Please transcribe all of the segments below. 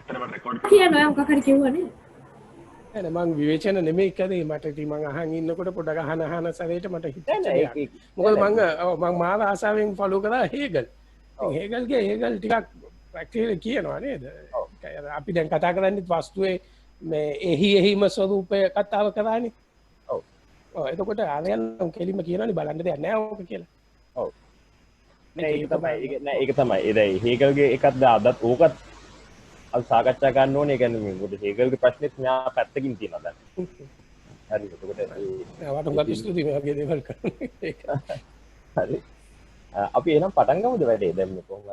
කියනවා මොකක් හරි කිව්වනේ. නෑ මං විවේචන නෙමෙයි කළේ මට ඉතින් මං අහන් ඉන්නකොට පොඩ්ඩක් අහන සැරේට මට හිතෙච්ච දෙයක්. මොකද මං මාව ආසාවෙන් ෆලෝ කරා හේගල්. ඉතින් හේගල්ගේ හේගල් ටිකක් ප්‍රැක්ටිකලි කියනවා නේද? අපි දැන් කතා කරන්නේ වස්තුවේ මේ එහිම ස්වරූපය කතාව කරානේ. ඔව්. ඔව් එතකොට ආලයන් කෙලින්ම කියනවානේ බලන්න දෙයක් නෑ ඕක කියලා. ඔව්. ඒක තමයි ඒ හේගල්ගේ එකක්ද අදත් ඕකත් අද සාකච්ඡා ගන්න ඕනේ. ඒ කියන්නේ මොකද හේගල්ගේ ප්‍රශ්නෙත් මෙයා පැත්තකින් තියෙනවා දැන්. හරි එතකොට වට උගත් ස්තුතියි මේ වගේ දේවල් කරන්න. හරි. අපි එහෙනම් පටන් ගමුද වැඩේ දැන් මේ කොහොමද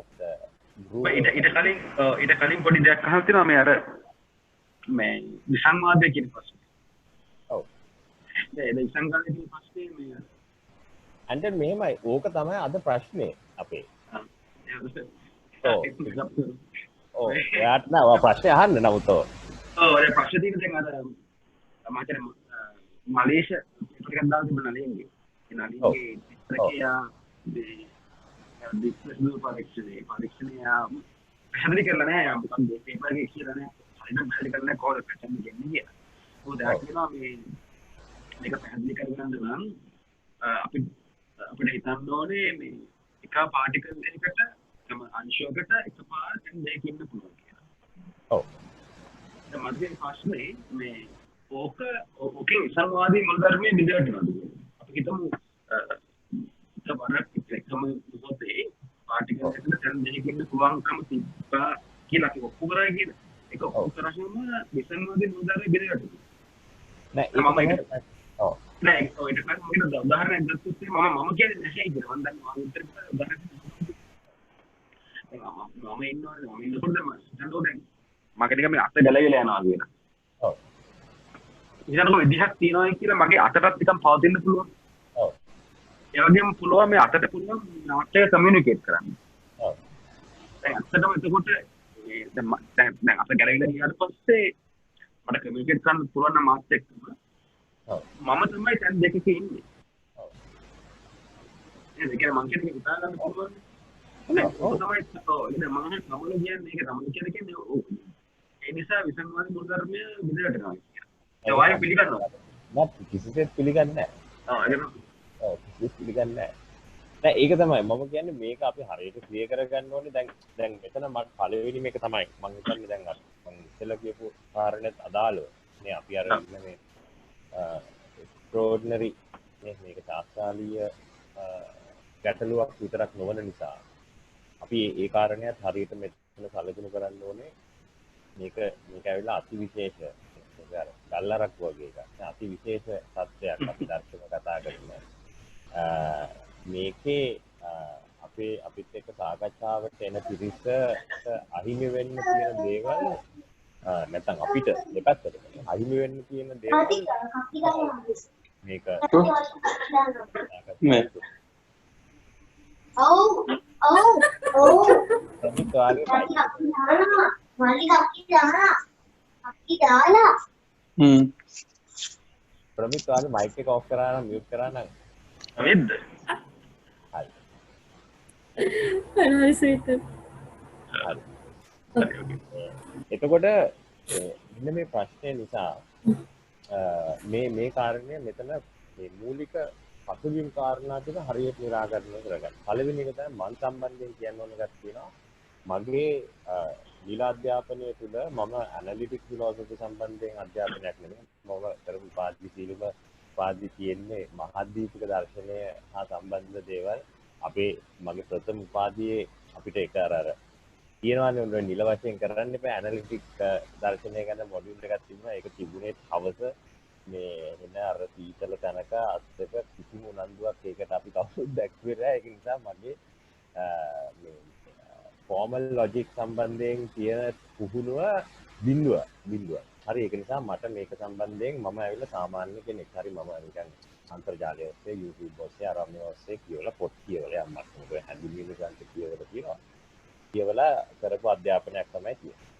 ඊට කලින් පොඩි දෙයක් අහලා තියෙනවා මේ අර මේ විසංවාදය කියන ප්‍රශ්නේ. ඔව්. ඒ විසංවාදයේ තියෙන ප්‍රශ්නේ මේ අන්ට මෙහෙමයි ඕක තමයි අද ප්‍රශ්නේ අපේ. ඔව් එයාට නෑ ප්‍රශ්නේ අහන්න නමුත් ඔව් ඒ ප්‍රශ්නේ තියෙන දැන් අර මම මලේසියා ටිකක් දාලා තිබුණා නේද? ඒ නලින්ගේ ඉස්සරකියා මේ පරීක්ෂණේ පැහැදිලි කරලා නෑ මොකක්ද පේපර් එකේ කියලා නෑ හරියට පැහැදිලි කරලා නෑ කොහොමද පැටර්න් එක එන්නේ කියලා. මොකද කියනවා මේ මේක පැහැදිලි කරගන්න නම් අපිට හිතන්න ඕනේ මේ එක පාටිකල් එකකට තම අංශයකට එකපාරට දෙකක් ඉන්න පුළුවන් කියලා. ඔව්. දැන් මගේ ප්‍රශ්නේ මේ ඕකේ විසංවාදී මූල ධර්මයේ බෙදලා තියෙනවා. අපි හිතමු එකම මොහොතේ පාටිකල් එකකට දැන් දෙකක් ඉන්න පුළුවන්කම තිබ්බා කියලා අපි ඔප්පු කරා කියන එක ඔප්පු කරාම විසංවාදී මූල ධර්මයේ බෙදලා තියෙනවා. නෑ ඒක ඔව් නෑ ඒක මම උදාහරණයක් ගත්තොත් මම කියන්නේ නැහැ ඒක මම දැන් මම උත්තර උදාහරණයක් මම ඉන්නකොට දැන් මගේ නිකන් මේ අත ගැලවිලා යනවා කියන. ඔව්. ඊළඟ විදිහක් තියනවා කියලා මගේ අතටත් නිකන් පවතින්න පුළුවන්. ඔව්. ඒ වගේම පුළුවන් මේ අතට පුළුවන් නාට්‍ය කමියුනිකේට් කරන්න. ඔව්. දැන් අතටම එතකොට දැන් අපිට ගැලවිලා ගියාට පස්සේ මට කමියුනිකේට් කරන්න පුළුවන් නම් මාත් එක්කම මම තමයි දැන් දෙකක ඉන්නේ. ඔව්. ඒ කියන්නේ මං කියන්නේ හිතා ගන්න පුළුවන්. නෑ ඔය තමයි ඉතින් මම කියන්නේ මේක තමයි කියන්නේ ඒ නිසා විසංවාදී මූල ධර්මය බෙදලා යනවා. ඒ වගේ පිළිගන්නවා. නෑ කිසිසේත් පිළිගන්නේ නැහැ. ඔව් කිසිසේත් පිළිගන්නේ නැහැ. නෑ ඒක තමයි මම කියන්නේ මේක අපි හරියට ක්ලියර් කරගන්න ඕනේ. දැන් මෙතන මට පළවෙනි මේක තමයි මම හිතන්නේ දැන් අර මම ඉස්සෙල්ලා කියපු කාරණේත් අදාළව. මේ අපි අර මේ extraordinary මේක තාක්ෂාලීය ගැටලුවක් විතරක් නොවන නිසා අපි ඒ කාරණයක් හරියට මෙතන සැලකුණු කරන්න ඕනේ. මේක ඇවිල්ලා අතිවිශේෂ ගල්ලරක් වගේ එකක්. අති විශේෂ තත්ත්වයක් අපි දර්ශන කතා කරනවා. මේකේ අපිත් එක්ක සාකච්ඡාවට එන පිරිසට අහිමි වෙන්න තියෙන දේවල් නැත්නම් අපිට දෙපැත්තට අහිමි වෙන්න තියෙන දේවල් මේක ප්‍රමිත් වාගේ මයික් එක ඔෆ් කරා නම් මියුට් කරා නම් වෙද්ද? හරි. හරි සීත. එතකොට මෙන්න මේ ප්‍රශ්නේ නිසා මේ කාරණය මෙතන මේ මූලික පසුබිම් කාරණා ටික හරියට निराකරණය කරගන්න. පළවෙනි එක තමයි මන් සම්බන්ධයෙන් කියන්න ඕන එකක් තියෙනවා. මගේ ලීලා අධ්‍යාපනය තුළ මම ඇනලිටික් ෆිලොසොෆි සම්බන්ධයෙන් අධ්‍යාපනයක් නෙමෙයි. මම කරපු පාඩි සීලම පාඩි තියෙන්නේ මහාද්වීපික දර්ශනය හා සම්බන්ධ දේවල්. මගේ ප්‍රථම උපාධියේ අපිට එක අර කියනවානේ ඔන්න නිල වශයෙන් කරන්න එපා ඇනලිටික් දර්ශනය ගැන මොඩියුල් එකක් තිබුණා. ඒක තිබුණේ හවස මේ එන අර සීතල තැනක අස්සක කිසිම උනන්දුවක් ඒකට අපි කවුරුත් දැක්ුවේ නැහැ. ඒක නිසා මගේ මේ ෆෝමල් ලොජික් සම්බන්ධයෙන් තියෙන පුහුණුව බිඳුව. හරි ඒක නිසා මට මේක සම්බන්ධයෙන් මම ඇවිල්ලා සාමාන්‍ය කෙනෙක්. හරි මම නිකන් අන්තර්ජාලය ඔස්සේ YouTube ඔස්සේ ආරම්භය ඔස්සේ කියවලා පොත් කියවලා අම්මත් මොකද හැඳින්වීම ගන්න කියවලා කරපු අධ්‍යාපනයක් තමයි තියෙන්නේ.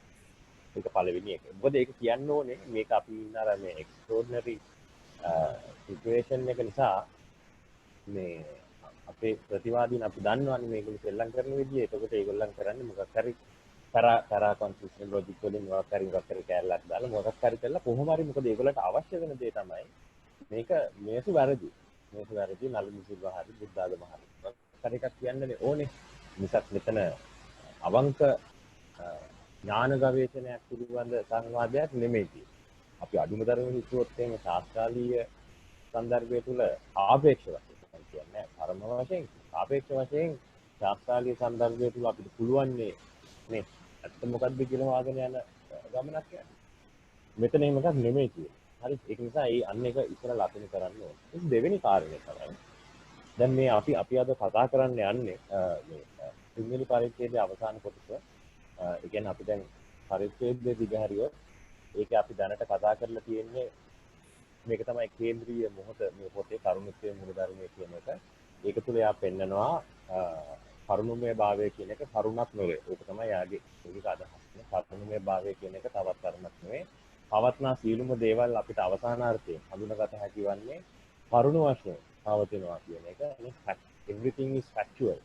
ඒක පළවෙනි එක. මොකද ඒක කියන්න ඕනේ මේක අපි ඉන්න අර මේ එක්ස්ට්‍රෝඩිනරි සිටුේෂන් එක නිසා මේ අපේ ප්‍රතිවාදීන් අපි දන්නවනේ මේගොල්ලෝ සෙල්ලම් කරන විදිය. එතකොට ඒගොල්ලන් කරන්නේ මොකක් හරි පැරා කන්සිස්ටන්ට් ලොජික් වලින් මොකක් හරි කැලලක් දාලා මොකක් හරි කරලා කොහොම හරි මොකද ඒගොල්ලන්ට අවශ්‍ය වෙන දේ තමයි මේක මේසු වැරදි නළු නිසිල්ව හරි බුද්ධ ආගම හරි මොකක් එකක් කියන්නනේ ඕනේ මිසක් මෙතන අවංක ඥාන ගවේෂණයක් පිළිබඳ සංවාදයක් නෙමෙයි තියෙන්නේ. අපි අඩුම තරමේ හිතුවොත් එහෙම ශාස්ත්‍රාලීය සන්දර්භය තුල ආපේක්ෂ වශයෙන් කියන්නේ පරම වශයෙන් ආපේක්ෂ වශයෙන් ශාස්ත්‍රාලීය සන්දර්භය තුල අපිට පුළුවන් මේ ඇත්ත මොකක්ද කියලා හොයාගෙන යන ගමනක් යන්නේ. මෙතන එහෙම එකක් නෙමෙයි කියන්නේ. හරි ඒක නිසා ඒ අන්න එක ඉස්සරහ ලකුණු කරන්න ඕනේ. දෙවෙනි කාරණේ තමයි දැන් මේ අපි අද කතා කරන්න යන්නේ මේ තුන්වෙනි පරිච්ඡේදයේ අවසාන කොටස. ඒ කියන්නේ අපි දැන් පරිච්ඡේදයේ දිගහැරියොත් ඒක අපි දැනට කතා කරලා තියෙන්නේ මේක තමයි කේන්ද්‍රීය මොහොත මේ පොතේ කරුණුත්වයේ මූලධර්මයේ කියන එක. ඒක තුල යා පෙන්නනවා කරුණුමය භාවය කියන එක කරුණක් නෙවෙයි. ඒක තමයි යාගේ ඒක අදහස්. කරුණුමය භාවය කියන එක තවත් කරුණක් නෙවෙයි. පවත්නා සියලුම දේවල් අපිට අවසානාර්ථයෙන් හඳුනාගත හැකි වන්නේ කරුණ වශයෙන් පවතිනවා කියන එක. everything is factual.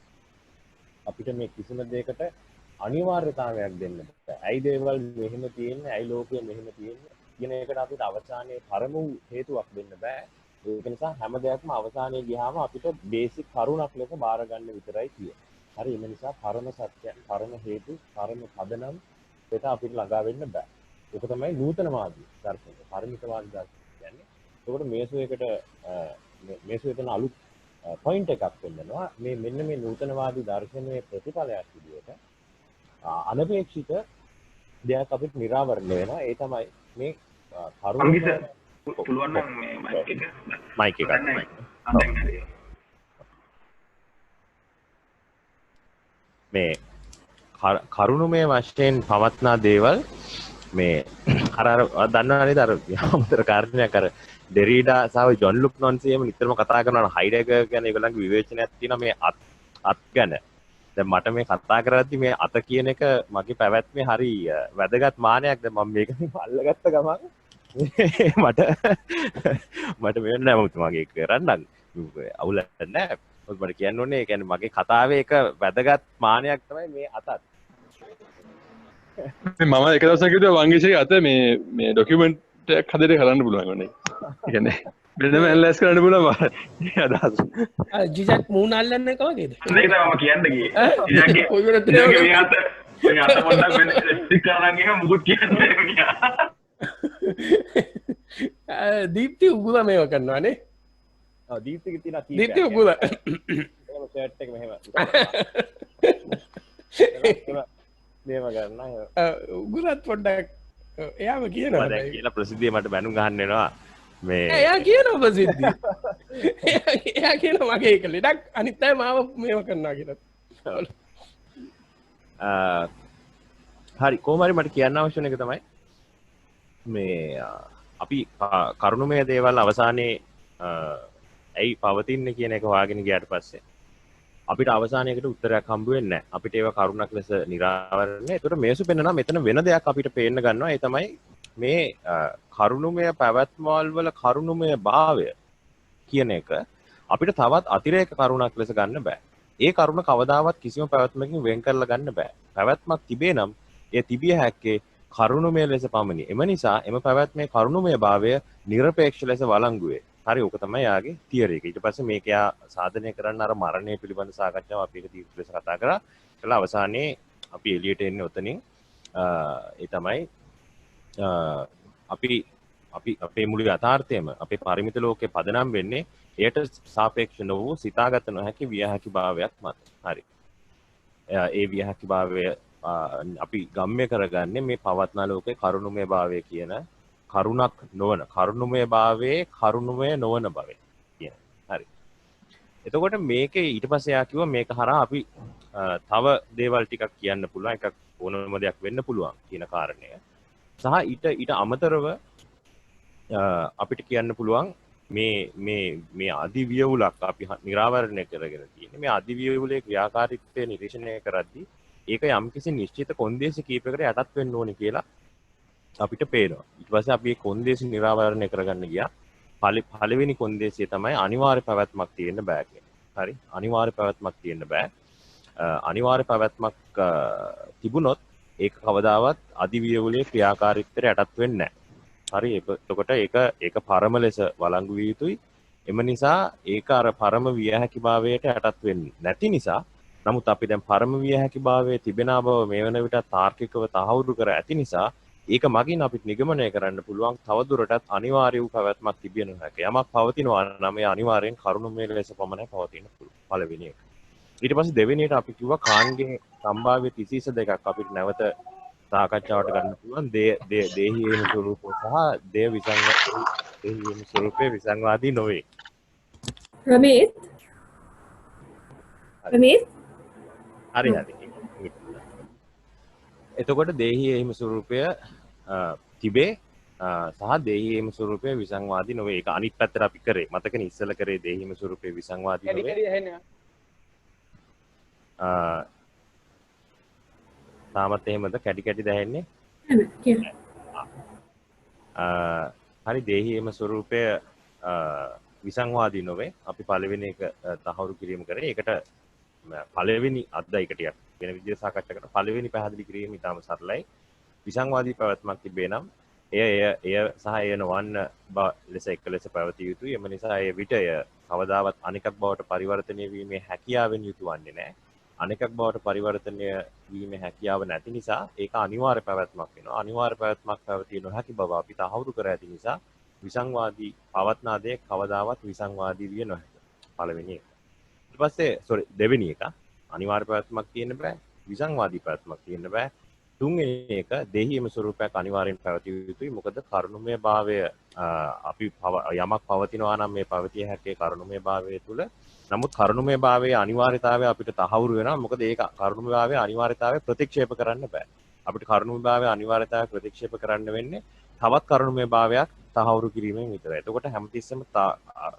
අපිට මේ කිසිම දෙයකට අනිවාර්යතාවයක් දෙන්න බෑ. ඇයි දේවල් මෙහෙම තියෙන්නේ? ඇයි ලෝකය මෙහෙම තියෙන්නේ? කියන එකට අපිට අවසානයේ පරම හේතුවක් දෙන්න බෑ. ඒක නිසා හැම දෙයක්ම අවසානයේ ගියාම අපිට බේසික් කරුණක් ලෙස බාර ගන්න විතරයි තියෙන්නේ. හරි ඒ නිසා පරම සත්‍ය, පරම හේතු, පරම පදනම් දෙක අපිට ළඟා වෙන්න බෑ. ඒක තමයි නූතනවාදී දර්ශනය. පරිමිතවාදී දර්ශනය කියන්නේ. ඒකට මේසු එතන අලුත් පොයින්ට් එකක් වෙන්නවා. මෙන්න මේ නූතනවාදී දර්ශනයේ ප්‍රතිඵලයක් විදියට අනපේක්ෂිත දෙයක් අපිට නිරාවරණය වෙනවා. ඒ තමයි මේ කරුණ පුළුවන් නම් මයික් එක මේ කරුණුමය වශයෙන් පවත්නා දේවල් මේ අර දන්නවා නේද අර අමතර කාරණයක් අර ඩෙරීඩා සහ ජොන් ලුක් නොන්සියම නිතරම කතා කරනවා හයිඩෙගර් ගැන ඒගොල්ලන්ගේ විවේචනයක් තියෙනවා මේ අත් ගැන. දැන් මට මේ කතා කරද්දි මේ අත කියන එක මගේ පැවැත්මේ හරි වැදගත් මානයක්. දැන් මම මේක අල්ලගත්ත ගමන් මට මේ නෑ මගේ කරන්න අවුල නැහැ. මට කියන්න ඕනේ ඒ කියන්නේ මගේ කතාවේ එක වැදගත් මානයක් තමයි මේ අතත්. මම එක දවසක් කිව්වා වංගීෂේ අත මේ ડોකියුමන්ට් එකක් හදලා කරන්න පුළුවන් වනේ. ඒ කියන්නේ වෙනම ඇනලයිස් කරන්න පුළුවන් අදහස්. ජිජක් මූණ අල්ලන්නේ කොහේද? ඒක තමයි මම කියන්න ගියේ. ඉතින් කොයි වෙලද මේ අත පොඩ්ඩක් වෙන ස්ටික් කරලා ගියම මුකුත් කියන්නේ නෑ. දීප්ති උගුල මේව කරනවානේ. ඔව් දීප්තිගේ තියෙන කීපයක්. දීප්ති උගුල. එහෙම ෂර්ට් එක මෙහෙම. මේව ගන්න. උගුලත් පොඩ්ඩක් එයාම කියනවා. දැන් කියලා ප්‍රසිද්ධිය මට බැනුම් ගහන්න වෙනවා. මේ එයා කියනවා ප්‍රසිද්ධිය. එයා කියනවා මගේ එක ලෙඩක් අනිත් අය මාව මේව කරනවා කියලා. හරි කොහොම හරි මට කියන්න අවශ්‍ය වෙන එක තමයි මේ අපි කරුණුමය දේවල් අවසානයේ ඇයි පවතින්නේ කියන එක හොයාගෙන ගියාට පස්සේ අපිට අවසානයකට උත්තරයක් හම්බ වෙන්නේ නැහැ. අපිට ඒව කරුණක් ලෙස නිරාවරණය. ඒතකොට මේසු පෙන්නනවා මෙතන වෙන දෙයක් අපිට පේන්න ගන්නවා. ඒ තමයි මේ කරුණුමය පැවැත්මවල වල කරුණුමය භාවය කියන එක අපිට තවත් අතිරේක කරුණක් ලෙස ගන්න බෑ. ඒ කරුණ කවදාවත් කිසිම පැවැත්මකින් වෙන් කරලා ගන්න බෑ. පැවැත්මක් තිබේ නම් ඒ තිබිය හැක්කේ කරුණුමය ලෙස පමණි. එම නිසා එම පැවැත්මේ කරුණුමය භාවය නිර්පේක්ෂ ලෙස වළංගු වේ. හරි ඕක තමයි යාගේ තියරි එක. ඊට පස්සේ මේක යා සාධනය කරන්න අර මරණය පිළිබඳ සාකච්ඡාව අපි එක තීව්‍ර ලෙස කතා කරා. ඒලා අවසානයේ අපි එළියට එන්නේ උතනින් ඒ තමයි අපි අපේ මුළු යථාර්ථයම අපේ පරිමිත ලෝකේ පදනම් වෙන්නේ එයට සාපේක්ෂ නොවූ සිතාගත නොහැකි වියහැකි භාවයක් මත. හරි. ඒ වියහැකි භාවය අපි ගම්ම්‍ය කරගන්නේ මේ පවත්නා ලෝකේ කරුණුමය භාවය කියන කරුණක් නොවන කරුණුමය භාවයේ කරුණුමය නොවන බව කියන. හරි. එතකොට මේකේ ඊට පස්සේ යා කිව්වා මේක හරහා අපි තව දේවල් ටිකක් කියන්න පුළුවන්. එකක් ඕනම දෙයක් වෙන්න පුළුවන් කියන කාරණය. සහ ඊට අමතරව අපිට කියන්න පුළුවන් මේ අධිවියවුලක් අපි නිරාවරණය කරගෙන තියෙන්නේ. මේ අධිවියවුලේ ක්‍රියාකාරීත්වය නිරීක්ෂණය කරද්දී ඒක යම්කිසි නිශ්චිත කොන්දේසි කීපයකට යටත් වෙන්න ඕනේ කියලා අපිට පේනවා. ඊට පස්සේ අපි මේ කොන්දේසි නිරාවරණය කරගන්න ගියා. පළවෙනි කොන්දේසිය තමයි අනිවාර්ය පැවැත්මක් තියෙන්න බෑ කියන්නේ. හරි. අනිවාර්ය පැවැත්මක් තියෙන්න බෑ. අනිවාර්ය පැවැත්මක් තිබුණොත් ඒක කවදාවත් අධිවියවුලේ ක්‍රියාකාරීත්වයට යටත් වෙන්නේ නැහැ. හරි එතකොට ඒක පරම ලෙස වළංගු විය යුතුයි. එම නිසා ඒක අර පරම විය හැකි භාවයට යටත් වෙන්නේ නැති නිසා නමුත් අපි දැන් පරම විය හැකි භාවයේ තිබෙන බව මේ වෙන විට තාර්කිකව තහවුරු කර ඇති නිසා ඒක මගින් අපිට නිගමනය කරන්න පුළුවන් තවදුරටත් අනිවාර්ය වූ පැවැත්මක් තිබෙන හැකියි. යමක් පවතිනවා නම් ඒ අනිවාර්යෙන් කරුණමය ලෙස පමණයි පවතින පුළුවන්. පළවෙනි එක. ඊට පස්සේ දෙවෙනියට අපි කිව්වා කාන්ගේ සම්භාව්‍ය 32 දෙකක් අපිට නැවත සාකච්ඡාවට ගන්න පුළුවන්. දේහීන ස්වරූපය සහ දේහ විසංග ස්වරූපයේ විසංවාදී නොවේ. රමේත් හරි. එතකොට දේහී එහිම ස්වරූපය තිබේ සහ දේහී එහිම ස්වරූපය විසංවාදී නොවේ. ඒක අනිත් පැත්තට අපි කරේ. මතකනේ ඉස්සෙල්ලා කරේ දේහී එහිම ස්වරූපය විසංවාදී නොවේ. තාමත් එහෙමද කැඩි කැඩි දැනෙන්නේ? හරි දේහී එහිම ස්වරූපය විසංවාදී නොවේ. අපි පළවෙනි එක තහවුරු කිරීම කරේ. ඒකට පළවෙනි අද්දයි ටිකක් වෙන විදිහට සාකච්ඡා කරලා පළවෙනි පැහැදිලි කිරීම ඉතාම සරලයි. විසංවාදී පැවැත්මක් තිබේ නම් එය සහ එය නොවන්න ලෙස එක ලෙස පැවතිය යුතුයි. එම නිසා එය විටය කවදාවත් අනිකක් බවට පරිවර්තනය වීමේ හැකියාවෙන් යුතු වන්නේ නැහැ. අනිකක් බවට පරිවර්තනය වීමේ හැකියාව නැති නිසා ඒක අනිවාර්ය පැවැත්මක් වෙනවා. අනිවාර්ය පැවැත්මක් පැවතිය නොහැකි බව අපි තහවුරු කර ඇති නිසා විසංවාදී පවත්නා දේ කවදාවත් විසංවාදී විය නොහැක. පළවෙනි එක. ඊට පස්සේ දෙවෙනි එක අනිවාර්ය පැවැත්මක් තියෙන්න බෑ. විසංවාදී පැවැත්මක් තියෙන්න බෑ. තුන්වෙනි එක දේහීම ස්වරූපයක් අනිවාර්යෙන් පැවතිය යුතුයි. මොකද කරුණමය භාවය අපි යමක් පවතිනවා නම් මේ පවතිය හැකි කරුණමය භාවය තුල. නමුත් කරුණමය භාවයේ අනිවාර්යතාවය අපිට තහවුරු වෙනවා. මොකද ඒක කරුණමය භාවයේ අනිවාර්යතාවය ප්‍රතික්ෂේප කරන්න බෑ. අපිට කරුණමය භාවයේ අනිවාර්යතාවය ප්‍රතික්ෂේප කරන්න වෙන්නේ තවත් කරුණමය භාවයක් තහවුරු කිරීමෙන් විතරයි. එතකොට හැමතිස්සෙම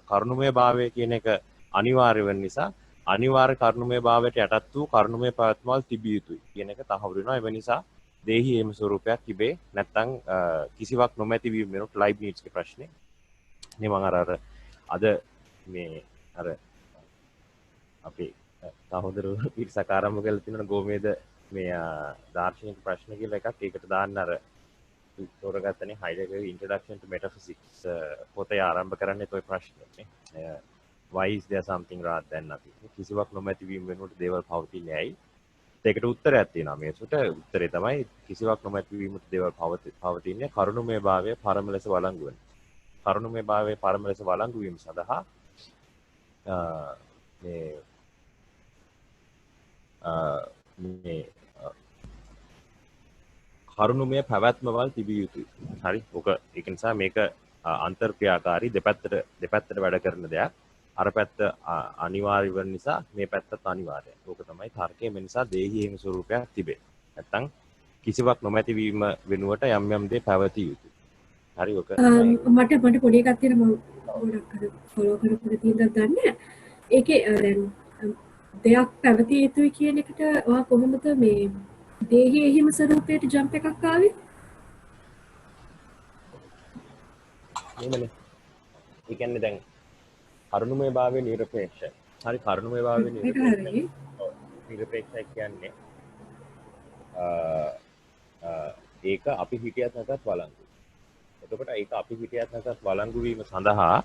කරුණමය භාවය කියන එක අනිවාර්ය වෙන නිසා අනිවාර්ය කරුණමය භාවයට යටත් වූ කරුණමය පැවැත්මවල් තිබිය යුතුයි කියන එක තහවුරු වෙනවා. ඒ නිසා දේහී එම ස්වරූපයක් තිබේ නැත්නම් කිසිවක් නොමැති වීම වෙනුත් ලයිබ්නිට්ස්ගේ ප්‍රශ්නේ. මේ මම අද මේ අර අපේ සහෝදරු පිරිසක් ආරම්භ කරලා තියෙන ගෝමේද මේ දාර්ශනික ප්‍රශ්න කියලා එකක්. ඒකට දාන්න අර තෝරගත්තනේ හයිඩෙගර් ඉන්ට්‍රොඩක්ෂන් ටු මෙටෆිසික්ස් පොතේ ආරම්භ කරන්නේ toy ප්‍රශ්නේ. Why is there something rather than nothing? කිසිවක් නොමැති වීම වෙනුවට දේවල් පවතින්නේ ඇයි? ඒකට උත්තරයක් තියෙනවා මේකට. උත්තරේ තමයි කිසිවක් නොමැති වීමට දේවල් පවතින්නේ කරුණමය භාවය පරම ලෙස වළංගු වෙන. කරුණමය භාවය පරම ලෙස වළංගු වීම සඳහා මේ කරුණමය පැවැත්මවල් තිබිය යුතුයි. හරි. ඔක ඒක නිසා මේක අන්තර්ක්‍රියාකාරී දෙපැත්තට වැඩ කරන දෙයක්. අර පැත්ත අනිවාර්ය වෙන නිසා මේ පැත්තත් අනිවාර්යයි. ඕක තමයි තර්කය. මේ නිසා දේහී එහිම ස්වරූපයක් තිබේ. නැත්තම් කිසිවක් නොමැති වීම වෙනුවට යම් දේ පැවතිය යුතුයි. හරි ඔක මට පොඩි එකක් තියෙනවා මම ගොඩක් අර ෆලෝ කරපු තියෙනවා දන්නේ. ඒකේ දැන් දෙයක් පැවතිය යුතුයි කියන එකට ඔයා කොහොමද මේ දේහී එහිම ස්වරූපයට ජම්ප් එකක් ආවේ? එහෙමනේ. ඒ කියන්නේ දැන් කරුණමය භාවයේ නිරපේක්ෂයි. හරි කරුණමය භාවයේ නිරපේක්ෂයි කියන්නේ ඒක අපි හිතියත් නැතත් වළංගු. එතකොට ඒක අපි හිතියත් නැතත් වළංගු වීම සඳහා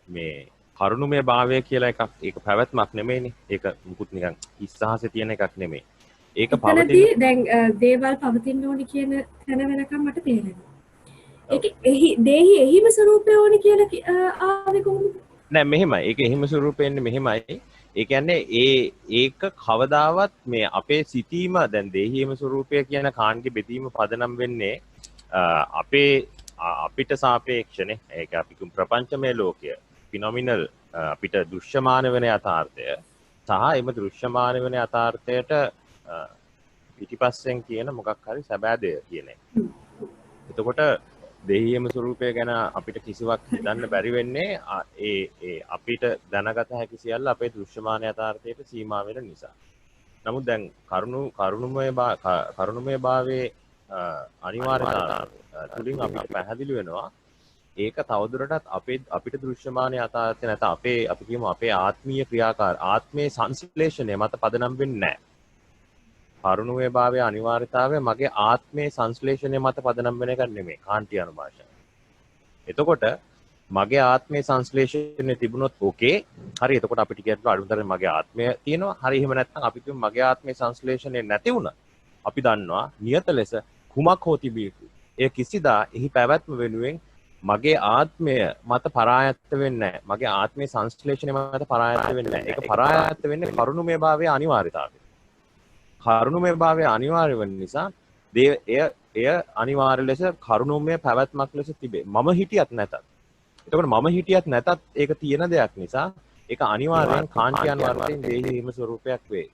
මේ කරුණමය භාවය කියලා එකක් ඒක පැවැත්මක් නෙමෙයිනේ. ඒක මුකුත් නිකන් ඉස්සහසේ තියෙන එකක් නෙමෙයි. ඒක පවතින දැන් දේවල් පවතින්න ඕනි කියන තැන වෙනකම් මට තේරෙනවා. ඒක දේහි එහිම ස්වරූපය ඕනි කියලා ආවේ කොහොමද? නෑ මෙහෙමයි. ඒක එහිම ස්වරූපෙන්නේ මෙහෙමයි. ඒ කියන්නේ ඒක කවදාවත් මේ අපේ සිතීම දැන් දේහීම ස්වරූපය කියන කාන්ගේ බෙදීම පදනම් වෙන්නේ අපිට සාපේක්ෂනේ. ඒක අපි කියමු ප්‍රපංචමය ලෝකය ෆිනොමිනල් අපිට දෘශ්‍යමාන වෙන යථාර්ථය සහ එම දෘශ්‍යමාන වෙන යථාර්ථයට පිටිපස්සෙන් කියන මොකක් හරි සැබෑ දෙය කියන එක. එතකොට දේහීම ස්වරූපය ගැන අපිට කිසිවක් හිතන්න බැරි වෙන්නේ ඒ අපිට දැනගත හැකි සියල්ල අපේ දෘශ්‍යමාන යථාර්ථයට සීමා වෙන නිසා. නමුත් දැන් කරුණමය භාවයේ අනිවාර්යතාවය තුලින් අපිට පැහැදිලි වෙනවා ඒක තවදුරටත් අපිට දෘශ්‍යමාන යථාර්ථය නැත අපි කියමු අපේ ආත්මීය ක්‍රියාකාර ආත්මයේ සංශ්ලේෂණය මත පදනම් වෙන්නේ නැහැ. කරුණුවේ භාවයේ අනිවාර්යතාවය මගේ ආත්මයේ සංශ්ලේෂණය මත පදනම් වෙන එකක් නෙමෙයි කාන්තියානු භාෂාව. එතකොට මගේ ආත්මයේ සංශ්ලේෂණය තිබුණොත් ඕකේ. හරි. එතකොට අපිට කියන්න අනුතරේ මගේ ආත්මය තියෙනවා. හරි. එහෙම නැත්නම් අපි කියමු මගේ ආත්මයේ සංශ්ලේෂණය නැති වුණා. අපි දන්නවා නියත ලෙස කුමක් හෝ තිබිය යුතුයි. එය කිසිදා එහි පැවැත්ම වෙනුවෙන් මගේ ආත්මය මත පරායත්ත වෙන්නේ නැහැ. මගේ ආත්මයේ සංශ්ලේෂණය මත පරායත්ත වෙන්නේ නැහැ. ඒක පරායත්ත වෙන්නේ කරුණුමය භාවයේ අනිවාර්යතාවය. කරුණුමය භාවයේ අනිවාර්ය වෙන නිසා එය අනිවාර්ය ලෙස කරුණුමය පැවැත්මක් ලෙස තිබේ. මම හිටියත් නැතත්. එතකොට මම හිටියත් නැතත් ඒක තියෙන දෙයක් නිසා ඒක අනිවාර්යෙන් කාන්තියන් වර්ගයෙන් දේහි හිම ස්වરૂපයක් වේ.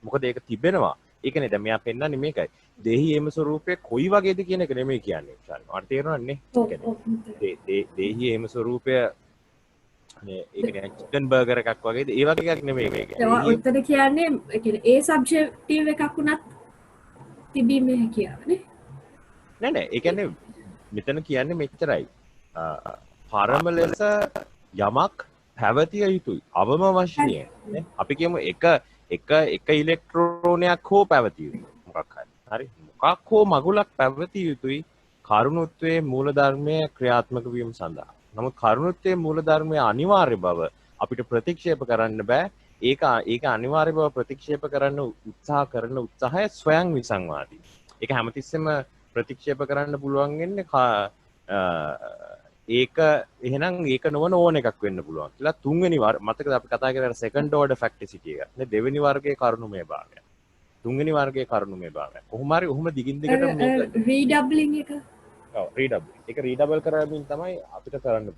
මොකද ඒක තිබෙනවා. ඒක නේද මෙයා පෙන්නන්නේ මේකයි. දේහි හිම ස්වરૂපය කොයි වගේද කියන එක නෙමෙයි කියන්නේ. ඔයාලට තේරෙනවද නේ? දේහි හිම ස්වરૂපය මේ ඒක නේ චිකන් බර්ගර් එකක් වගේද ඒ වගේ එකක් නෙමෙයි මේක. උත්තර කියන්නේ ඒ කියන්නේ ඒ සබ්ජෙක්ටිව් එකක් වුණත් තිබීමේ හැකියාව නේ. නෑ ඒ කියන්නේ මෙතන කියන්නේ මෙච්චරයි. පරම ලෙස යමක් පැවතිය යුතුයි. අවම වශයෙන් නේ. අපි කියමු එක ඉලෙක්ට්‍රෝනයක් හෝ පැවතිය යුතුයි. මොකක් හරි. හරි. මොකක් හෝ මගුලක් පැවතිය යුතුයි කරුණුත්වයේ මූලධර්මයේ ක්‍රියාත්මක වීම සඳහා. නමුත් කරුණුත්වයේ මූලධර්මයේ අනිවාර්ය බව අපිට ප්‍රතික්ෂේප කරන්න බෑ. ඒක අනිවාර්ය බව ප්‍රතික්ෂේප කරන්න උත්සාහ කරන උත්සාහය ස්වයං විසංවාදී. ඒක හැමතිස්සෙම ප්‍රතික්ෂේප කරන්න පුළුවන් වෙන්නේ ඒක එහෙනම් ඒක නොවන ඕන එකක් වෙන්න පුළුවන් කියලා. තුන්වෙනි මතකද අපි කතා කරලා සෙකන්ඩ් ඕඩර් ෆැක්ටිසිටි එක. නේ දෙවෙනි වර්ගයේ කරුණුමය භාවය. තුන්වෙනි වර්ගයේ කරුණුමය භාවය. කොහොම හරි ඔහොම දිගින් දිගට මේක රීඩබ්ලින් එක. ඔව් රීඩබල්. ඒක රීඩබල් කරමින් තමයි අපිට කරන්න.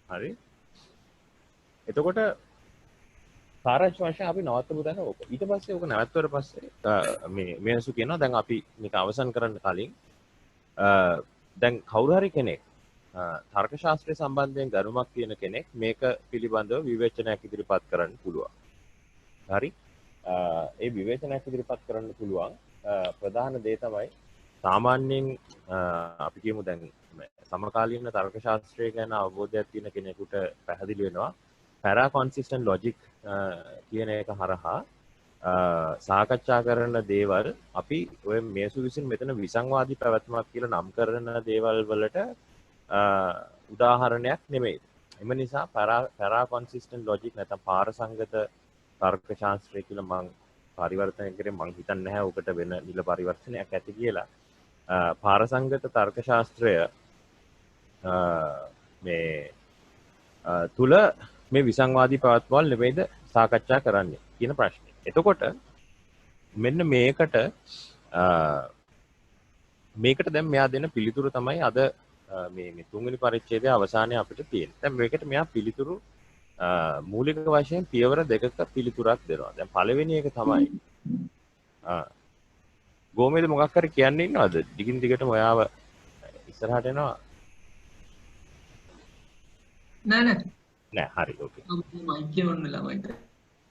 හරි. එතකොට සාරාංශ වශයෙන් අපි නවත්තමු දැන් ඕක. ඊට පස්සේ ඕක නැවතුවට පස්සේ මේ මේසු කියනවා දැන් අපි මේක අවසන් කරන්න කලින් දැන් කවුරු හරි කෙනෙක් තර්ක ශාස්ත්‍රය සම්බන්ධයෙන් දැනුමක් තියෙන කෙනෙක් මේක පිළිබඳව විවේචනයක් ඉදිරිපත් කරන්න පුළුවන්. හරි. ඒ විවේචනයක් ඉදිරිපත් කරන්න පුළුවන් ප්‍රධාන දේ තමයි සාමාන්‍යයෙන් අපි කියමු දැන් සමකාලීන තර්ක ශාස්ත්‍රය ගැන අවබෝධයක් තියෙන කෙනෙකුට පැහැදිලි වෙනවා පැරා කොන්සිස්ටන්ට් ලොජික් කියන එක හරහා සාකච්ඡා කරන දේවල් අපි ඔය මේසු විසින් මෙතන විසංවාදී පැවැත්මක් කියලා නම් කරන දේවල් වලට උදාහරණයක් නෙමෙයි. එම නිසා පැරා කොන්සිස්ටන්ට් ලොජික් නැත්නම් පාරසංගත තර්ක ශාස්ත්‍රය කියලා මම පරිවර්තනය කරේ මම හිතන්නේ නැහැ ඔකට වෙන නිල පරිවර්තනයක් ඇති කියලා. පාරසංගත තර්ක ශාස්ත්‍රය මේ තුල මේ විසංවාදී පැවැත්මවල නෙමෙයිද සාකච්ඡා කරන්නේ කියන ප්‍රශ්නේ. එතකොට මෙන්න මේකට දැන් මෙයා දෙන පිළිතුරු තමයි අද මේ තුන්වෙනි පරිච්ඡේදයේ අවසානයේ අපිට තියෙන්නේ. දැන් මේකට මෙයා පිළිතුරු මූලික වශයෙන් පියවර දෙකක පිළිතුරක් දෙනවා. දැන් පළවෙනි එක තමයි ගෝමේද මොකක් හරි කියන්න ඉන්නවද? දිගින් දිගටම ඔයාව ඉස්සරහට එනවා. නෑ හරි ඕකේ. මයික් එක ඔන් වෙලා මයික්.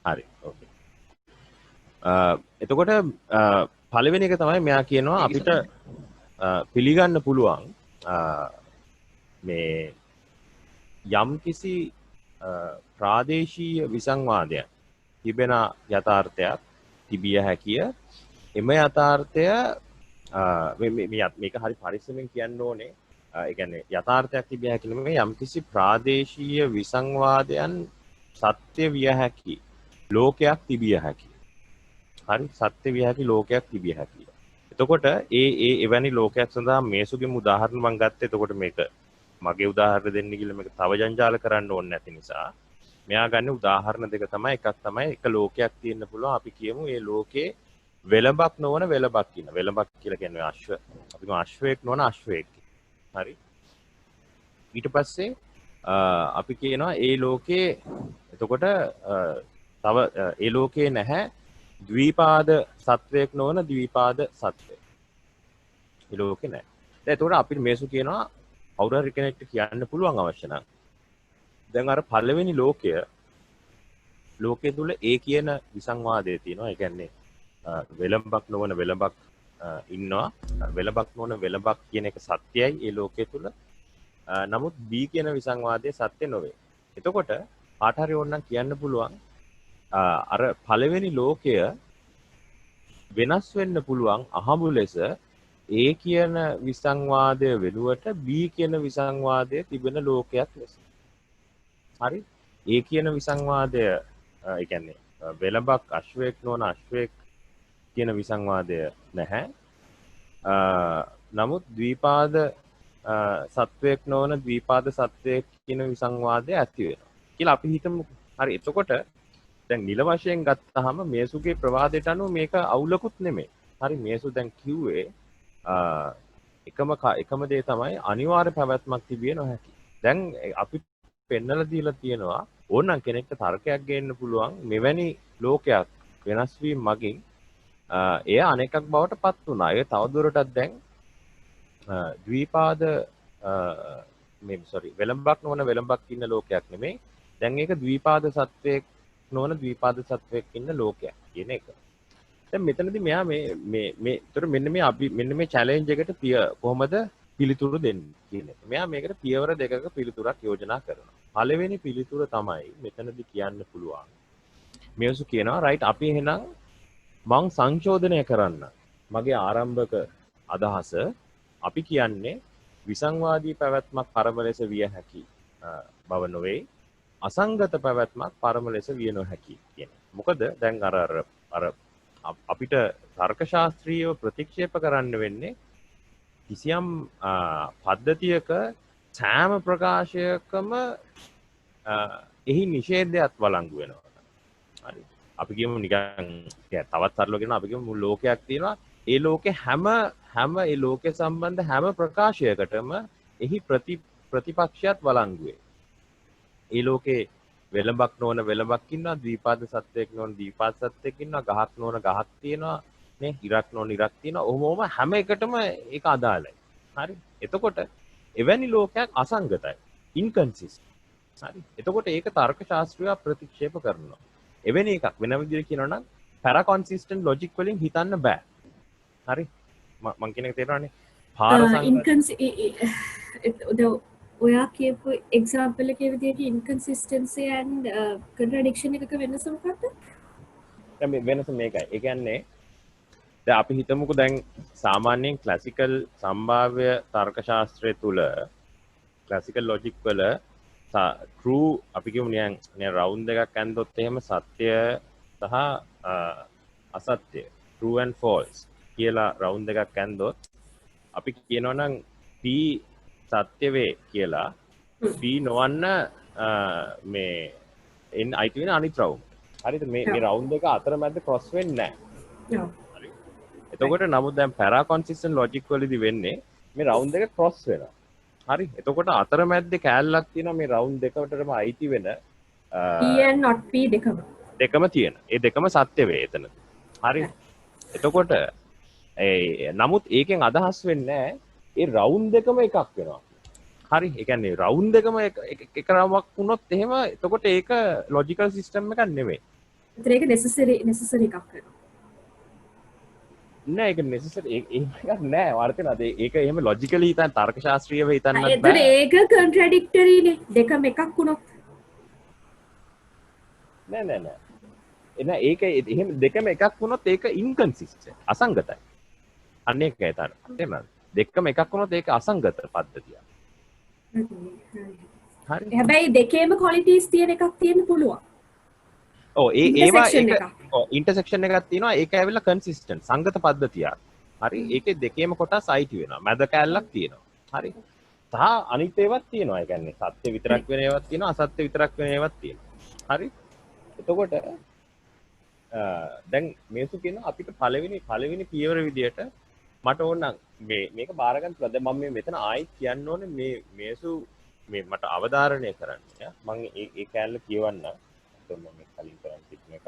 හරි ඕකේ. එතකොට පළවෙනි එක තමයි මෙයා කියනවා අපිට පිළිගන්න පුළුවන් මේ යම්කිසි ප්‍රාදේශීය විසංවාදයක් තිබෙන යථාර්ථයක් තිබිය හැකිය. එම යථාර්ථය මේක හරි පරිස්සමෙන් කියන්න ඕනේ. ඒ කියන්නේ යථාර්ථයක් තිබිය හැකි නෙමෙයි යම්කිසි ප්‍රාදේශීය විසංවාදයන් සත්‍ය විය හැකි ලෝකයක් තිබිය හැකි. හරි සත්‍ය විය හැකි ලෝකයක් තිබිය හැකි. එතකොට එවැනි ලෝකයක් සඳහා මේසුගෙම උදාහරණ මම ගත්තා. එතකොට මේක මගේ උදාහරණ දෙන්න කියලා මේක තව ජංජාල කරන්න ඕනේ නැති නිසා මෙයා ගන්න උදාහරණ දෙක තමයි. එකක් තමයි එක ලෝකයක් තියෙන්න පුළුවන්. අපි කියමු මේ ලෝකේ වෙලඹක් නොවන වෙලඹක් කියන. වෙලඹක් කියලා කියන්නේ අශ්ව. අපි කියමු අශ්වයෙක් නොවන අශ්වයෙක්. හරි. ඊට පස්සේ අපි කියනවා ඒ ලෝකේ එතකොට තව ඒ ලෝකේ නැහැ ද්විපාද සත්වයක් නොවන ද්විපාද සත්වය. ඒ ලෝකේ නැහැ. දැන් එතකොට අපිට මේසු කියනවා කවුරු හරි කෙනෙක්ට කියන්න පුළුවන් අවශ්‍ය නම් දැන් අර පළවෙනි ලෝකයේ තුල ඒ කියන විසංවාදය තියෙනවා. ඒ කියන්නේ වෙලඹක් නොවන වෙලඹක් ඉන්නවා. වෙලඹක් නොවන වෙලඹක් කියන එක සත්‍යයි ඒ ලෝකයේ තුල. නමුත් B කියන විසංවාදයේ සත්‍ය නොවේ. එතකොට කාට හරි ඕනනම් කියන්න පුළුවන් අර පළවෙනි ලෝකය වෙනස් වෙන්න පුළුවන් අහඹු ලෙස A කියන විසංවාදය වෙනුවට B කියන විසංවාදය තිබෙන ලෝකයක් ලෙස. හරි? A කියන විසංවාදය ඒ කියන්නේ වෙලඹක් අශ්වයෙක් නොවන අශ්වයෙක් කියන විසංවාදය නැහැ. නමුත් ද්විපාද සත්වයක් නොවන ද්විපාද සත්වයක් කියන විසංවාදය ඇති වෙනවා කියලා අපි හිතමු. හරි එතකොට දැන් නිල වශයෙන් ගත්තාම මේසුගේ ප්‍රවාදයට අනුව මේක අවුලකුත් නෙමෙයි. හරි මේසු දැන් කිව්වේ එකම දේ තමයි අනිවාර්ය පැවැත්මක් තිබිය නොහැකි. දැන් අපි පෙන්නලා දීලා තියෙනවා ඕනනම් කෙනෙක්ට තර්කයක් ගේන්න පුළුවන් මෙවැනි ලෝකයක් වෙනස් වීම මගින් එය අනෙකක් බවට පත් වුණා. ඒ තවදුරටත් දැන් ද්විපාද වෙලඹක් නොවන වෙලඹක් ඉන්න ලෝකයක් නෙමෙයි. දැන් ඒක ද්විපාද සත්වයක් නොවන ද්විපාද සත්වයක් ඉන්න ලෝකයක් කියන එක. දැන් මෙතනදී මෙයා ඒතර මෙන්න මේ චැලෙන්ජ් එකට කොහොමද පිළිතුරු දෙන්නේ කියන එක. මෙයා මේකට පියවර දෙකක පිළිතුරක් යෝජනා කරනවා. පළවෙනි පිළිතුර තමයි මෙතනදී කියන්න පුළුවන්. මේසු කියනවා රයිට් අපි එහෙනම් මං සංශෝධනය කරන්න. මගේ ආරම්භක අදහස අපි කියන්නේ විසංවාදී පැවැත්මක් පරම ලෙස විය හැකි බව නොවේ. අසංගත පැවැත්මක් පරම ලෙස විය නොහැකි කියන. මොකද දැන් අර අපිට තර්ක ශාස්ත්‍රීයව ප්‍රතික්ෂේප කරන්න වෙන්නේ කිසියම් පද්ධතියක සෑම ප්‍රකාශයකම එහි නිෂේධයක් වළංගු වෙනවා. හරි. අපි කියමු නිකන් තවත් සරලව කියනවා අපි කියමු මුළු ලෝකයක් තියෙනවා. ඒ ලෝකේ හැම ඒ ලෝකේ සම්බන්ධ හැම ප්‍රකාශයකටම එහි ප්‍රතිපක්ෂයක් වළංගු වේ. ඒ ලෝකේ වෙලඹක් නොවන වෙලඹක් ඉන්නවා, ද්විපාද සත්වයක් නොවන ද්විපාද සත්වයක් ඉන්නවා, ගහක් නොවන ගහක් තියෙනවා, නේ ඉරක් නොවන ඉරක් තියෙනවා. ඔහොම හැම එකටම ඒක අදාළයි. හරි. එතකොට එවැනි ලෝකයක් අසංගතයි. ඉන්කන්සිස්ටන්ට්. හරි. එතකොට ඒක තර්ක ශාස්ත්‍රය ප්‍රතික්ෂේප කරනවා. එවැනි එකක් වෙන විදිහට කියනවා නම් පැරා කොන්සිස්ටන්ට් ලොජික් වලින් හිතන්න බෑ. හරි. මං කියන එක තේරෙනවනේ. ඔයා කියපු එක්සාම්පල් එකේ විදිහට ඉන්කන්සිස්ටන්සි and contradiction එකක වෙනස මොකක්ද? දැන් මේ වෙනස මේකයි. ඒ කියන්නේ දැන් අපි හිතමුකෝ දැන් සාමාන්‍යයෙන් ක්ලාසිකල් සම්භාව්‍ය තර්ක ශාස්ත්‍රය තුල ක්ලාසිකල් ලොජික් වල true අපි කියමු නිකන් රවුන්ඩ් එකක් ඇන්දොත් එහෙම සත්‍ය සහ අසත්‍ය true and false කියලා රවුන්ඩ් එකක් ඇන්දොත් අපි කියනවා නම් p සත්‍ය වේ කියලා p නොවන්න මේ එන් අයිති වෙන අනිත් රවුන්ඩ්. හරිද? මේ රවුන්ඩ් එක අතරමැද ක්‍රොස් වෙන්නේ නැහැ. හරි. එතකොට නමුත් දැන් පැරා කොන්සිස්ටන්ට් ලොජික් වලදී වෙන්නේ මේ රවුන්ඩ් එක ක්‍රොස් වෙනවා. හරි. එතකොට අතරමැද්දේ කෑල්ලක් තියෙනවා මේ රවුන්ඩ් දෙකකටම අයිති වෙන p and not p දෙකම තියෙන. ඒ දෙකම සත්‍ය වේ එතන. හරි. එතකොට නමුත් ඒකෙන් අදහස් වෙන්නේ ඒ රවුන්ඩ් දෙකම එකක් වෙනවා. හරි. ඒ කියන්නේ රවුන්ඩ් දෙකම එක රවුමක් වුණොත් එහෙම එතකොට ඒක ලොජිකල් සිස්ටම් එකක් නෙමෙයි. ඒතර ඒක necessary එකක් වෙනවා. නෑ ඒක necessary එකක් නෑ. වර්තනද ඒක එහෙම ලොජිකලි හිතන්න තර්ක ශාස්ත්‍රීයව හිතන්නත් බෑ. ඒතර ඒක contradictory නේ. දෙකම එකක් වුණොත්. නෑ. එන ඒක එහෙම දෙකම එකක් වුණොත් ඒක inconsistent. අසංගතයි. අන්න ඒකයි තේරෙනවද? දෙකම එකක් වුණොත් ඒක අසංගත පද්ධතියක්. හරි. හැබැයි දෙකේම qualities තියෙන එකක් තියෙන්න පුළුවන්. ඔව් ඒවා ඉන්ටර්සෙක්ෂන් එකක් තියෙනවා. ඒක ඇවිල්ලා කන්සිස්ටන්ට් සංගත පද්ධතියක්. හරි. ඒකේ දෙකේම කොටස් අයිති වෙනවා. මැද කැලලක් තියෙනවා. හරි. සහ අනිත් ඒවාත් තියෙනවා. ඒ කියන්නේ සත්‍ය විතරක් වෙන ඒවාත් තියෙනවා, අසත්‍ය විතරක් වෙන ඒවාත් තියෙනවා. හරි. එතකොට දැන් මේසු කියන අපිට පළවෙනි පියවර විදියට මට ඕන මේක බාර ගන්න පුළුවන්. දැන් මම මෙතන ආයි කියන්න ඕනේ මේසු මට අවධාරණය කරන්න. මම ඒ කැලල කියවන්න. මම කලින් කරන් තිබුණ එක.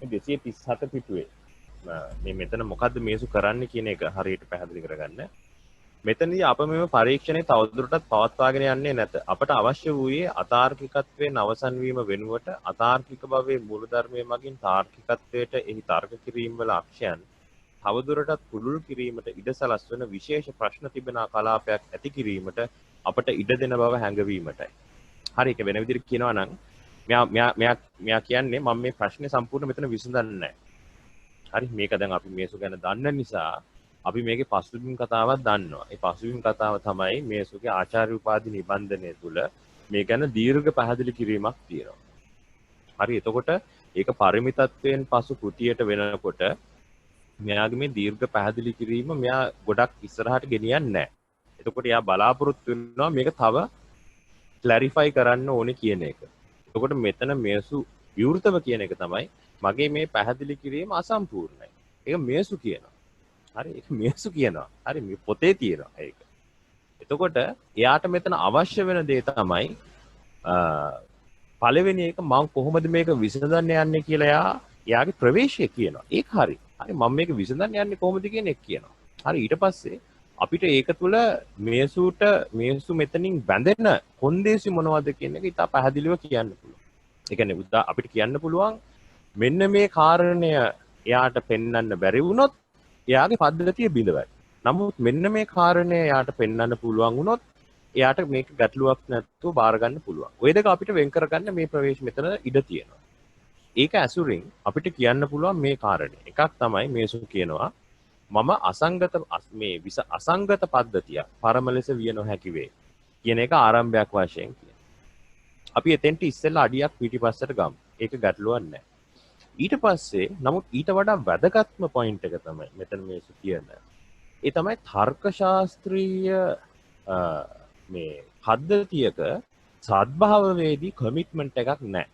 මේ 237 පිටුවේ මෙතන මොකද්ද මේසු කරන්න කියන එක හරියට පැහැදිලි කරගන්න. මෙතනදී අප මෙම පරීක්ෂණය තවදුරටත් පවත්වාගෙන යන්නේ නැත. අපට අවශ්‍ය වූයේ අතාර්කිකත්වයෙන් අවසන් වීම වෙනුවට අතාර්කික භවයේ මූලධර්මයේ මගින් තාර්කිකත්වයට එහි තර්ක කිරීම වල අක්ෂයන් තවදුරටත් පුළුල් කිරීමට ඉඩ සලස්වන විශේෂ ප්‍රශ්න තිබෙන කලාපයක් ඇති කිරීමට අපට ඉඩ දෙන බව හැඟවීමටයි. හරි. ඒක වෙන විදිහට කියනවා නම් මෙයා කියන්නේ මම මේ ප්‍රශ්නේ සම්පූර්ණ මෙතන විසඳන්නේ නැහැ. හරි මේක දැන් අපි මේසු ගැන දන්න නිසා අපි මේකේ පසුබිම් කතාවක් දන්නවා. ඒ පසුබිම් කතාව තමයි මේසුගේ ආචාර්ය උපාධි නිබන්ධනය තුල මේ ගැන දීර්ඝ පැහැදිලි කිරීමක් තියෙනවා. හරි එතකොට ඒක පරිමිතත්වයෙන් පසු කෘතියට වෙනකොට මෙයාගේ මේ දීර්ඝ පැහැදිලි කිරීම මෙයා ගොඩක් ඉස්සරහට ගෙනියන්නේ නැහැ. එතකොට එයා බලාපොරොත්තු වෙනවා මේක තව ක්ලැරිෆයි කරන්න ඕනේ කියන එක. එතකොට මෙතන මේසු විවෘතව කියන එක තමයි මගේ මේ පැහැදිලි කිරීම අසම්පූර්ණයි. ඒක මේසු කියනවා. හරි ඒක මේසු කියනවා. හරි මේ පොතේ තියෙනවා ඒක. එතකොට එයාට මෙතන අවශ්‍ය වෙන දේ තමයි පළවෙනි එක මම කොහොමද මේක විසඳන්න යන්නේ කියලා එයාගේ ප්‍රවේශය කියනවා. ඒක හරි. හරි මම මේක විසඳන්න යන්නේ කොහොමද කියන එක කියනවා. හරි ඊට පස්සේ අපිට ඒක තුළ මේසු මෙතනින් බැඳෙන කොන්දේසි මොනවද කියන එක ඉතා පැහැදිලිව කියන්න පුළුවන්. ඒ කියන්නේ අපිට කියන්න පුළුවන් මෙන්න මේ කාරණය එයාට පෙන්වන්න බැරි වුණොත් එයාගේ පද්ධතිය බිඳවයි. නමුත් මෙන්න මේ කාරණය එයාට පෙන්වන්න පුළුවන් වුණොත් එයාට මේක ගැටලුවක් නැතුව බාර ගන්න පුළුවන්. ඔය දෙක අපිට වෙන් කරගන්න මේ ප්‍රවේශ මෙතන ඉඩ තියෙනවා. ඒක ඇසුරින් අපිට කියන්න පුළුවන් මේ කාරණේ. එකක් තමයි මේසු කියනවා මම අසංගත පද්ධතිය පරම ලෙස විය නොහැකි වේ කියන එක ආරම්භයක් වශයෙන් කියන. අපි එතෙන්ට ඉස්සෙල්ලා අඩියක් පිටිපස්සට ගමු. ඒක ගැටලුවක් නැහැ. ඊට පස්සේ නමුත් ඊට වඩා වැදගත්ම පොයින්ට් එක තමයි මෙතන මේසු කියන. ඒ තමයි තර්ක ශාස්ත්‍රීය මේ පද්ධතියක සද්භාවවේදී කමිට්මන්ට් එකක් නැහැ.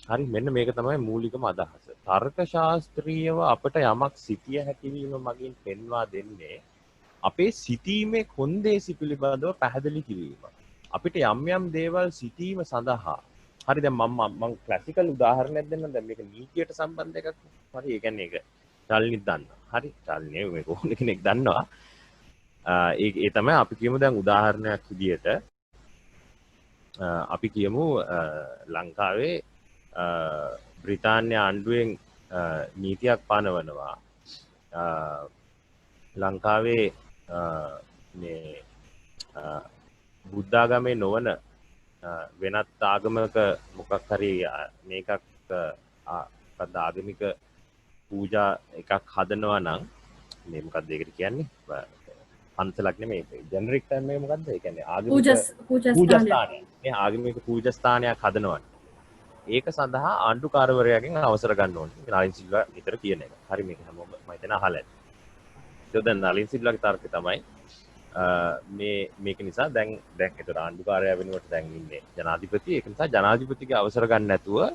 හරි මෙන්න මේක තමයි මූලිකම අදහස. තර්ක ශාස්ත්‍රීයව අපට යමක් සිතිය හැකිවීම මගින් පෙන්වා දෙන්නේ අපේ සිතීමේ කොන්දේසි පිළිබඳව පැහැදිලි කිරීම. අපිට යම් දේවල් සිතීම සඳහා හරි දැන් මම ක්ලාසිකල් උදාහරණයක් දෙන්නම්. දැන් මේක නීතියට සම්බන්ධ එකක්. හරි ඒ කියන්නේ ඒක චල්නිත් දන්නවා. හරි චල්නේ මේක ඕන කෙනෙක් දන්නවා. ඒ තමයි අපි කියමු දැන් උදාහරණයක් විදියට අපි කියමු ලංකාවේ බ්‍රිතාන්‍ය ආණ්ඩුවෙන් නීතියක් පනවනවා ලංකාවේ මේ බුද්ධාගමේ නොවන වෙනත් ආගමක මොකක් හරි මේකක් ආගමික පූජා එකක් හදනවා නම් මේ මොකක්ද ඒකට කියන්නේ පන්සලක් නෙමෙයි ජෙනරික් ටර්ම් එක මොකක්ද ඒ කියන්නේ ආගමික පූජාස්ථානය. මේ ආගමික පූජාස්ථානයක් හදනවා. ඒක සඳහා ආණ්ඩුකාරවරයාගෙන් අවසර ගන්න ඕනේ. නලින් සිල්වා විතර කියන එක. හරි මේක හැමෝම මම හිතන අහලා ඇති. ඒක දැන් නලින් සිල්වාගේ තර්කය තමයි මේක නිසා දැන් ඒතර ආණ්ඩුකාරයා වෙනුවට දැන් ඉන්නේ ජනාධිපති. ඒක නිසා ජනාධිපතිගේ අවසර ගන්න නැතුව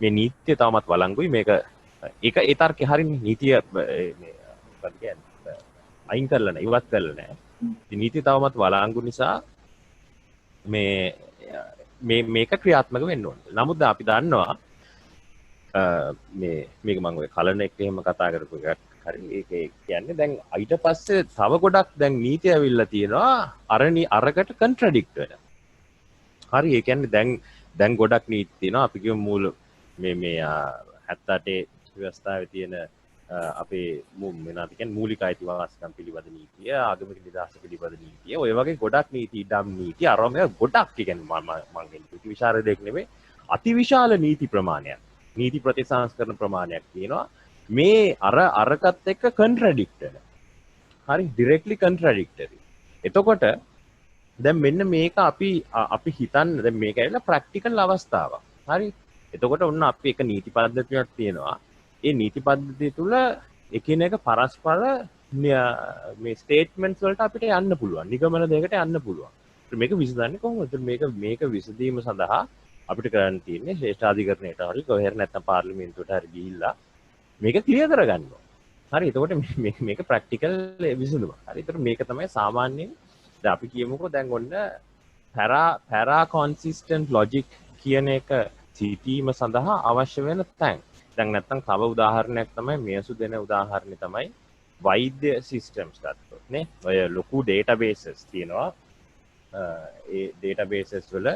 මේ නීතිය තාමත් වළංගුයි. මේක ඒ තර්කේ හරිනේ. නීතිය මේ මොකක්ද කියන්නේ අයින් කරලා නැහැ, ඉවත් කරලා නැහැ. ඉතින් නීතිය තවමත් වළංගු නිසා මේක ක්‍රියාත්මක වෙන්න ඕනේ. නමුත් අපි දන්නවා මේක මම ඔය කලන එක්ක එහෙම කතා කරපු එකක්. හරි ඒක කියන්නේ දැන් ඊට පස්සේ තව ගොඩක් දැන් නීති ඇවිල්ලා තියෙනවා අරකට කන්ට්‍රඩික්ට් වෙන. හරි ඒ කියන්නේ දැන් ගොඩක් නීති තියෙනවා. අපි කියමු මූල මේ 78 ව්‍යවස්ථාවේ තියෙන අපේ මොනවාද කියන්නේ මූලික අයිතිවාසිකම් පිළිබඳ නීතිය, ආගමික නිදහස පිළිබඳ නීතිය, ඔය වගේ ගොඩක් නීති ඉඩම් නීති අරම ගොඩක් කියන්නේ මම කියන්නේ ප්‍රතිවිශාරදයක් නෙමෙයි අතිවිශාල නීති ප්‍රමාණයක්, නීති ප්‍රතිසංස්කරණ ප්‍රමාණයක් තියෙනවා. මේ අරකට එක්ක කන්ට්‍රඩික්ට් වෙන. හරි ඩිරෙක්ට්ලි කන්ට්‍රඩික්ටරි. එතකොට දැන් මෙන්න මේක අපි හිතන්න දැන් මේක ඇවිල්ලා ප්‍රැක්ටිකල් අවස්ථාවක්. හරි. එතකොට ඔන්න අපි එක නීති පද්ධතියක් තියෙනවා. ඒ නීති පද්ධතිය තුළ එකිනෙක පරස්පර මේ ස්ටේට්මන්ට්ස් වලට අපිට යන්න පුළුවන්. නිගමන දෙයකට යන්න පුළුවන්. මේක විසඳන්නේ කොහොමද? මේක විසඳීම සඳහා අපිට කරන්න තියෙන්නේ ශ්‍රේෂ්ඨාධිකරණයට හරි කොහේ හරි නැත්නම් පාර්ලිමේන්තුවට හරි ගිහිල්ලා මේක ක්ලියර් කරගන්න ඕන. හරි. එතකොට මේක ප්‍රැක්ටිකල් විසඳුම. හරි. ඒතර මේක තමයි සාමාන්‍යයෙන් දැන් අපි කියමුකෝ දැන් ඔන්න පැරා කොන්සිස්ටන්ට් ලොජික් කියන එක සිටීම සඳහා අවශ්‍ය වෙන තැන්. දැන් නැත්තම් තව උදාහරණයක් තමයි මේසු දෙන උදාහරණය තමයි වෛද්‍ය සිස්ටම්ස් ගත්තොත් නේ. ඔය ලොකු ඩේටාබේසස් තියෙනවා. ඒ ඩේටාබේසස් වල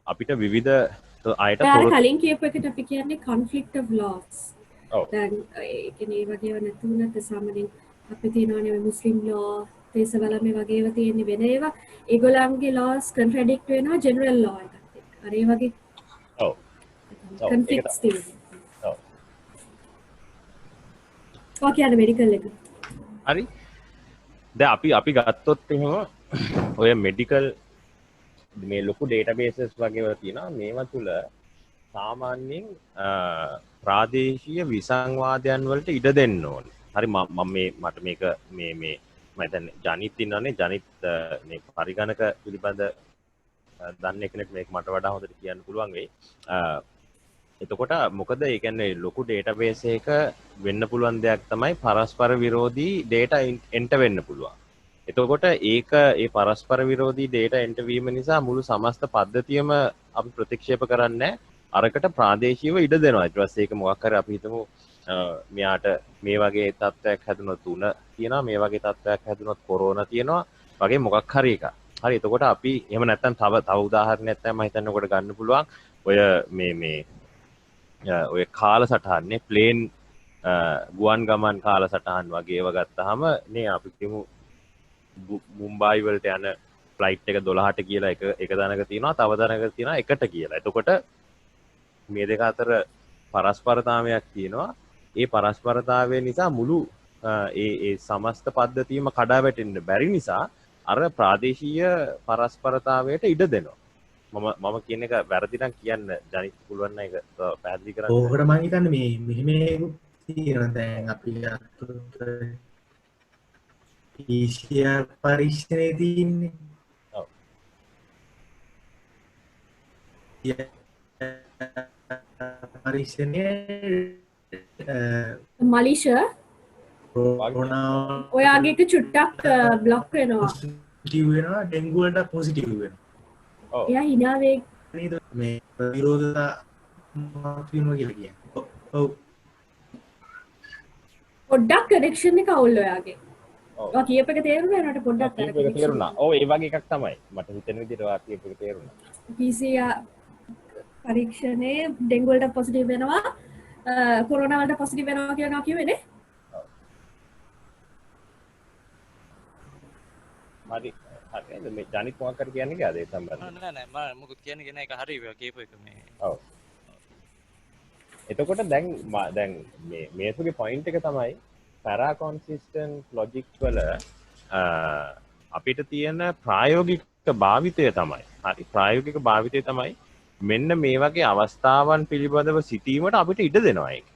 අපිට විවිධ අයට කලින් කියපු එකට අපි කියන්නේ conflict of laws. දැන් ඒ කියන්නේ ඒ වගේව නැතුණත් සාමාන්‍යයෙන් අපි තියෙනවානේ මුස්ලිම් law, දේශවල මේ වගේ ඒවා තියෙන්නේ වෙන ඒවා. ඒගොල්ලන්ගේ laws contradict වෙනවා general law එකට. අර ඒ වගේ කන්ෆ්ලික්ට්ස් තියෙනවා. ඔව්. ඔය කියන්නේ මෙඩිකල් එක. හරි. දැන් අපි ගත්තොත් එහෙම ඔය මෙඩිකල් මේ ලොකු ඩේටාබේසස් වගේ ඒවා තියෙනවා. මේවා තුල සාමාන්‍යයෙන් ප්‍රාදේශීය විසංවාදයන් වලට ඉඩ දෙන්න ඕනේ. හරි මම මට මේක මේ මම දැන් ජනිත් ඉන්නවනේ ජනිත් මේ පරිගණක පිළිබඳ දන්න කෙනෙක් මේක මට වඩා හොඳට කියන්න පුළුවන් වෙයි. එතකොට මොකද ඒ කියන්නේ ලොකු ඩේටාබේස් එක වෙන්න පුළුවන් දෙයක් තමයි පරස්පර විරෝධී ඩේටා එන්ටර් වෙන්න පුළුවන්. එතකොට ඒක ඒ පරස්පර විරෝධී ඩේටා එන්ටර් වීම නිසා මුළු සමස්ත පද්ධතියම අපි ප්‍රතික්ෂේප කරන්නේ අරකට ප්‍රාදේශීයව ඉඩ දෙනවා. ඊට පස්සේ ඒක මොකක් හරි අපි හිතමු මෙයාට මේ වගේ තත්ත්වයක් හැදුනොත් උණ තියෙනවා, මේ වගේ තත්ත්වයක් හැදුනොත් කොරෝනා තියෙනවා වගේ මොකක් හරි එකක්. හරි එතකොට අපි එහෙම නැත්නම් තව උදාහරණයක් තමයි මම හිතන්නකොට ගන්න පුළුවන්. ඔය මේ ඔය කාලසටහන්නේ ප්ලේන් ගුවන් ගමන් කාලසටහන් වගේ ඒවා ගත්තාම නේ අපි කියමු මුම්බායි වලට යන ෆ්ලයිට් එක 12ට කියලා එක දණක තියෙනවා, තව දණක තියෙනවා 1ට කියලා. එතකොට මේ දෙක අතර පරස්පරතාවයක් තියෙනවා. ඒ පරස්පරතාවය නිසා මුළු ඒ සමස්ත පද්ධතියම කඩා වැටෙන්න බැරි නිසා අර ප්‍රාදේශීය පරස්පරතාවයට ඉඩ දෙනවා. මම කියන එක වැරදි නම් කියන්න ජනිත් පුළුවන් නම් ඒක පැහැදිලි කරන්න. ඕකට මම හිතන්නේ මෙහෙම තියෙනවා දැන් අපි අතට PCR පරීක්ෂණේ තියෙන්නේ. ඔව්. පරීක්ෂණේ මලිෂා කොරෝනා ඔයාගේ එක චුට්ටක් බ්ලොක් වෙනවා. පොසිටිව් වෙනවා ඩෙන්ගු වලට පොසිටිව් වෙනවා. ඔව්. එයා hina වේ නේද මේ ප්‍රතිරෝධතා මාත් වෙනවා කියලා කියන්නේ. ඔව්. පොඩ්ඩක් කනෙක්ෂන් එක අවුල් ඔයාගේ. ඔව්. ඔයා කියප එක තේරුණා නේද පොඩ්ඩක් ඒක තේරුණා. ඔව් ඒ වගේ එකක් තමයි. මට හිතෙන විදිහට ඔයා කියප එක තේරුණා. PCR පරීක්ෂණයේ ඩෙන්ගු වලට පොසිටිව් වෙනවා කොරෝනා වලට පොසිටිව් වෙනවා කියනවා කිව්වේනේ. හරි හරි මේ ජනිත් මොකක් හරි කියන්නේ ගියාද ඒ සම්බන්ධයෙන්? නෑ මම මොකුත් කියන්නේ නැහැ ඒක හරි ඔය කියපු එක මේ. ඔව්. එතකොට දැන් මේසුගේ පොයින්ට් එක තමයි පැරා කොන්සිස්ටන්ට් ලොජික් වල අපිට තියෙන ප්‍රායෝගික භාවිතය තමයි. හරි ප්‍රායෝගික භාවිතය තමයි මෙන්න මේ වගේ අවස්ථාවන් පිළිබඳව සිටීමට අපිට ඉඩ දෙනවා ඒක.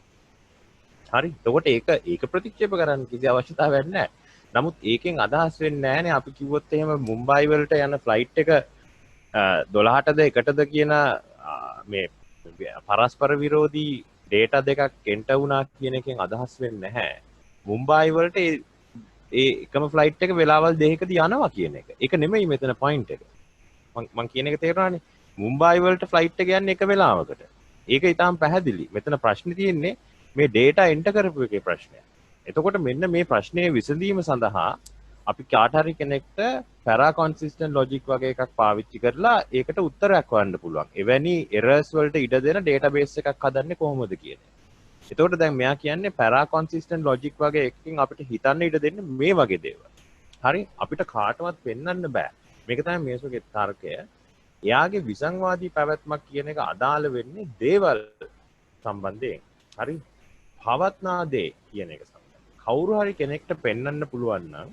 හරි. එතකොට ඒක ප්‍රතික්ෂේප කරන්න කිසි අවශ්‍යතාවයක් නැහැ. නමුත් ඒකෙන් අදහස් වෙන්නේ නැහැනේ අපි කිව්වොත් එහෙම මුම්බායි වලට යන ෆ්ලයිට් එක 12ටද 1ටද කියන මේ පරස්පර විරෝධී ඩේටා දෙකක් එන්ටර් වුණා කියන එකෙන් අදහස් වෙන්නේ නැහැ. මුම්බායි වලට ඒ එකම ෆ්ලයිට් එක වෙලාවල් දෙකකදී යනවා කියන එක. ඒක නෙමෙයි මෙතන පොයින්ට් එක. මම කියන එක තේරුණානේ. මුම්බායි වලට ෆ්ලයිට් එක යන්නේ එක වෙලාවකට. ඒක ඊටාම් පැහැදිලි. මෙතන ප්‍රශ්නේ තියෙන්නේ මේ ඩේටා එන්ටර් කරපු එකේ ප්‍රශ්නය. එතකොට මෙන්න මේ ප්‍රශ්නය විසඳීම සඳහා අපි කාට හරි කෙනෙක්ට පැරා කොන්සිස්ටන්ට් ලොජික් වගේ එකක් පාවිච්චි කරලා ඒකට උත්තරයක් හොයන්න පුළුවන්. එවැනි එරර්ස් වලට ඉඩ දෙන ඩේටාබේස් එකක් හදන්නේ කොහොමද කියන්නේ. එතකොට දැන් මෙයා කියන්නේ පැරා කොන්සිස්ටන්ට් ලොජික් වගේ එකකින් අපිට හිතන්න ඉඩ දෙන්නේ මේ වගේ දේවල්. හරි අපිට කාටවත් පෙන්වන්න බෑ. මේක තමයි මේසුගේ තර්කය. එයාගේ විසංවාදී පැවැත්මක් කියන එක අදාළ වෙන්නේ දේවල් සම්බන්ධයෙන්. හරි පවත්නා දේ කියන එක සම්බන්ධයෙන්. කවුරු හරි කෙනෙක්ට පෙන්වන්න පුළුවන් නම්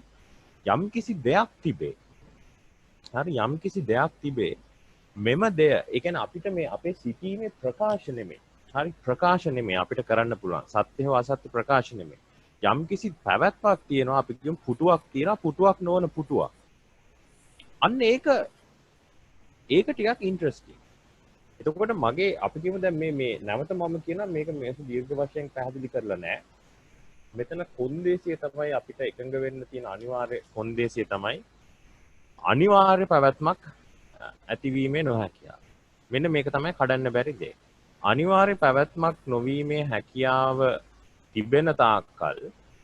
යම් කිසි දෙයක් තිබේ. හරි යම් කිසි දෙයක් තිබේ. මෙම දෙය ඒ කියන්නේ අපිට මේ අපේ සිටීමේ ප්‍රකාශ නෙමෙයි. හරි ප්‍රකාශ නෙමෙයි අපිට කරන්න පුළුවන්. සත්‍ය හෝ අසත්‍ය ප්‍රකාශ නෙමෙයි. යම් කිසි පැවැත්මක් තියෙනවා අපි කියමු පුටුවක් තියෙනවා පුටුවක් නොවන පුටුවක්. අන්න ඒක ටිකක් ඉන්ටරෙස්ටිං. එතකොට මගේ අපි කියමු දැන් මේ නැවත මම කියනවා මේක මේක දීර්ඝ වශයෙන් පැහැදිලි කරලා නැහැ. මෙතන කොන්දේසිය තමයි අපිට එකඟ වෙන්න තියෙන අනිවාර්ය කොන්දේසිය තමයි අනිවාර්ය පැවැත්මක් ඇතිවීමේ නොහැකියාව. මෙන්න මේක තමයි කඩන්න බැරි දේ. අනිවාර්ය පැවැත්මක් නොවීමේ හැකියාව තිබෙන තාක්කල්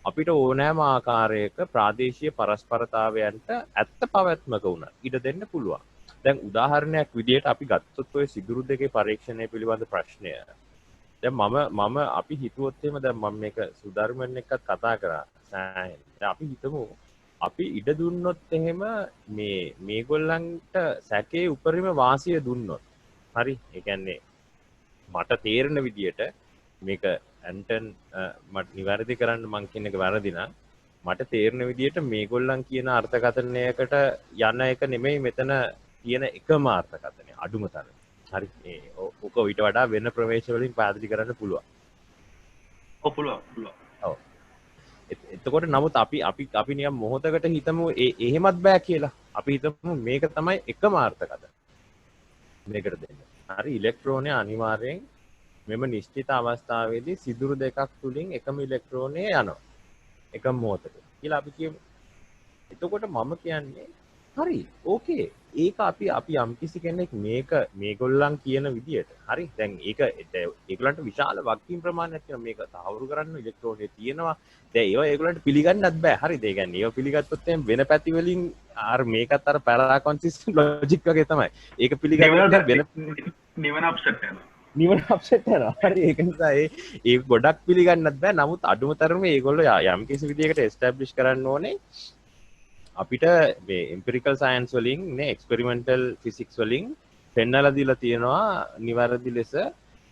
අපිට ඕනෑම ආකාරයක ප්‍රාදේශීය පරස්පරතාවයන්ට ඇත්ත පැවැත්මක වුණ ඉඩ දෙන්න පුළුවන්. දැන් උදාහරණයක් විදිහට අපි ගත්තොත් ඔය සිදුරු දෙකේ පරීක්ෂණය පිළිබඳ ප්‍රශ්නය. දැන් මම අපි හිතුවොත් එහෙම දැන් මම මේක සුධර්මන් එක්කත් කතා කරා. දැන් අපි හිතමු අපි ඉඩ දුන්නොත් එහෙම මේගොල්ලන්ට සැකේ උපරිම වාසිය දුන්නොත්. හරි. ඒ කියන්නේ මට තේරෙන විදියට මේක ඇන්ටන් මට නිවැරදි කරන්න මං කියන එක වැරදි නම් මට තේරෙන විදියට මේගොල්ලන් කියන අර්ථකථනයකට යන එක නෙමෙයි මෙතන කියන එකම අර්ථකථනය අඩුම තරමේ. හරි. ඔක ඊට වඩා වෙන ප්‍රවේශ වලින් පැහැදිලි කරන්න පුළුවන්. ඔව් පුළුවන්. ඔව්. එතකොට නමුත් අපි නිකන් මොහොතකට හිතමු එහෙමත් බෑ කියලා. අපි හිතමු මේක තමයි එකම අර්ථකථනය. මේකට දෙන්න. හරි ඉලෙක්ට්‍රෝනය අනිවාර්යෙන් මෙම නිශ්චිත අවස්ථාවේදී සිදුරු දෙකක් තුලින් එකම ඉලෙක්ට්‍රෝනය යනවා. එකම මොහොතක. කියලා අපි කියමු. එතකොට මම කියන්නේ හරි ඕකේ ඒක අපි යම්කිසි කෙනෙක් මේගොල්ලන් කියන විදියට හරි දැන් ඒගොල්ලන්ට විශාල වක්කීම් ප්‍රමාණයක් තියෙනවා මේක තහවුරු කරන්න ඉලෙක්ට්‍රෝනේ තියෙනවා දැන් ඒවා ඒගොල්ලන්ට පිළිගන්නත් බෑ හරිද ඒ කියන්නේ ඒවා පිළිගත්තොත් එහෙනම් වෙන පැති වලින් අර මේකත් අර පැරලා කොන්සිස්ටන්ට් ලොජික් වගේ තමයි ඒක පිළිගන්න වෙන නිවන අප්සෙට් වෙනවා නිවන අප්සෙට් වෙනවා හරි ඒක නිසා ඒ ගොඩක් පිළිගන්නත් බෑ නමුත් අඩුම තරමේ ඒගොල්ලෝ යම්කිසි විදියකට එස්ටැබ්ලිෂ් කරන්න ඕනේ අපිට මේ එම්පිරිකල් සයන්ස් වලින් නේ එක්ස්පෙරිමෙන්ටල් ෆිසික්ස් වලින් පෙන්නලා දීලා තියෙනවා නිවැරදි ලෙස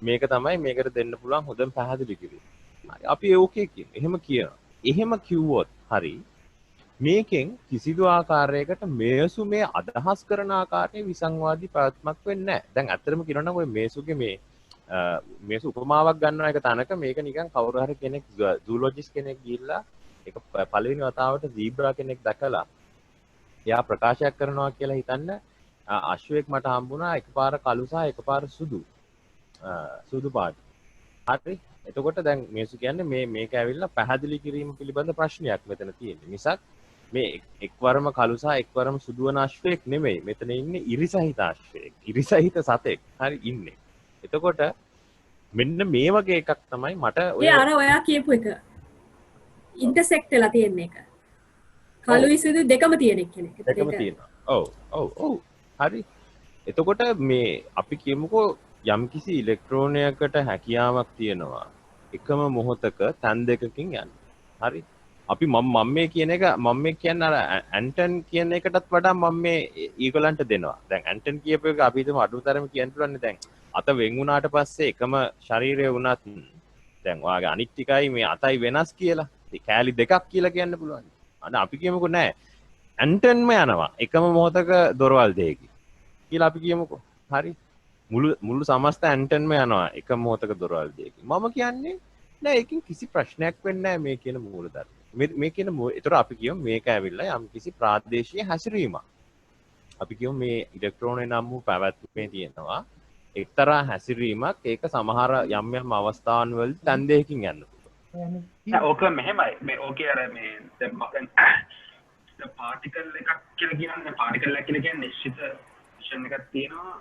මේක තමයි මේකට දෙන්න පුළුවන් හොඳම පැහැදිලි කිරීම. අපි ඕකේ කියන. එහෙම කියනවා. එහෙම කිව්වොත් හරි මේකෙන් කිසිදු ආකාරයකට මේසු මේ අදහස් කරන ආකාරයේ විසංවාදී ප්‍රාත්මක් වෙන්නේ නැහැ. දැන් ඇත්තටම කියනවා නම් ඔය මේසුගේ මේසු උපමාවක් ගන්නවා එක තැනක මේක නිකන් කවුරු හරි කෙනෙක් සූලොජිස්ට් කෙනෙක් ගිහිල්ලා ඒක පළවෙනි වතාවට zebra කෙනෙක් දැකලා එයා ප්‍රකාශයක් කරනවා කියලා හිතන්න අශ්වයෙක් මට හම්බුණා එකපාර කළු සහ එකපාර සුදු පාට. හරි. එතකොට දැන් මේසු කියන්නේ මේක ඇවිල්ලා පැහැදිලි කිරීම පිළිබඳ ප්‍රශ්නයක් මෙතන තියෙන්නේ. මිසක් මේ එක්වරම කළු සහ එක්වරම සුදු වන අශ්වයෙක් නෙමෙයි. මෙතන ඉන්නේ ඉරිසහිත අශ්වයෙක්. ඉරිසහිත සතෙක්. හරි ඉන්නේ. එතකොට මෙන්න මේ වගේ එකක් තමයි මට ඔයා කියපු එක ඉන්ටර්සෙක්ට් වෙලා තියෙන එක. කළුයි සුදු දෙකම තියෙන කෙනෙක්. දෙකම තියෙනවා. ඔව්. හරි. එතකොට මේ අපි කියමුකෝ යම්කිසි ඉලෙක්ට්‍රෝනයකට හැකියාවක් තියෙනවා. එකම මොහොතක තැන් දෙකකින් යන්න. හරි. අපි මම මේ කියන එක මම කියන්නේ අර ඇන්ටන් කියන එකටත් වඩා මම මේ ඊගොල්ලන්ට දෙනවා. දැන් ඇන්ටන් කියපු එක අපි හිතමු අඩුතරම කියන්න පුළුවන් දැන් අත වෙන් වුණාට පස්සේ එකම ශරීරය වුණත් දැන් ඔයාගේ අනිත් ටිකයි මේ අතයි වෙනස් කියලා. කෑලි දෙකක් කියලා කියන්න පුළුවන්. අන්න අපි කියමුකෝ නෑ. ඇන්ටන්ම යනවා. එකම මොහොතක දොරවල් දෙකකින්. කියලා අපි කියමුකෝ. හරි. මුළු සමස්ත ඇන්ටන්ම යනවා. එකම මොහොතක දොරවල් දෙකකින්. මම කියන්නේ නෑ ඒකෙන් කිසි ප්‍රශ්නයක් වෙන්නේ නෑ මේ කියන මූලධර්ම. මේ කියන ඒතර අපි කියමු මේක ඇවිල්ලා යම් කිසි ප්‍රාදේශීය හැසිරීමක්. අපි කියමු මේ ඉලෙක්ට්‍රෝනේ නම් වූ පැවැත්මේ තියෙනවා එක්තරා හැසිරීමක් ඒක සමහර යම් අවස්ථාවන් වල තැන් දෙකකින් යන්න පුළුවන්. ඕක මෙහෙමයි මේ ඕකේ අර මේ දැන් පාටිකල් එකක් කියලා කියන්නේ පාටිකල් එක කියලා කියන්නේ නිශ්චිත ෆිෂන් එකක් තියෙනවා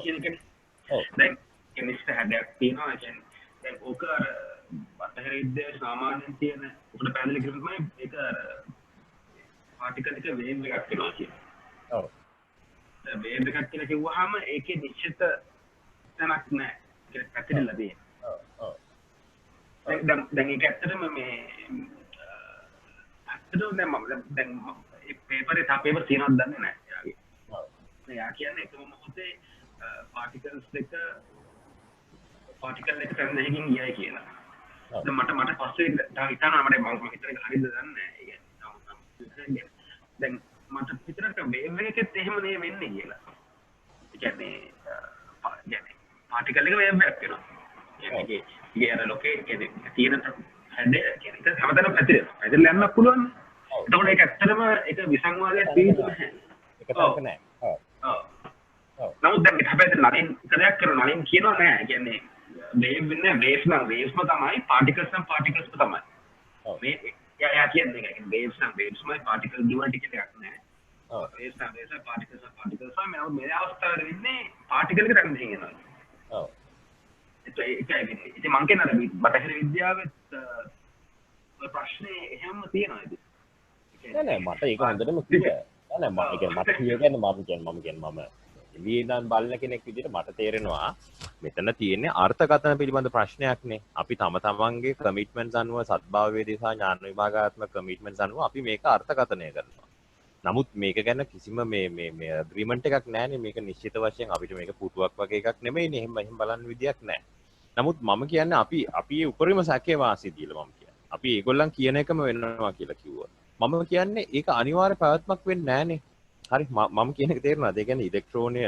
කියන එකනේ. දැන් ඒ නිශ්චිත හැඩයක් තියෙනවා කියන්නේ දැන් ඕක අර බටහිර විද්‍යාවේ සාමාන්‍යයෙන් තියෙන උකට පැහැදිලි කිරීම තමයි ඒක අර පාටිකල් එක වේව් එකක් වෙනවා කියන්නේ. ඔව්. දැන් වේව් එකක් කියලා කිව්වහම ඒකේ නිශ්චිත තැනක් නැහැ. ඒක පැතිරෙලා තියෙනවා. ඔව්. දැන් ඒක ඇත්තටම මේ ඇත්තටම දැන් මේ පේපරේ තා පේපර් තියෙනවද දන්නේ නැහැ යාගේ. ඔව්. යා කියන්නේ එකම මොහොතේ පාටිකල්ස් දෙක පාටිකල් එක තැන් දෙකකින් ගියයි කියලා. දැන් මට පස්සේ හිතනවා මම හිතන්නේ හරියද දන්නේ නැහැ. දැන් මට පිටරට වේව් එකෙත් එහෙම නේ වෙන්නේ කියලා. ඒ කියන්නේ පාටිකල් එක වේව් එකක් වෙනවා. ඒ අර ලෝකේ කියන්නේ තියෙන හැඩය කියන්නේ ඒක හැමතැනම පැතිරෙනවා. පැතිරලා යන්න පුළුවන්. එතකොට ඒක ඇත්තටම ඒක විසංවාදයක් පිළිතුරු නැහැ. ඒක තමයි නෑ. ඔව්. නමුත් දැන් හැබැයි නලින් කඩයක් කරනවා නලින් කියනවා නෑ. ඒ කියන්නේ වේව් වෙන්නේ වේව්ස් නම් වේව්ස්ම තමයි පාටිකල්ස් නම් පාටිකල්ස්ම තමයි. ඔව්. මේ යා කියන්නේ ඒක වේව්ස් නම් වේව්ස්මයි පාටිකල් ඩුවලිටි කියලා එකක් නෑ. ඔව්. වේව්ස් නම් වේව්ස් පාටිකල්ස් නම් පාටිකල්ස් මේ අවස්ථාවේ ඉන්නේ පාටිකල් එක තැන් දෙකකින් යනවා. ඔව්. ඉතින් මං කියන අර බටහිර විද්‍යාවෙත් ප්‍රශ්නේ එහෙම තියෙනවා ඉතින්. නෑ මට ඒක හොඳටම කිව්වා. නෑ මම කියන්නේ මට කියන්නේ මම විද්‍යාවන් බලන කෙනෙක් විදිහට මට තේරෙනවා මෙතන තියෙන්නේ අර්ථකථන පිළිබඳ ප්‍රශ්නයක්නේ. අපි තම තමන්ගේ කමිට්මන්ට්ස් අනුව සත්භාවයේ දිසා ඥාන විභාගාත්මක කමිට්මන්ට්ස් අනුව අපි මේක අර්ථකථනය කරනවා. නමුත් මේක ගැන කිසිම මේ ඇග්‍රීමන්ට් එකක් නැහැනේ. මේක නිශ්චිත වශයෙන් අපිට මේක පුටුවක් වගේ එකක් නෙමෙයිනේ. එහෙම බලන්න විදියක් නැහැ. නමුත් මම කියන්නේ අපි උපරිම සැකේ වාසිය දීලා මම කියන්නේ. අපි ඒගොල්ලන් කියන එකම වෙනවා කියලා කිව්වා. මම කියන්නේ ඒක අනිවාර්ය පැවැත්මක් වෙන්නේ නැහනේ. හරි මම කියන එක තේරෙනවද? ඒ කියන්නේ ඉලෙක්ට්‍රෝනය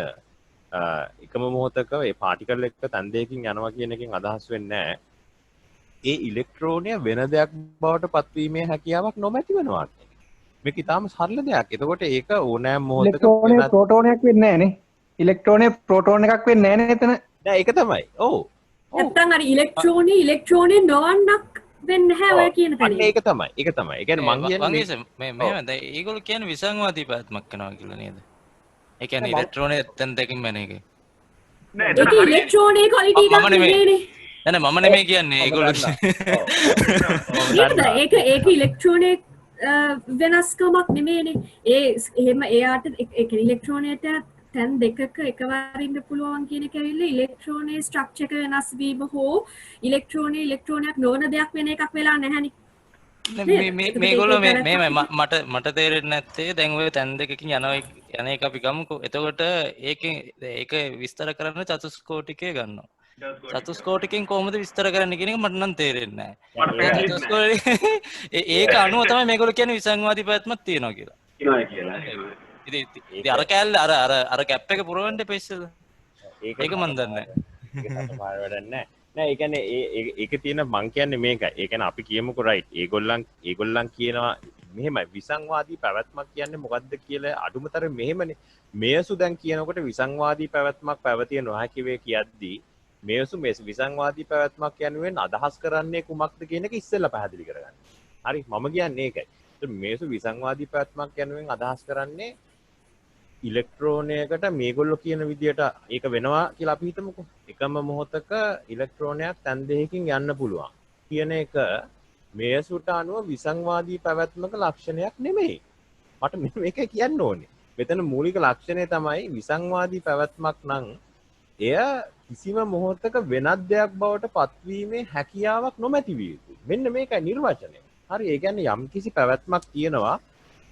එකම මොහොතක ඒ පාටිකල් එක තන් දෙකකින් යනවා කියන එකෙන් අදහස් වෙන්නේ නැහැ. ඒ ඉලෙක්ට්‍රෝනය වෙන දෙයක් බවට පත්වීමේ හැකියාවක් නොමැති වෙනවා. මේක ඉතාම සරල දෙයක්. එතකොට ඒක ඕනෑම මොහොතක ඉලෙක්ට්‍රෝනේ ප්‍රෝටෝනයක් වෙන්නේ නැහනේ. ඉලෙක්ට්‍රෝනේ ප්‍රෝටෝන එකක් වෙන්නේ නැහනේ එතන. නෑ ඒක තමයි. ඔව්. නැත්තම් අර ඉලෙක්ට්‍රෝනේ නොවන්නක් වෙන්නේ නැහැ ඔය කියන තැන. ඒක තමයි. ඒක තමයි. ඒ කියන්නේ මං කියන්නේ මේ දැන් ඒගොල්ලෝ කියන්නේ විසංවාදී පැවැත්මක් කරනවා කියලා නේද? ඒ කියන්නේ ඉලෙක්ට්‍රෝනේ තැන් දෙකකින් වෙන එක. ඒක ඉලෙක්ට්‍රෝනේ ක්වොලිටි එකක් නෙමෙයිනේ. නෑ මම නෙමෙයි කියන්නේ ඒගොල්ලෝ. ඒක ඉලෙක්ට්‍රෝනේ වෙනස්කමක් නෙමේනේ. එහෙම එයාට ඉලෙක්ට්‍රෝනයට තැන් දෙකක එකවර ඉන්න පුළුවන් කියන එක ඇවිල්ලා ඉලෙක්ට්‍රෝනේ ස්ට්‍රක්චර් එක වෙනස් වීම හෝ ඉලෙක්ට්‍රෝනයක් නොවන දෙයක් වෙන එකක් වෙලා නැහැනේ. මේගොල්ලෝ මට තේරෙන්නේ නැත්තේ දැන් ඔය තැන් දෙකකින් යන එක අපි ගමුකෝ. එතකොට ඒක විස්තර කරන්න චතුස්කෝටිකය ගන්නවා. චතුස්කෝටිකෙන් කොහොමද විස්තර කරන්න කියන එක මට නම් තේරෙන්නේ නැහැ. ඒක අනුව තමයි මේගොල්ලෝ කියන්නේ විසංවාදී පැවැත්මක් තියෙනවා කියලා. ඉතින් අර කැල්ල අර ගැප් එක පුරවන්න එපා ඉස්සෙල්ලා. ඒක මන් දන්නේ නැහැ. ඒක වැඩක් නැහැ. නෑ ඒ කියන්නේ ඒක තියෙන මං කියන්නේ මේකයි. ඒ කියන්නේ අපි කියමුකෝ රයිට්. ඒගොල්ලන් කියනවා මෙහෙමයි විසංවාදී පැවැත්මක් කියන්නේ මොකද්ද කියලා අඩුමතර මෙහෙමනේ. මේසු දැන් කියනකොට විසංවාදී පැවැත්මක් පැවතිය නොහැකි වේ කියද්දී මේසු විසංවාදී පැවැත්මක් යනුවෙන් අදහස් කරන්නේ කුමක්ද කියන එක ඉස්සෙල්ලා පැහැදිලි කරගන්න. හරි මම කියන්නේ ඒකයි. මේසු විසංවාදී පැවැත්මක් යනුවෙන් අදහස් කරන්නේ ඉලෙක්ට්‍රෝනයකට මේගොල්ලෝ කියන විදියට ඒක වෙනවා කියලා අපි හිතමුකෝ. එකම මොහොතක ඉලෙක්ට්‍රෝනයක් තැන් දෙකකින් යන්න පුළුවන් කියන එක මේසුට අනුව විසංවාදී පැවැත්මක ලක්ෂණයක් නෙමෙයි. මට මේක කියන්න ඕනේ. මෙතන මූලික ලක්ෂණය තමයි විසංවාදී පැවැත්මක් නම් එය කිසිම මොහොතක වෙනත් දෙයක් බවට පත්වීමේ හැකියාවක් නොමැති විය යුතුයි. මෙන්න මේකයි නිර්වචනය. හරි ඒ කියන්නේ යම් කිසි පැවැත්මක් තියෙනවා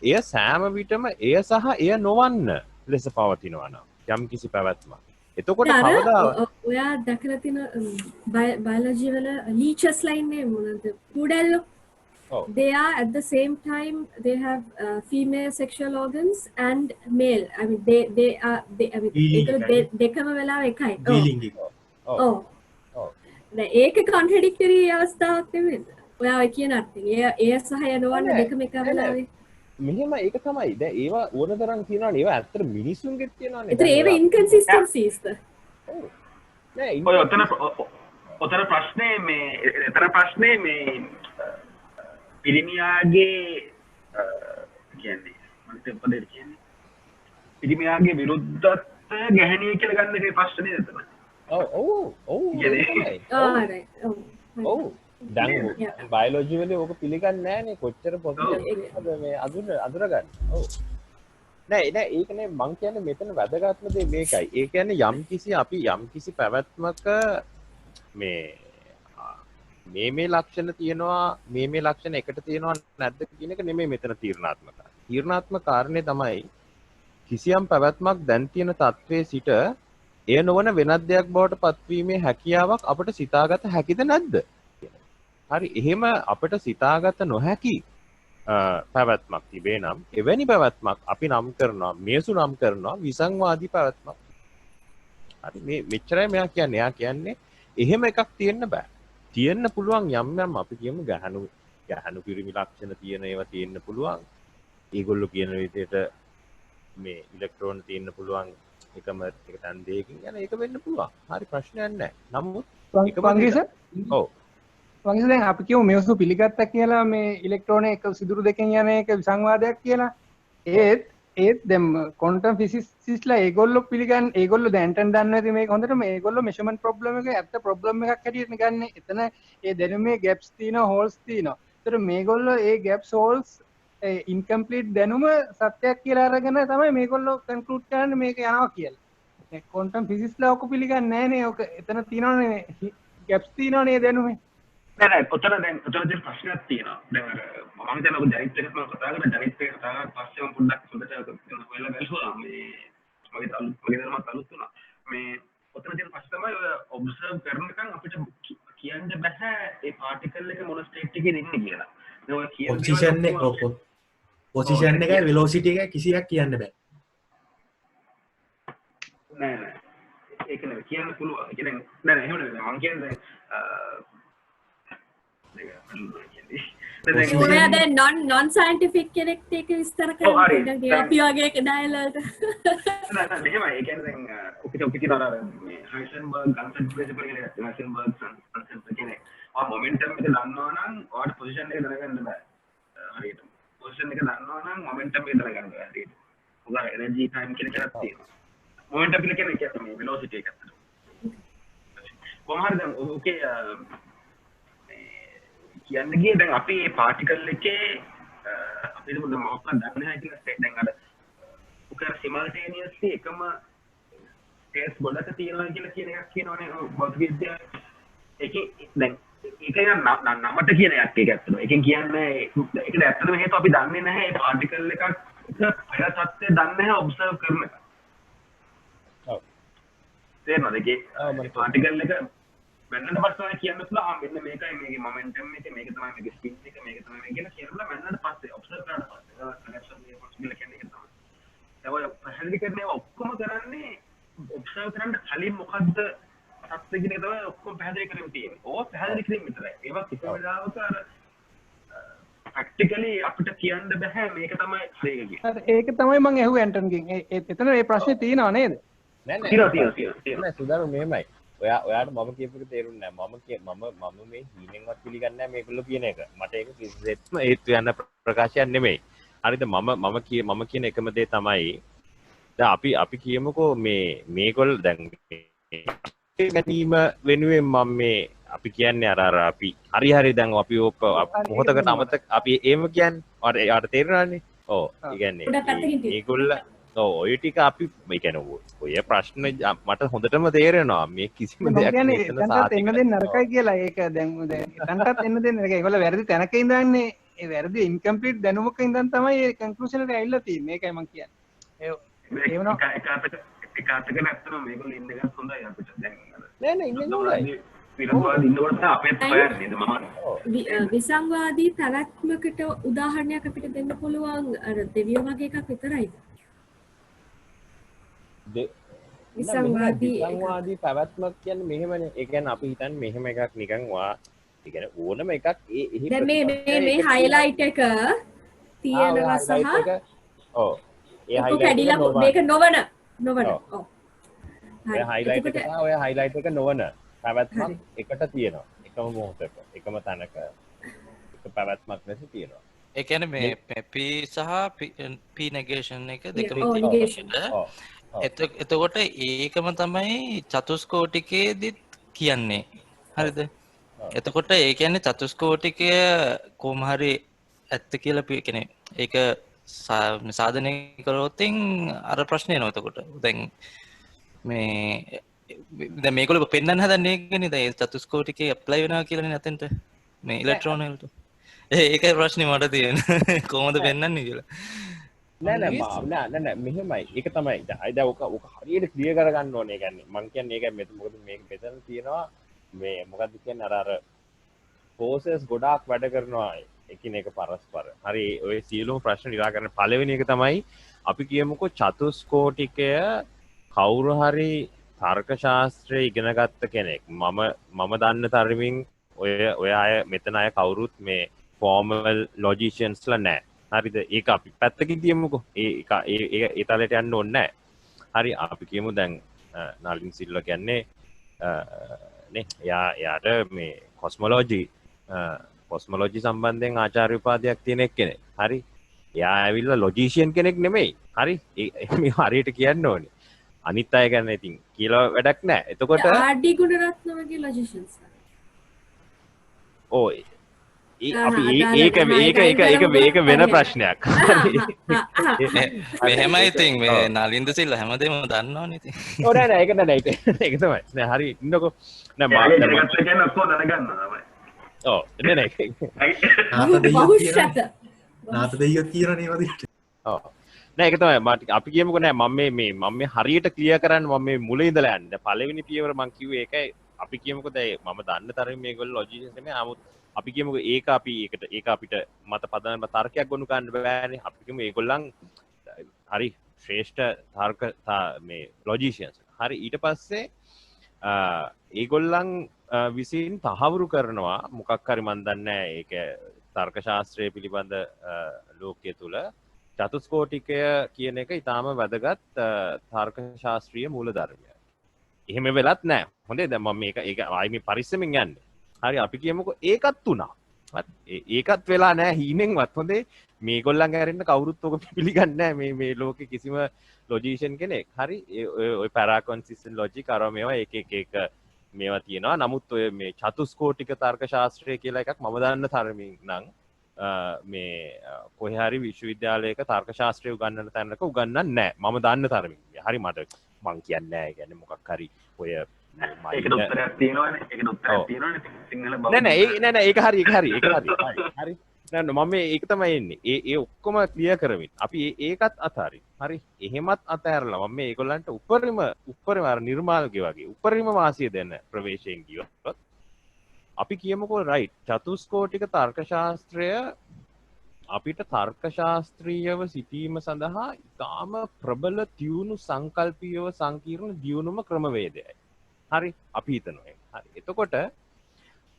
එය සෑම විටම එය සහ එය නොවන්න ලෙස පවතිනවා නම් යම් කිසි පැවැත්මක්. එතකොට කවදා ඔයා දැකලා තියෙන බයොලොජි වල ලීචස් ලයින් නේ මොනවද? කුඩැල්ලෝ. They are at the same time they have female sexual organs and male. I mean they දෙකම වෙලාව එකයි. ඔව්. ඒක contradictory අවස්ථාවක් නෙමෙයිද? ඔයා කියන අර්ථයෙන් එය සහ එය නොවන්න දෙකම එක වෙලාවේ මෙහෙම ඒක තමයි. දැන් ඒවා ඕන තරම් තියෙනවානේ. ඒවා ඇත්තට මිනිසුන්ගෙත් තියෙනවානේ. ඒතර ඒව inconsistencies ද? ඔව්. නෑ ඔය ඔතන ප්‍රශ්නේ මේ පිරිමියාගේ කියන්නේ මන්ට උපදෙස් කියන්නේ පිරිමියාගේ විරුද්ධත්වය ගැහණිය කියලා ගන්න එකේ ප්‍රශ්නේ නේද? ඔව්. දැන් බයොලොජි වල ඕක පිළිගන්නේ නැහනේ කොච්චර පොසිටිව්ද මේ අඳුරගන්න. ඔව්. නෑ ඒකනේ මං කියන්නේ මෙතන වැදගත්ම දේ මේකයි. ඒ කියන්නේ යම් කිසි පැවැත්මක මේ ලක්ෂණ තියෙනවා මේ ලක්ෂණ එකට තියෙනවා නැද්ද කියන එක නෙමෙයි මෙතන තීරණාත්මක. තීරණාත්මක කාරණේ තමයි කිසියම් පැවැත්මක් දැන් තියෙන තත්වයේ සිට එය නොවන වෙනත් දෙයක් බවට පත්වීමේ හැකියාවක් අපිට සිතාගත හැකිද නැද්ද? හරි එහෙම අපිට සිතාගත නොහැකි පැවැත්මක් තිබේ නම් එවැනි පැවැත්මක් අපි නම් කරනවා මේසු නම් කරනවා විසංවාදී පැවැත්මක්. හරි මේ මෙච්චරයි මෙයා කියන්නේ. එයා කියන්නේ එහෙම එකක් තියෙන්න බෑ. තියෙන්න පුළුවන් යම් අපි කියමු ගැහණු පිරිමි ලක්ෂණ තියෙන ඒවා තියෙන්න පුළුවන්. ඒගොල්ලෝ කියන විදිහට මේ ඉලෙක්ට්‍රෝන තියෙන්න පුළුවන් එකම එක තැන් දෙකකින් යන ඒක වෙන්න පුළුවන්. හරි ප්‍රශ්නයක් නැහැ. නමුත් වංගීස ඔව් වංගීස දැන් අපි කියමු මේසු පිළිගත්තා කියලා මේ ඉලෙක්ට්‍රෝන එක සිදුරු දෙකෙන් යන එක විසංවාදයක් කියලා. ඒත් දැන් ක්වොන්ටම් ෆිසිසිස්ට්ලා ඒගොල්ලෝ ඒගොල්ලෝ දැන්ටන් දන්නවා ඉතින් මේක හොඳටම ඒගොල්ලෝ මෙෂර්මන්ට් ප්‍රොබ්ලම් එක ඇත්ත ප්‍රොබ්ලම් එකක් හැටියට ගන්න. එතන ඒ දැනුමේ ගැප්ස් තියෙනවා හෝල්ස් තියෙනවා. ඒතර මේගොල්ලෝ ඒ ගැප්ස් හෝල්ස් ඉන්කම්ප්ලීට් දැනුම සත්‍යයක් කියලා අරගෙන තමයි මේගොල්ලෝ කන්ක්ලූඩ් කරන්නේ මේක යනවා කියලා. ඒ ක්වොන්ටම් ෆිසික්ස්ලා ඔක පිළිගන්නේ නැහැ නේ. ඔක එතන තියෙනවනේ ගැප්ස් තියෙනවනේ දැනුමේ. නෑ ඔතන දැන් තියෙන ප්‍රශ්නයක් තියෙනවා. දැන් අර මම හිතන්නේ ඔක ජනිත් එක්ක මම කතා කරලා ජනිත් එක්ක කතා කරලා පස්සේ මම පොඩ්ඩක් හොඳට හොයලා බැලුවා මේ මගේ ධර්මත් අලුත් වුණා. මේ ඔතන තියෙන ප්‍රශ්න තමයි ඔය ඔබ්සර්ව් කරනකම් අපිට කියන්න බෑ ඒ පාටිකල් එක මොන ස්ටේට් එකේද ඉන්නේ කියලා. දැන් ඔය කියන පොසිෂන් එකයි වෙලොසිටි එකයි කිසියක් කියන්න බෑ. නෑ ඒක නෙවෙයි කියන්න පුළුවන්. ඒ කියන්නේ නෑ එහෙම නෙවෙයි. මම කියන්නේ ඔයා දැන් non scientific කෙනෙක්ට ඒක විස්තර කරන්න පොඩ්ඩක් අපි වගේ ඩයලොග් නෑ මෙහෙමයි. ඒ කියන්නේ දැන් ඔක කියනවා මේ හයිසන්බර්ග් කන්සෙප්ට් ප්‍රින්සිපල් කියලා ගත්තා. හයිසන්බර්ග් කන්සෙප්ට් කියන්නේ ඔය මොමන්ටම් එක දන්නවා නම් ඔයාට පොසිෂන් එක දැනගන්න බෑ. හරියට. පොසිෂන් එක දන්නවා නම් මොමන්ටම් එක දැනගන්න බෑ. හරියට. උගා එනර්ජි ටයිම් කියන එකක් තියෙනවා. මොමන්ටම් කියන්නේ මේ වෙලොසිටි එක. කොහොමද දැන් ඔකේ කියන්නේ ගියේ දැන් අපි මේ පාටිකල් එකේ අපිට මොකක්ද දන්නේ නැහැ කියලා දැන් අර උකර සිමල්ටේනියස්ලි එකම ස්පේස් ගොඩක තියෙනවා කියලා කියන එකක් කියනවනේ භෞතික විද්‍යාවේ. ඒකේ දැන් ඒක නමට කියන එකක් ඒක ඇත්තටම. ඒකෙන් කියන්නේ ඒකට ඇත්තටම හේතුව අපි දන්නේ නැහැ මේ පාටිකල් එකක් පෙර සත්‍ය දන්නේ නැහැ ඔබ්සර්ව් කරන එක. ඔව්. තේරෙනවද? ඒකේ පාටිකල් එක මන්නට පස්සේ කියන්න පුළුවන් මෙන්න මේකයි මේකේ මොමන්ටම් එක මේක තමයි මේකේ ස්පින් එක මේක තමයි මේක කියලා කියනවා මන්නට පස්සේ ඔබ්සර්ව් කරලා පස්සේ කනෙක්ෂන් එක පොසිබල් කියන්නේ ඒක තමයි. ඒ වගේ පැහැදිලි කරන්නේ ඔක්කොම කරන්නේ ඔබ්සර්ව් කරන්න කලින් මොකද්ද සත්‍ය කියන එක තමයි ඔක්කොම පැහැදිලි කරගෙන තියෙන්නේ. ඕක පැහැදිලි කිරීම විතරයි. ඒවා කිසිම වෙලාවක අර ප්‍රැක්ටිකලි අපිට කියන්න බෑ මේක තමයි හරි එක කියන්නේ. ඒක තමයි මම ඇහුවේ ඇන්ටන්ගෙන්. එතන මේ ප්‍රශ්නේ තියෙනව නේද? නෑ තියෙනවා. සුදාරු මෙහෙමයි. ඔයාට මම කියපු එක තේරුන්නේ නැහැ. මම මේ හීනෙන්වත් පිළිගන්නේ නැහැ මේගොල්ලෝ කියන එක. මට ඒක කිසිසේත්ම හේතු යන ප්‍රකාශයක් නෙමෙයි. හරිද? මම කියන එකම දේ තමයි දැන් අපි කියමුකෝ මේගොල්ලෝ දැන් ගැනීම වෙනුවෙන් මම මේ අපි කියන්නේ අර අපි හරි දැන් අපි ඕක මොහොතකට අමතක අපි එහෙම කියන්නේ අර තේරෙනවනේ. ඔව්. ඒ කියන්නේ මේගොල්ලෝ ඔය ටික අපි ඒ කියන්නේ ඔය ප්‍රශ්න මට හොඳටම තේරෙනවා මේ කිසිම දෙයක් මෙතන සාතික එන්න දෙන්න නරකයි කියලා. ඒක දැන් එතනටත් එන්න දෙන්න නරකයි. ඒගොල්ලෝ වැරදි තැනක ඉඳන්නේ ඒ වැරදි ඉන්කම්ප්ලීට් දැනුමක ඉඳන් තමයි ඒ කන්ක්ලූෂන් එකට ඇවිල්ලා තියෙන්නේ. ඒකයි මම කියන්නේ. ඒ වුණා එකකට නැත්තම මේගොල්ලෝ ඉන්න එකත් හොඳයි අපිට දැන් නෑ ඉන්නේ නෝලයි. විරෝධවාදී ඉන්නකොට අපේත් හොයන්නේ මම විසංවාදී තරත්මකට උදාහරණයක් අපිට දෙන්න පුළුවන් අර දෙවියෝ වගේ එකක් විතරයිද? විසංවාදී පැවැත්මක් කියන්නේ මෙහෙමනේ. ඒ කියන්නේ අපි හිතන්නේ මෙහෙම එකක් නිකන් ඒ කියන්නේ ඕනම එකක් දැන් මේ හයිලයිට් එක තියෙනවා සහ ඔව් ඒ හයිලයිට් මේක නොවන ඔව් ඔය හයිලයිට් එක සහ ඔය හයිලයිට් එක නොවන පැවැත්මක් එකට තියෙනවා. එකම මොහොතක එකම තැනක එක පැවැත්මක් ලෙස තියෙනවා. ඒ කියන්නේ මේ P සහ P negation එක දෙකම තියෙනවා. එතකොට ඒකම තමයි චතුස්කෝටිකයේදීත් කියන්නේ. හරිද? එතකොට ඒ කියන්නේ චතුස්කෝටිකය කොහොම හරි ඇත්ත කියලා කියන්නේ ඒක සාධනය කරොතින් අර ප්‍රශ්නේ එනවා. එතකොට දැන් දැන් මේගොල්ලෝ පෙන්වන්න හදන්නේ ඒකනේ. දැන් චතුස්කෝටිකේ ඇප්ලයි වෙනවා කියලානේ නැතෙන්ට මේ ඉලෙක්ට්‍රෝන වලට. ඒකයි ප්‍රශ්නේ මට තියෙන්නේ. කොහොමද පෙන්වන්නේ කියලා. නෑ මෙහෙමයි. ඒක තමයි. දැන් ඔක හරියට ක්ලියර් කරගන්න ඕනේ. කියන්නේ මං කියන්නේ ඒකයි මොකද මේක මෙතන තියෙනවා මේ මොකද්ද කියන්නේ අර ෆෝසස් ගොඩාක් වැඩ කරනවා එකිනෙක පරස්පර. හරි ඔය සියලුම ප්‍රශ්න නිරාකරණ පළවෙනි එක තමයි අපි කියමුකෝ චතුස්කෝටිකය කවුරු හරි තර්ක ශාස්ත්‍රය ඉගෙන ගත්ත කෙනෙක්. මම දන්න තරමින් ඔය අය මෙතන අය කවුරුත් මේ ෆෝමල් ලොජිෂියන්ස්ලා නැහැ. හරිද? ඒක අපි පැත්තකින් තියමුකෝ. ඒ තලයට යන්න ඕනේ නැහැ. හරි අපි කියමු දැන් නලින් සිල්වා කියන්නේ නේ එයාට මේ කොස්මොලොජි සම්බන්ධයෙන් ආචාර්ය උපාධියක් තියෙන එක්කෙනෙක්. හරි? එයා ඇවිල්ලා ලොජිෂියන් කෙනෙක් නෙමෙයි. හරි? මේ හරියට කියන්න ඕනේ. අනිත් අය ගැන ඉතින් කියලා වැඩක් නැහැ. එතකොට ආර්.ඩී. ගුණරත්න වගේ ලොජිෂියන්ස්. ඔව් ඒක වෙන ප්‍රශ්නයක්. මෙහෙමයි ඉතින් මේ නලින්ද සිල්වා හැමදේම දන්නවනේ ඉතින්. ඔව් නෑ ඒක තමයි. නෑ හරි ඉන්නකෝ. නෑ ඔව් නේ නේ බහුශ්‍රත නාත දෙයියෝ කියනනේ වදිට. ඔව් නෑ ඒක තමයි අපි කියමුකෝ නෑ මම මේ හරියට ක්ලියර් කරන්න මම මේ මුල ඉඳලා යන්න. පළවෙනි පියවර මම කිව්වේ ඒකයි අපි කියමුකෝ දැන් මම දන්න තරමින් මේගොල්ලෝ ලොජිස්ටික්ස් නෙමෙයි 아무 අපි කියමුකෝ ඒක අපිට මත පදනම තර්කයක් ගොනු ගන්න බෑනේ. අපි කියමු ඒගොල්ලන් හරි ශ්‍රේෂ්ඨ මේ ලොජිෂියන්ස්. හරි ඊට පස්සේ ඒගොල්ලන් විසින් තහවුරු කරනවා මොකක් හරි මන් දන්නේ ඒක තර්ක ශාස්ත්‍රය පිළිබඳ ලෝකයේ තුල චතුස්කෝටිකය කියන එක ඊටාම වැදගත් තර්ක ශාස්ත්‍රීය මූලධර්මයක්. එහෙම වෙලත් නැහැ. හොඳේ දැන් මම ඒක ආයි මේ පරිස්සමෙන් යන්නේ. හරි අපි කියමුකෝ ඒකත් උනා. ඒකත් වෙලා නැහැ හීනෙන්වත්. හොඳේ මේගොල්ලන් ඇරෙන්න කවුරුත් ඔක පිළිගන්නේ නැහැ මේ ලෝකේ කිසිම ලොජිෂියන් කෙනෙක්. හරි ඔය පැරාකොන්සිස්ටන්ට් ලොජික් අර මේවා එක මේවා තියෙනවා. නමුත් ඔය මේ චතුස්කෝටික තර්ක ශාස්ත්‍රය කියලා එකක් මම දන්න තරමින් නම් මේ කොහේ හරි විශ්වවිද්‍යාලයක තර්ක ශාස්ත්‍රය උගන්වන තැනක උගන්වන්නේ නැහැ. මම දන්න තරමින්. හරි මට මං කියන්නේ නැහැ. ඒ කියන්නේ මොකක් හරි ඔය ඒක උත්තරයක් තියෙනවනේ. ඒක උත්තරයක් තියෙනවනේ සිංහල බව. නෑ ඒක හරි. හරි. නෑ මම ඒක තමයි එන්නේ. ඒ ඔක්කොම ක්ලියර් කරමින්. අපි ඒකත් අතාරින්. හරි. එහෙමත් අතහැරලා මම මේගොල්ලන්ට උපරිම අර නිර්මාල්ගේ වගේ උපරිම වාසිය දෙන්න ප්‍රවේශයෙන් ගියොත් අපි කියමුකෝ රයිට් චතුස්කෝටික තර්ක ශාස්ත්‍රය අපිට තර්ක ශාස්ත්‍රීයව සිටීම සඳහා ඉතාම ප්‍රබල තියුණු සංකල්පීයව සංකීර්ණ දියුණුම ක්‍රමවේදයයි. හරි අපි හිතනවා. හරි. එතකොට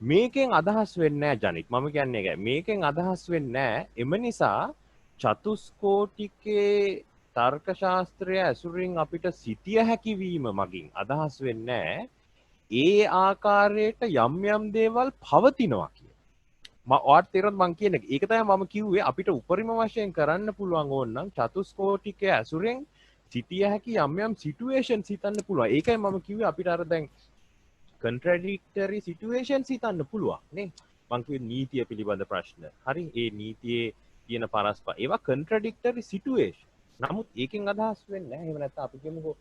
මේකෙන් අදහස් වෙන්නේ නැහැ ජනිත්. මම කියන්නේ ඒකයි. මේකෙන් අදහස් වෙන්නේ නැහැ. එම නිසා චතුස්කෝටිකේ තර්ක ශාස්ත්‍රය ඇසුරින් අපිට සිටිය හැකි වීම මගින් අදහස් වෙන්නේ නැහැ. ඒ ආකාරයට යම් දේවල් පවතිනවා කියන. ඔයාට තේරෙනවද මං කියන එක? ඒක තමයි මම කිව්වේ අපිට උපරිම වශයෙන් කරන්න පුළුවන් ඕනනම් චතුස්කෝටිකයේ ඇසුරෙන් සිටිය හැකි යම් සිටුේෂන්ස් හිතන්න පුළුවන්. ඒකයි මම කිව්වේ අපිට අර දැන් contradictory situations හිතන්න පුළුවන් නේ. මං කිව්වේ නීතිය පිළිබඳ ප්‍රශ්න. හරි ඒ නීතියේ තියෙන පරස්පර ඒවා contradictory situation. නමුත් ඒකෙන් අදහස් වෙන්නේ නැහැ. එහෙම නැත්නම් අපි කියමුකෝ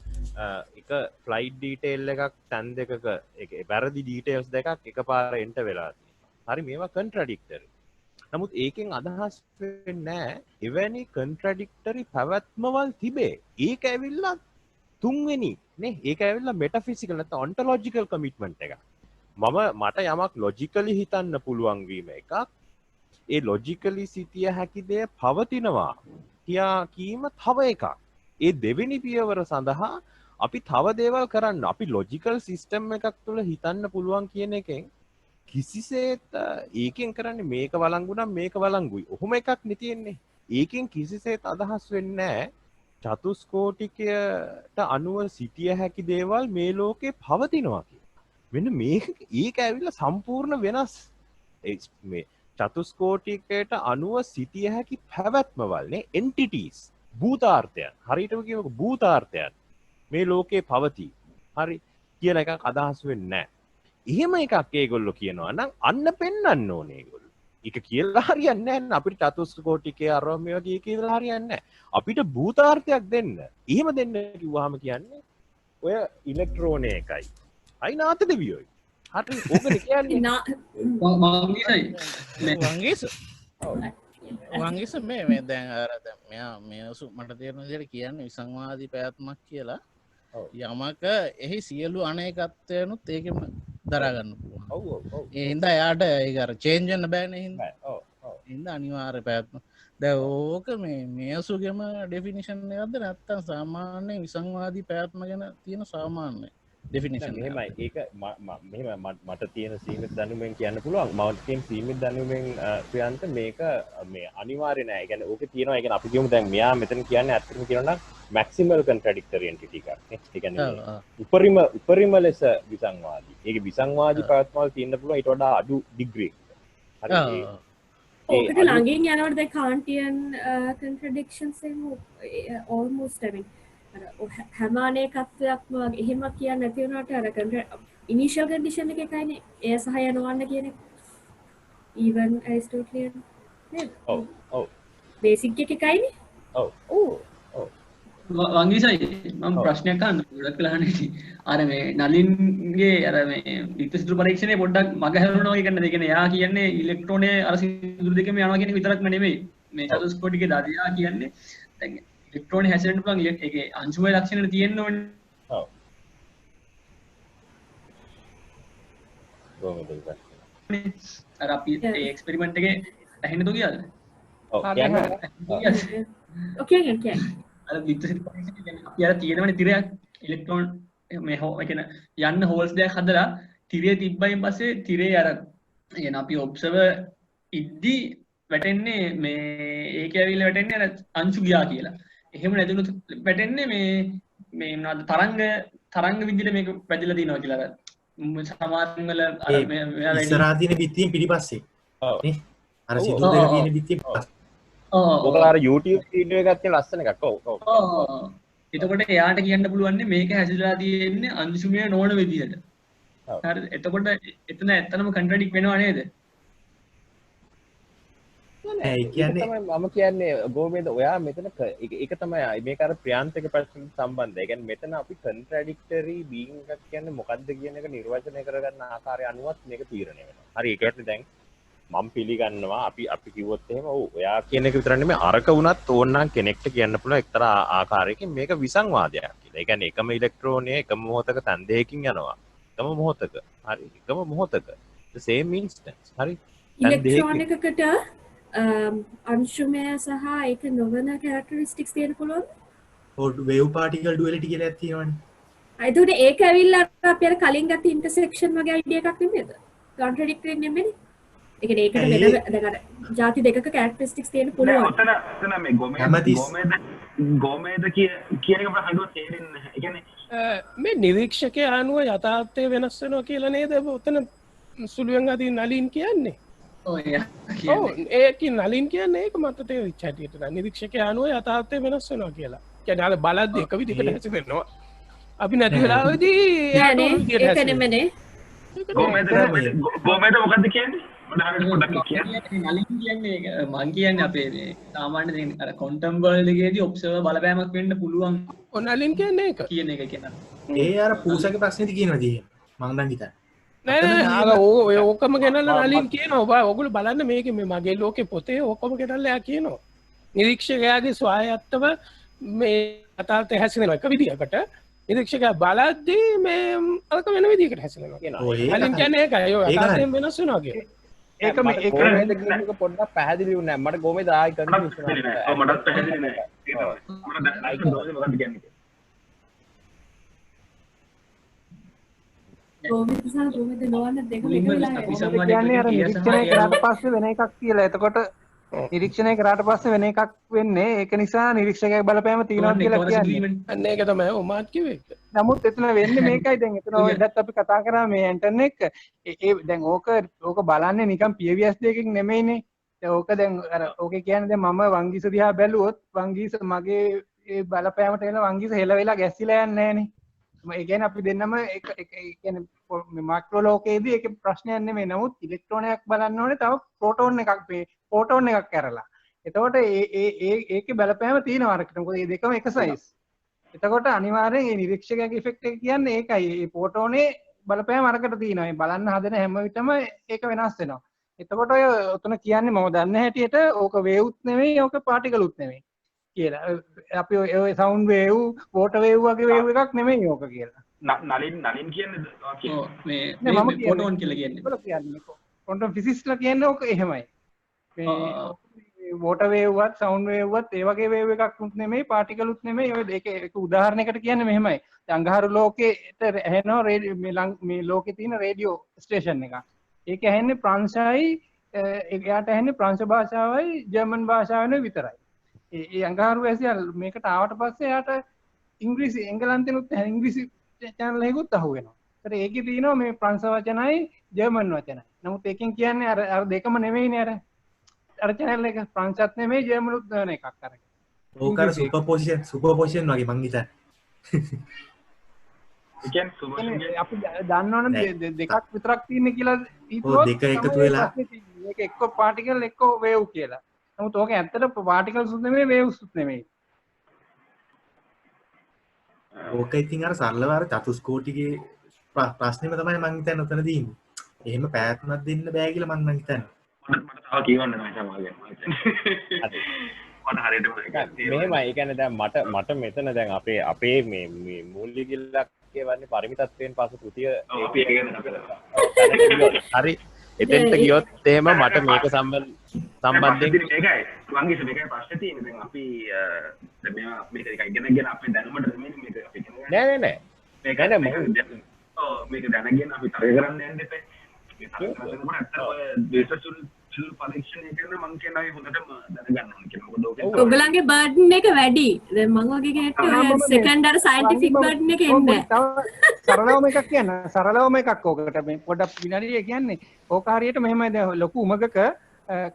එක ෆ්ලයිට් ඩීටේල් එකක් තැන් දෙකක ඒක වැරදි ඩීටේල්ස් දෙකක් එකපාර එන්ටර් වෙලා තියෙනවා. හරි මේවා contradictory. නමුත් ඒකෙන් අදහස් වෙන්නේ නැහැ එවැනි contradictory පැවැත්මවල් තිබේ. ඒක ඇවිල්ලා තුන්වෙනි නේ ඒක ඇවිල්ලා metaphysical නැත්නම් ontological commitment එකක්. මට යමක් logically හිතන්න පුළුවන් වීම එකක්. ඒ logically සිටිය හැකි දේ පවතිනවා. කියා කීම තව එකක්. ඒ දෙවෙනි පියවර සඳහා අපි තව දේවල් කරන්න. අපි ලොජිකල් සිස්ටම් එකක් තුළ හිතන්න පුළුවන් කියන එකෙන් කිසිසේත් ඒකෙන් කරන්නේ මේක වළංගු නම් මේක වළංගුයි. ඔහොම එකක් නෙ තියෙන්නේ. ඒකෙන් කිසිසේත් අදහස් වෙන්නේ නැහැ චතුස්කෝටිකයට අනුව සිටිය හැකි දේවල් මේ ලෝකේ පවතිනවා කියලා. මෙන්න මේක ඒක ඇවිල්ලා සම්පූර්ණ වෙනස්. මේ චතුස්කෝටිකයට අනුව සිටිය හැකි පැවැත්මවල් නේ entities භූතාර්ථයන් හරියටම කියමුකෝ භූතාර්ථයන් මේ ලෝකේ පවතී හරි කියන එකක් අදහස් වෙන්නේ නැහැ. එහෙම එකක් ඒගොල්ලෝ කියනවා නම් අන්න පෙන්වන්න ඕනේ ඒගොල්ලෝ. ඒක කියලා හරියන්නේ නැහැ. අපිට චතුස්කෝටිකයේ අරව මේ වගේ කියලා හරියන්නේ නැහැ. අපිට භූතාර්ථයක් දෙන්න. එහෙම දෙන්න කිව්වහම කියන්නේ ඔය ඉලෙක්ට්‍රෝන එකයි. අයි නාත දෙවියෝයි. හරි ඕකනේ කියන්නේ. වංගිස මේ දැන් අර දැන් මෙයා මේසු මට තේරෙන විදිහට කියන්නේ විසංවාදී පැවැත්මක් කියලා. යමක එහි සියලු අනේකත්වයනුත් ඒකෙම දරා ගන්න පුළුවන්. ඔව්. ඒ හින්දා එයාට ඒක අර චේන්ජ් වෙන්න බෑනේ හින්දා. ඔව්. හින්දා අනිවාර්ය පැවැත්ම. දැන් ඕක මේසුගෙම ඩෙෆිනිෂන් එකක්ද නැත්නම් සාමාන්‍ය විසංවාදී පැවැත්ම ගැන තියෙන සාමාන්‍ය ඩෙෆිනිෂන් එහෙමයි. ඒක මෙහෙම මට තියෙන සීමිත දැනුමෙන් කියන්න පුළුවන්. මම තියෙන සීමිත දැනුමෙන් ප්‍රියන්ත මේක මේ අනිවාර්ය නෑ. ඒ කියන්නේ ඕකේ තියෙනවා. ඒ කියන්නේ අපි කියමු දැන් මෙයා මෙතන කියන්නේ ඇත්තටම කියනවා නම් maximal contradictory entity එකක් නේ. ඒ කියන්නේ උපරිම ලෙස විසංවාදී. ඒකේ විසංවාදී පැවැත්මවල තියෙන්න පුළුවන් ඊට වඩා අඩු ඩිග්‍රී. හරි. ඕකට ළඟින් යනකොට දැන් කාන්ටියන් contradictions almost I mean හැම අනේකත්වයක්ම එහෙම කියන්නේ නැති වුණාට අර ඉනිෂියල් කන්ඩිෂන් එක එකයිනේ එය සහ යනවන්න කියන එක even Aristotelian නේද? ඔව්. බේසික් එක එකයිනේ. ඔව්. වංගිසයි මම ප්‍රශ්නයක් අහන්න ගොඩක් වෙලා අහන්නේ. අර මේ නලින්ගේ අර මේ විත්ත සිදුරු පරීක්ෂණේ පොඩ්ඩක් මග හැරෙනවා වගේ කියන්නේ. ඒ කියන්නේ යා කියන්නේ ඉලෙක්ට්‍රෝනේ අර සිදුරු දෙකම යනවා කියන එක විතරක්ම නෙමෙයි. මේ චතුස්කෝටිකේ දාදියා කියන්නේ දැන් ඉලෙක්ට්‍රෝනේ හැසිරෙන්න පුළුවන් ඒකේ අංශුමය ලක්ෂණ තියෙන්න ඕනේ. ඔව්. කොහොමද අර අපි ඒ එක්ස්පෙරිමන්ට් එකේ ඇහෙන්නද කියලාද? ඔව් කියන්නේ. ඕකේ කියන්නේ. අර විත්ත සිදුරු පරීක්ෂණේ කියන්නේ අපි අර තියෙනවනේ තිරයක් ඉලෙක්ට්‍රෝන මේ ඒ කියන්නේ යන්න හෝල්ස් දෙකක් හදලා තිරේ තිබ්බයින් පස්සේ තිරේ අර يعني අපි ඔබ්සර්වර් ඉද්දි වැටෙන්නේ මේ ඒකේ ඇවිල්ලා වැටෙන්නේ අර අංශු ගියා කියලා. එහෙම නැතුණු වැටෙන්නේ මේ මොනවද තරංග විදිහට මේක වැදිලා තියෙනවා කියලා අර සමාන වල අර මෙයා ඉස්සරහා තියෙන පිටියෙන් පිටිපස්සේ. ඔව්. නේ? අර සිදුරු දෙක තියෙන පිටියෙන් පිටිපස්සේ. ඔක අර YouTube වීඩියෝ එකක් තියෙන ලස්සන එකක්. ඔව් ඔව්. එතකොට එයාට කියන්න පුළුවන් මේක හැසිරලා තියෙන්නේ අංශුමය නොවන විදිහට. හරිද? එතකොට එතන ඇත්තනම කන්ට්‍රඩික්ට් වෙනව නේද? ඒ කියන්නේ මම කියන්නේ ගෝමේද ඔයා මෙතන ඒක තමයි මේක අර ප්‍රියාන්තක ප්‍රශ්නෙට සම්බන්ධයි. ඒ කියන්නේ මෙතන අපි කන්ට්‍රඩික්ටරි බීಯಿಂග් එකක් කියන්නේ මොකක්ද කියන එක නිර්වචනය කරගන්න ආකාරය අනුවත් මේක තීරණය වෙනවා. හරි ඒකට දැන් මම පිළිගන්නවා අපි කිව්වොත් එහෙම ඔව් ඔයා කියන එක විතර නෙමෙයි අරක වුණත් ඕනනම් කෙනෙක්ට කියන්න පුළුවන් එක්තරා ආකාරයකින් මේක විසංවාදයක් කියලා. ඒ කියන්නේ එකම ඉලෙක්ට්‍රෝනය එකම මොහොතක තන් දෙකකින් යනවා. එකම මොහොතක. හරි එකම මොහොතක. the same instance. හරි. ඉලෙක්ට්‍රෝන එකකට අංශුමය සහ ඒක නොවන කැරක්ටරිස්ටික්ස් තියෙන පුළුවන්. ඔව් වේව් පාටිකල් ඩුවැලිටි කියලා එකක් තියෙනවනේ. එතකොට ඒක ඇවිල්ලා අපි අර කලින් ගත්ත ඉන්ටර්සෙක්ෂන් වගේ අයිඩියා එකක් නෙමෙයිද? කන්ට්‍රඩික්ටරි නෙමෙයි. ඒක ඒකට වෙන දැන් අර ಜಾති දෙකක කැරක්ටරිස්ටික්ස් තියෙන පුළුවන්. ඔතන මේ ගෝමේද කියන එක ප්‍රහඬුව තේරෙන්නේ නැහැ. ඒ කියන්නේ මේ නිරීක්ෂකයා අනුව යථාර්ථය වෙනස් වෙනවා කියලා නේද ඔතන සුළුවෙන් අදී නලින් කියන්නේ. ඔව් ඒක නලින් කියන්නේ ඒක මට තේරිච්ච හැටියට නම් නිරීක්ෂකයා අනුව යථාර්ථය වෙනස් වෙනවා කියලා. කියන්නේ අර බලද්දි එක විදිහකට හැසිරෙනවා. අපි නැති වෙලාවෙදී ඒක නෙමෙයි. ගෝමේද මොකද්ද කියන්නේ? නලින් කියන්නේ මං කියන්නේ අපේ මේ සාමාන්‍ය දැන් අර ක්වොන්ටම් වර්ල්ඩ් එකේදී ඔබ්සර්වර් බලපෑමක් වෙන්න පුළුවන්. නලින් කියන්නේ ඒක. කියන එක කියනවා. ඒ අර පූසගේ ප්‍රශ්නේදී කියනවා තියෙන්නේ. මං දැන් හිතන්නේ. නෑ ඔය ඕකම ගෙනල්ලා නලින් කියනවා ඔයගොල්ලෝ බලන්න මේක මේ මගේ ලෝකේ පොතේ ඕකම ගෙනල්ලා එයා කියනවා නිරීක්ෂකයාගේ ස්වායත්තව මේ යථාර්ථය හැසිරෙනවා එක විදිහකට නිරීක්ෂකයා බලද්දී මේ අරක වෙන විදිහකට හැසිරෙනවා කියනවා නලින් කියන්නේ ඒකයි ඔය යථාර්ථයෙන් වෙනස් වෙනවා කියන්නේ ඒක මේක පොඩ්ඩක් පැහැදිලි වුණා මට ගෝමේද ආයි කන්ෆියුස් වුණා ඔව් මටත් පැහැදිලි නෑ ඒක තමයි මට දැන් මොකක්ද කියන්නේ නිරීක්ෂණය කරාට පස්සේ වෙන එකක් කියලා. එතකොට නිරීක්ෂණය කරාට පස්සේ වෙන එකක් වෙන්නේ ඒක නිසා නිරීක්ෂකයෙක් බලපෑම තියෙනවා කියලා කියන්නේ. අන්න ඒක තමයි ඔමාත් කිව්වේ. නමුත් එතන වෙන්නේ මේකයි දැන් එතන ඔයදත් අපි කතා කරා මේ ඇන්ටර්න් එක ඒ දැන් ඕක බලන්නේ නිකන් PVS දෙකකින් නෙමෙයිනේ. ඕක දැන් අර ඕකේ කියන්නේ දැන් මම වංගීස දිහා බැලුවොත් වංගීස මගේ ඒ බලපෑමට එන වංගීස හෙල වෙලා ගැස්සිලා යන්නේ නැහනේ. ඒ කියන්නේ අපි දෙන්නම එක කියන්නේ මාක්‍රෝ ලෝකයේදී ඒක ප්‍රශ්නයක් නෙමෙයි. නමුත් ඉලෙක්ට්‍රෝනයක් බලන්න ඕනේ තව ප්‍රෝටෝන් එකක් මේ ෆෝටෝන් එකක් කරලා. එතකොට ඒකේ බලපෑම තියෙනවා අරකට. මොකද මේ දෙකම එක සයිස්. එතකොට අනිවාර්යෙන් මේ නිරීක්ෂකයාගේ ඉෆෙක්ට් එක කියන්නේ ඒකයි. මේ ෆෝටෝනේ බලපෑම අරකට තියෙනවා. මේ බලන්න හදන හැම විටම ඒක වෙනස් වෙනවා. එතකොට ඔය උතන කියන්නේ මම දන්න හැටියට ඕක වේව්ත් නෙමෙයි ඕක පාටිකලුත් නෙමෙයි කියලා. අපි ඔය සවුන්ඩ් වේව්, වෝටර් වේව් වගේ වේව් එකක් නෙමෙයි ඕක කියලා. නලින් කියන්නේ මේ ෆෝටෝන් කියලා කියන්නේ. ක්වොන්ටම් ෆිසික්ස්ලා කියන්නේ ඕක එහෙමයි. මේ වෝටර් වේව්වත් සවුන්ඩ් වේව්වත් ඒ වගේ වේව් එකක් නෙමෙයි පාටිකලුත් නෙමෙයි. ඔය ඒක උදාහරණයකට කියන්නේ මෙහෙමයි. අඟහරු ලෝකෙට ඇහෙනවා මේ ලෝකේ තියෙන රේඩියෝ ස්ටේෂන් එකක්. ඒක ඇහෙන්නේ ප්‍රංශයයි එයාට ඇහෙන්නේ ප්‍රංශ භාෂාවයි ජර්මන් භාෂාවෙන් විතරයි. ඒ අඟහරු ඇසියා මේකට ආවට පස්සේ එයාට ඉංග්‍රීසි එංගලන්තෙනුත් ඉංග්‍රීසි channel එකකුත් අහුවෙනවා. ඒතර ඒකේ තියෙනවා මේ ප්‍රංශ වචනයි ජර්මන් වචනයි. නමුත් ඒකෙන් කියන්නේ අර දෙකම නෙමෙයිනේ අර channel එක ප්‍රංශත් නෙමෙයි ජර්මනුත් නෙවෙයි එකක් අරගෙන. ඕක අර සුපර්පොසිෂන් වගේ මං හිතන්නේ. අපි දන්නවනේ දෙකක් විතරක් තියෙන කියලා හිතුවොත් දෙක එකතු වෙලා මේක එක්ක පාටිකල් එක්ක වේව් කියලා. නමුත් ඕක ඇත්තට පාටිකල්ස් නෙමෙයි වේව්ස් නෙමෙයි. ඕක ඉතින් අර සරලව අර චතුස්කෝටිගේ ප්‍රශ්නෙම තමයි මං හිතන්නේ ඔතන තියෙන්නේ. එහෙම පැවැත්මක් දෙන්න බෑ කියලා මං නම් හිතන්නේ. මට තව කියවන්න නැහැ සමාගයෙන්. මට හරියට මෙහෙමයි. ඒ කියන්නේ දැන් මට මෙතන දැන් අපේ මේ මූලික ඉලක්කය වන්නේ පරිමිතත්වයෙන් පසු කෘතිය හරි එතෙන්ට ගියොත් එහෙම මට මේක සම්බන්ධයෙන් මේකයි වංගිස මේකයි ප්‍රශ්නේ තියෙන්නේ. දැන් අපි දැන් මේක ඉගෙන අපේ දැනුමට නෙමෙයි මේක අපි නෑ මේක මේක දැනගෙන අපි තරග කරන්න යන්න එපා. මේ තරග කරනකොට අත්‍තර ඔය දේශසුල් පරීක්ෂණය කරන මං කියනවා හොඳටම දැනගන්න ඕනේ කියලා. මොකද ඕක ඔයගලන්ගේ බර්ඩන් එක වැඩි. දැන් මම වගේ කෙනෙක්ට සෙකන්ඩරි සයන්ටිෆික් බර්ඩන් එක එන්නේ නැහැ. සරලවම එකක් කියන්න. සරලවම එකක් ඕකට මේ පොඩක් විනාඩිය කියන්නේ ඕක හරියට මෙහෙමයි දැන් ලොකු උමගක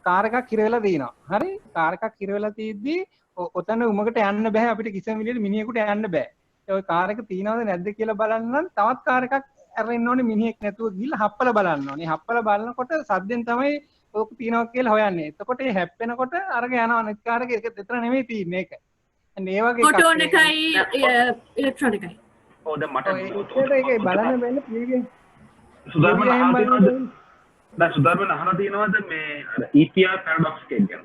කාර් එකක් හිර වෙලා තියෙනවා. හරි? කාර් එකක් හිර වෙලා තියෙද්දි ඔතන උමකට යන්න බෑ අපිට කිසිම විදිහට මිනිහෙකුට යන්න බෑ. ඔය කාර් එක තියනවද නැද්ද කියලා බලන්න නම් තවත් කාර් එකක් අරගෙන ඕනේ මිනිහෙක් නැතුව ගිහලා හප්පලා බලන්න ඕනේ. හප්පලා බලනකොට සද්දෙන් තමයි ඕක තියනවා කියලා හොයන්නේ. එතකොට ඒ හැප්පෙනකොට අරගෙන යනවා අනිත් කාර් එක එතන නෙමෙයි තියෙන්නේ ඒක. අන්න ඒ වගේ එකක්. ෆොටෝන් එකයි ඉලෙක්ට්‍රෝන එකයි. ඔව් දැන් මට ඒක බලන්න බෑනේ පිළිගෙන්. සුධර්මන අහලා තියෙනවද? දැන් සුධර්මන අහලා තියෙනවද මේ EPR paradox එක ගැන?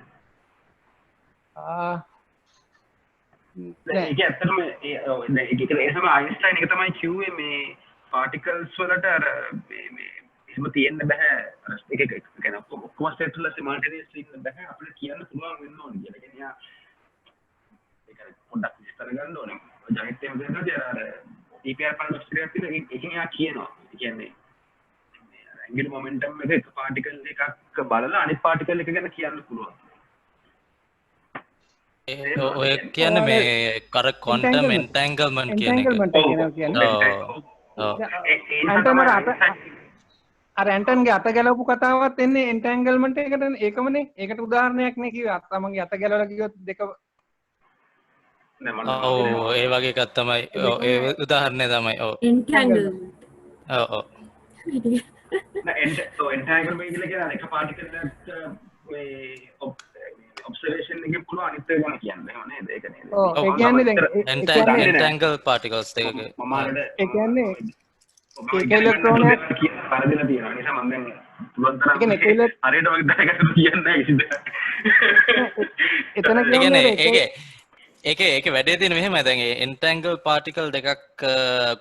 ඒක ඇත්තටම ඒක තමයි අයින්ස්ටයින් එක තමයි කිව්වේ මේ පාටිකල්ස් වලට අර මේ එහෙම තියෙන්න බෑ. ඒක කියන්නේ ඔක්කොම ස්ටේට් වල සිමල්ටේනියස්ලි ඉන්න බෑ. අපිට කියන්න පුළුවන් වෙන්න ඕනේ කියලා. ඒ කියන්නේ ඒක පොඩ්ඩක් විස්තර ගන්න ඕනේ. ජනිත් එහෙම දෙන්නද අර EPR paradox එකක් තියෙනවා. ඒකෙන් එයා කියනවා. ඒ කියන්නේ ඇන්ගුලර් මොමන්ටම් එක එක පාටිකල් එකක් බලලා අනිත් පාටිකල් එක ගැන කියන්න පුළුවන්. ඔය කියන්නේ මේ කර ක්වොන්ටම් එන්ටැන්ගල්මන්ට් කියන එක. අර ඇන්ටන්ගේ අත ගැලවපු කතාවත් එන්නේ එන්ටැන්ගල්මන්ට් එකටනේ. ඒකමනේ. ඒකට උදාහරණයක් නේ කිව්වේ. අතමගේ අත ගැලවලා කිව්වොත් දෙක ඔව් ඒ වගේ එකක් තමයි. ඒ උදාහරණය තමයි. ඔව්. එන්ටැන්ගල්මන්ට්. ඔව්. එන්ටැන්ගල්මන්ට් කියලා කියන්නේ එක පාටිකල් එකක් මේ ඔබ්සර්වේෂන් එකේ පුළුවන් අනිත් ඒවා ගැන කියන්න එහෙම නේද? ඒක නේද? ඔව් ඒ කියන්නේ දැන් එන්ටැන්ගල් පාටිකල්ස් දෙකක ඒ කියන්නේ ඒක ඉලෙක්ට්‍රෝනයක් පරදිලා තියෙනවා. ඒ නිසා මම දැන් පුළුවන් තරම් හරියට වගේ දැනගන්න කියන්නේ නැහැ කිසිද. එතන කියන්නේ ඒක වැඩේ තියෙන මෙහෙමයි. දැන් ඒ එන්ටැන්ගල් පාටිකල් දෙකක්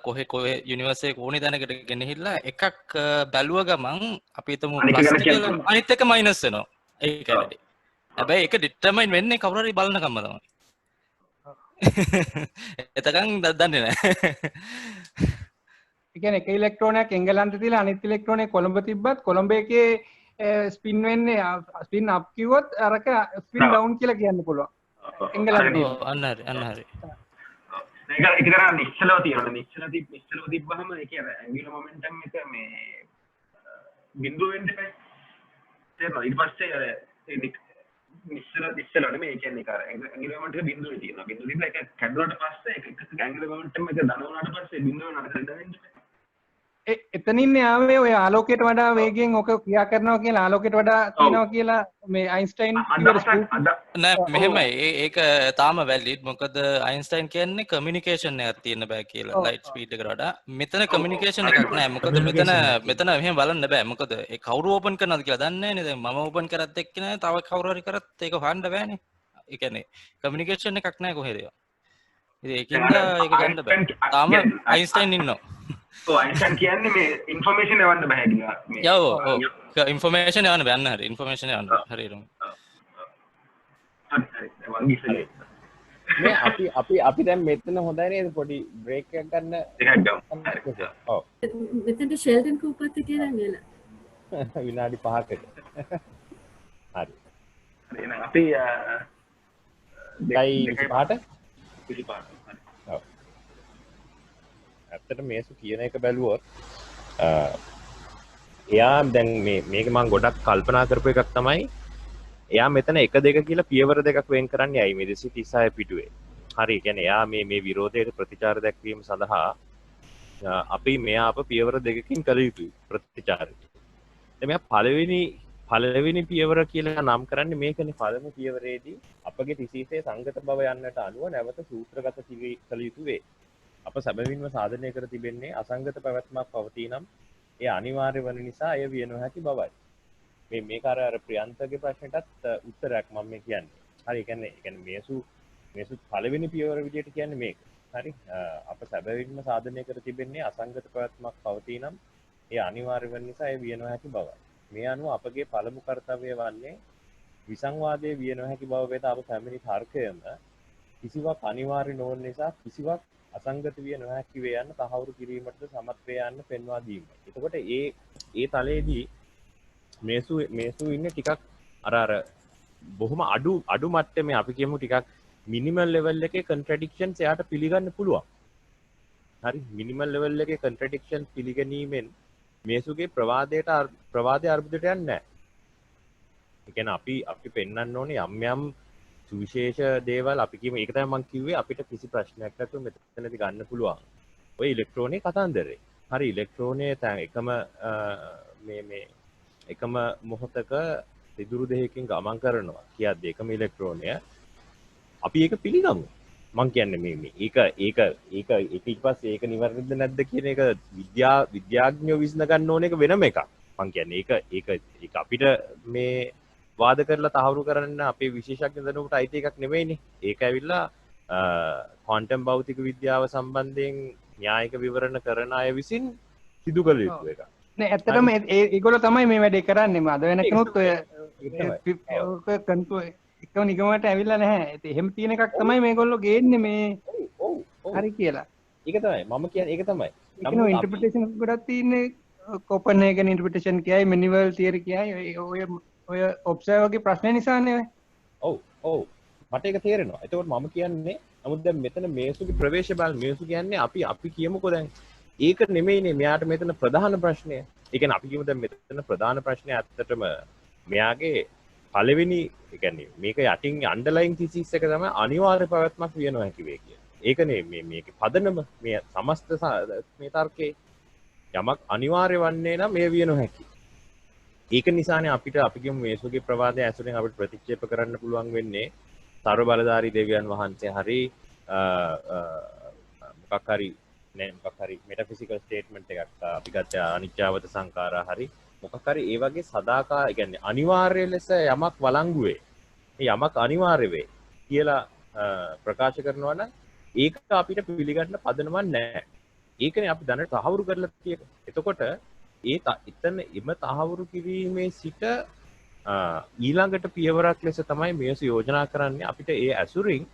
කොහේ යුනිවර්ස් එකේ ඕනි තැනකට ගෙනහිල්ලා එකක් බැලුව ගමන් අපි හිතමු ප්ලස් කියලා අනිත් එක මයිනස් වෙනවා. ඒක වැඩේ. හැබැයි ඒක ඩිටර්මයින් වෙන්නේ කවුරු හරි බලනකම්ම තමයි. එතකන් දන්නේ නැහැ. ඒ කියන්නේ එක ඉලෙක්ට්‍රෝනයක් එංගලන්තේ තියලා අනිත් ඉලෙක්ට්‍රෝනේ කොළඹ තිබ්බත් කොළඹ එකේ ස්පින් වෙන්නේ ස්පින් අප් කිව්වොත් අරක ස්පින් ඩවුන් කියලා කියන්න පුළුවන්. එංගලන්තේ අන්න හරි. ඒක කරා නිශ්චලව තියෙනවා. නිශ්චලව තිබ්බහම ඒ කියන්නේ ඇන්ගුලර් මොමන්ටම් එක මේ බිඳුව වෙන්න බෑ. තේරෙනවද? ඊට පස්සේ නිශ්චල නෙමෙයි ඒ කියන්නේ කාර ඇන්ගුලර් මොමන්ටම් එක බිඳුවේ තියෙනවා. බිඳුව තිබ්බ එක කැඩුණාට පස්සේ ඒක ඇන්ගුලර් මොමන්ටම් එක දන වුණාට පස්සේ බිඳුව වෙනකට වෙන්න බෑ. එතනින් ආවේ ඔය ආලෝකයට වඩා වේගයෙන් ඔක ක්‍රියා කරනවා කියලා ආලෝකයට වඩා තියෙනවා කියලා මේ අයින්ස්ටයින් නෑ මෙහෙමයි ඒක තාම වැලිඩ් මොකද අයින්ස්ටයින් කියන්නේ කමියුනිකේෂන් එකක් තියෙන්න බෑ කියලා ලයිට් ස්පීඩ් එකට වඩා මෙතන කමියුනිකේෂන් එකක් නෑ මොකද මෙතන මෙහෙම බලන්න බෑ මොකද ඒ කවුරු ඕපන් කරනවද කියලා දන්නේ නෑනේ දැන් මම ඕපන් කරත් එක්ක නෑ තව කවුරු හරි කරත් ඒක හොයන්න බෑනේ ඒ කියන්නේ කමියුනිකේෂන් එකක් නෑ කොහෙද ඉතින් ඒකින්ද ඒක ගන්න බෑ තාම අයින්ස්ටයින් ඉන්නවා අයින්ස්ටයින් කියන්නේ මේ ඉන්ෆර්මේෂන් එවන්න බෑ කියලා මේ ඔව් ඉන්ෆර්මේෂන් එවන්න බෑ හරි ඉන්ෆර්මේෂන් එවන්න හරියටම හරි අපි දැන් මෙතන හොඳයි නේද පොඩි බ්‍රේක් එකක් ගන්න එකක් ගමු ඔව් මෙතනට ෂෙල්ටන් කූපර්ත් කියලා නේද විනාඩි 5කට හරි එහෙනම් අපි 25ට ඇත්තට මේසු කියන එක බැලුවොත් එයා දැන් මේක මම ගොඩක් කල්පනා කරපු එකක් තමයි එයා මෙතන 1 2 කියලා පියවර දෙකක් වෙන් කරන්නේ ඇයි මේ 236 පිටුවේ හරි කියන්නේ එයා මේ විරෝධයට ප්‍රතිචාර දැක්වීම සඳහා අපි මෙයා අප පියවර දෙකකින් කළ යුතුයි ප්‍රතිචාරය දැන් මෙයා පළවෙනි පියවර කියලා නම් කරන්නේ මේකනේ පළමු පියවරේදී අපගේ තිසීසේ සංගත බව යන්නට අනුව නැවත සූත්‍රගත කළ යුතු වේ අප සැබවින්ම සාධනය කර තිබෙන්නේ අසංගත පැවැත්මක් පවතී නම් ඒ අනිවාර්ය වන නිසා එය විය නොහැකි බවයි. මේක අර ප්‍රියන්තගේ ප්‍රශ්නයටත් උත්තරයක් මම මේ කියන්නේ. හරි, ඒ කියන්නේ මේසු පළවෙනි පියවර විදියට කියන්නේ මේක. හරි, අප සැබවින්ම සාධනය කර තිබෙන්නේ අසංගත පැවැත්මක් පවතී නම් ඒ අනිවාර්ය වන නිසා එය විය නොහැකි බවයි. මේ අනුව අපගේ පළමු කර්තව්‍යය වන්නේ විසංවාදයේ විය නොහැකි බව වෙත අප පැමිණි තර්කයම කිසිවක් අනිවාර්ය නොවන නිසා කිසිවක් අසංගත විය නොහැකි වේ යන්න තහවුරු කිරීමට සමත් වේ යන්න පෙන්වා දීමයි. එතකොට ඒ තලයේදී මේසු ඉන්නේ ටිකක් අර බොහොම අඩු මට්ටමේ අපි කියමු ටිකක් මිනිමල් ලෙවල් එකේ කන්ට්‍රඩික්ෂන්ස් එයාට පිළිගන්න පුළුවන්. හරි, මිනිමල් ලෙවල් එකේ කන්ට්‍රඩික්ෂන් පිළිගැනීමෙන් මේසුගේ ප්‍රවාදයේ අර්බුදයට යන්නේ නැහැ. ඒ කියන්නේ අපි පෙන්වන්න ඕනේ යම් සුවිශේෂ දේවල් අපි කියමු. ඒක තමයි මම කිව්වේ අපිට කිසි ප්‍රශ්නයක් නැතුව මෙතනදී ගන්න පුළුවන්. ඔය ඉලෙක්ට්‍රෝනයේ කතන්දරේ. හරි, ඉලෙක්ට්‍රෝනයේ දැන් එකම මොහොතක සිදුරු දෙකකින් ගමන් කරනවා කියද්දී එකම ඉලෙක්ට්‍රෝනය අපි ඒක පිළිගමු. මම කියන්නේ ඒක ඊට පස්සේ ඒක නිවැරදිද නැද්ද කියන එක විද්‍යාඥයෝ විසඳ ගන්න ඕන එක වෙනම එකක්. මම කියන්නේ ඒක අපිට මේ වාද කරලා තහවුරු කරන්න අපේ විශේෂඥ දැනුමට අයිති එකක් නෙමෙයිනේ. ඒක ඇවිල්ලා ක්වොන්ටම් භෞතික විද්‍යාව සම්බන්ධයෙන් න්‍යායික විවරණ කරන අය විසින් සිදු කළ යුතු එකක්. නෑ, ඇත්තටම ඒගොල්ලෝ තමයි මේ වැඩේ කරන්නේ. අද වෙනකනුත් ඔය එකම නිගමනට ඇවිල්ලා නැහැ. එහෙම තියෙන එකක් තමයි මේගොල්ලෝ ගේන්නේ මේ හරි කියලා. ඒක තමයි මම කියන්නේ. ඒක තමයි. ඒකේ ඉන්ටර්ප්‍රිටේෂන් ගොඩක් තියෙන්නේ. කොපන්හේගන් ඉන්ටර්ප්‍රිටේෂන් කියයි, මිනිවල් තියරි කියයි, ඔය ඔබ්සර්වර්ගේ ප්‍රශ්නේ නිසානේ. ඔව් මට ඒක තේරෙනවා. එතකොට මම කියන්නේ නමුත් දැන් මෙතන මේසුගේ ප්‍රවේශ බල මේසු කියන්නේ අපි කියමුකෝ දැන් ඒක නෙමෙයිනේ මෙයාට මෙතන ප්‍රධාන ප්‍රශ්නය. ඒ කියන්නේ අපි කියමු දැන් මෙතන ප්‍රධාන ප්‍රශ්නය ඇත්තටම මෙයාගේ පළවෙනි ඒ කියන්නේ මේක යටින් අන්ඩර්ලයින් තිසිස් එක තමයි අනිවාර්ය පැවැත්මක් විය නොහැකි වේ කියන. ඒකනේ මේකේ පදනම මේ සමස්ත මේ තර්කේ යමක් අනිවාර්ය වන්නේ නම් මේ විය නොහැකි. ඒක නිසානේ අපිට අපි කියමු මේසුගේ ප්‍රවාදය ඇසුරෙන් අපිට ප්‍රතික්ෂේප කරන්න පුළුවන් වෙන්නේ සර්ව බලධාරී දෙවියන් වහන්සේ හරි මොකක් හරි මෙටෆිසිකල් ස්ටේට්මන්ට් එකක් අපි ගත්ත අනිත්‍යවත සංඛාරා හරි මොකක් හරි ඒ වගේ සදාකාලික ඒ කියන්නේ අනිවාර්ය ලෙස යමක් වළංගු වේ. මේ යමක් අනිවාර්ය වේ කියලා ප්‍රකාශ කරනවා නම් ඒක අපිට පිළිගන්න පදනමක් නැහැ. ඒකනේ අපි දැනට තහවුරු කරලා තියෙන්නේ. එතකොට එතන එම තහවුරු කිරීමේ සිට ඊළඟට පියවරක් ලෙස තමයි මේස යෝජනා කරන්නේ අපිට ඒ ඇසුරින්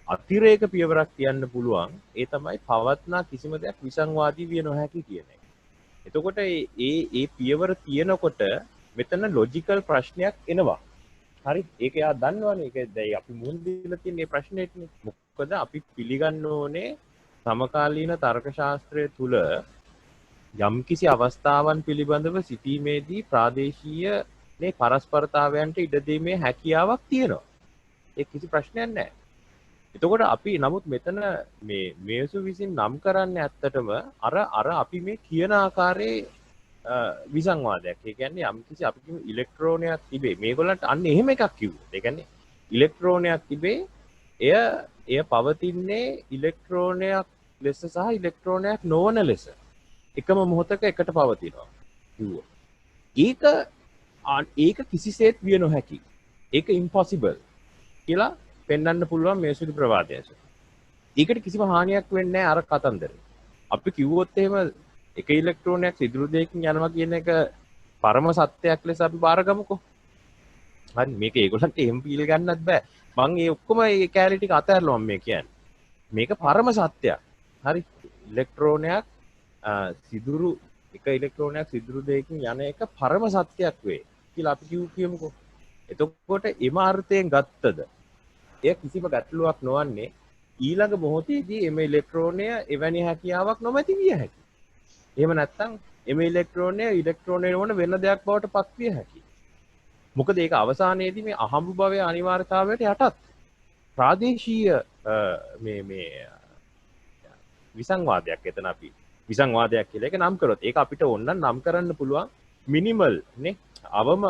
අතිරේක පියවරක් තියන්න පුළුවන්. ඒ තමයි පවත්නා කිසිම දෙයක් විසංවාදී විය නොහැකි කියන එක. එතකොට ඒ පියවර තියෙනකොට මෙතන ලොජිකල් ප්‍රශ්නයක් එනවා. හරි, ඒක එයා දන්නවනේ. ඒක දැන් අපි මුහුණ දීලා තියෙන මේ ප්‍රශ්නෙටනේ. මොකද අපි පිළිගන්න ඕනේ සමකාලීන තර්ක ශාස්ත්‍රය තුල යම්කිසි අවස්ථාවන් පිළිබඳව සිටීමේදී ප්‍රාදේශීය මේ පරස්පරතාවයන්ට ඉඩ දීමේ හැකියාවක් තියෙනවා. ඒක කිසි ප්‍රශ්නයක් නැහැ. එතකොට අපි නමුත් මෙතන මේ මේසු විසින් නම් කරන්නේ ඇත්තටම අර අපි මේ කියන ආකාරයේ විසංවාදයක්. ඒ කියන්නේ යම්කිසි අපි කියමු ඉලෙක්ට්‍රෝනයක් තිබේ. මේගොල්ලන්ට අන්න එහෙම එකක් කිව්වොත්. ඒ කියන්නේ ඉලෙක්ට්‍රෝනයක් තිබේ. එය පවතින්නේ ඉලෙක්ට්‍රෝනයක් ලෙස සහ ඉලෙක්ට්‍රෝනයක් නොවන ලෙස. එකම මොහොතක එකට පවතිනවා කිව්වොත්. ඒක කිසිසේත් විය නොහැකි. ඒක ඉම්පොසිබල් කියලා පෙන්වන්න පුළුවන් මේසුගේ ප්‍රවාදයස. ඒකට කිසිම හානියක් වෙන්නේ නැහැ අර කතන්දරේ. අපි කිව්වොත් එහෙම එක ඉලෙක්ට්‍රෝනයක් සිදුරු දෙකකින් යනවා කියන එක පරම සත්‍යයක් ලෙස අපි බාරගමුකෝ. හරි, මේක ඒගොල්ලන්ට එහෙම පිළිගන්නත් බෑ. මම මේ ඔක්කොම මේ කැලේ ටික අතහැරලා මම කියන්නේ. මේක පරම සත්‍යයක්. හරි, ඉලෙක්ට්‍රෝනයක් සිදුරු එක ඉලෙක්ට්‍රෝනයක් සිදුරු දෙකකින් යන එක පරම සත්‍යයක් වේ කියලා අපි කියමුකෝ. එතකොට එම අර්ථයෙන් ගත්තද එය කිසිම ගැටලුවක් නොවන්නේ ඊළඟ මොහොතේදී එම ඉලෙක්ට්‍රෝනය එවැනි හැකියාවක් නොමැති විය හැකියි. එහෙම නැත්නම් එම ඉලෙක්ට්‍රෝනය නොවන වෙන දෙයක් බවට පත් විය හැකියි. මොකද ඒක අවසානයේදී මේ අහඹු භවයේ අනිවාර්යතාවයට යටත් ප්‍රාදේශීය මේ විසංවාදයක් එතන අපි විසංවාදයක් කියලා එක නම් කරොත් ඒක අපිට ඕන නම් කරන්න පුළුවන් මිනිමල් නේ අවම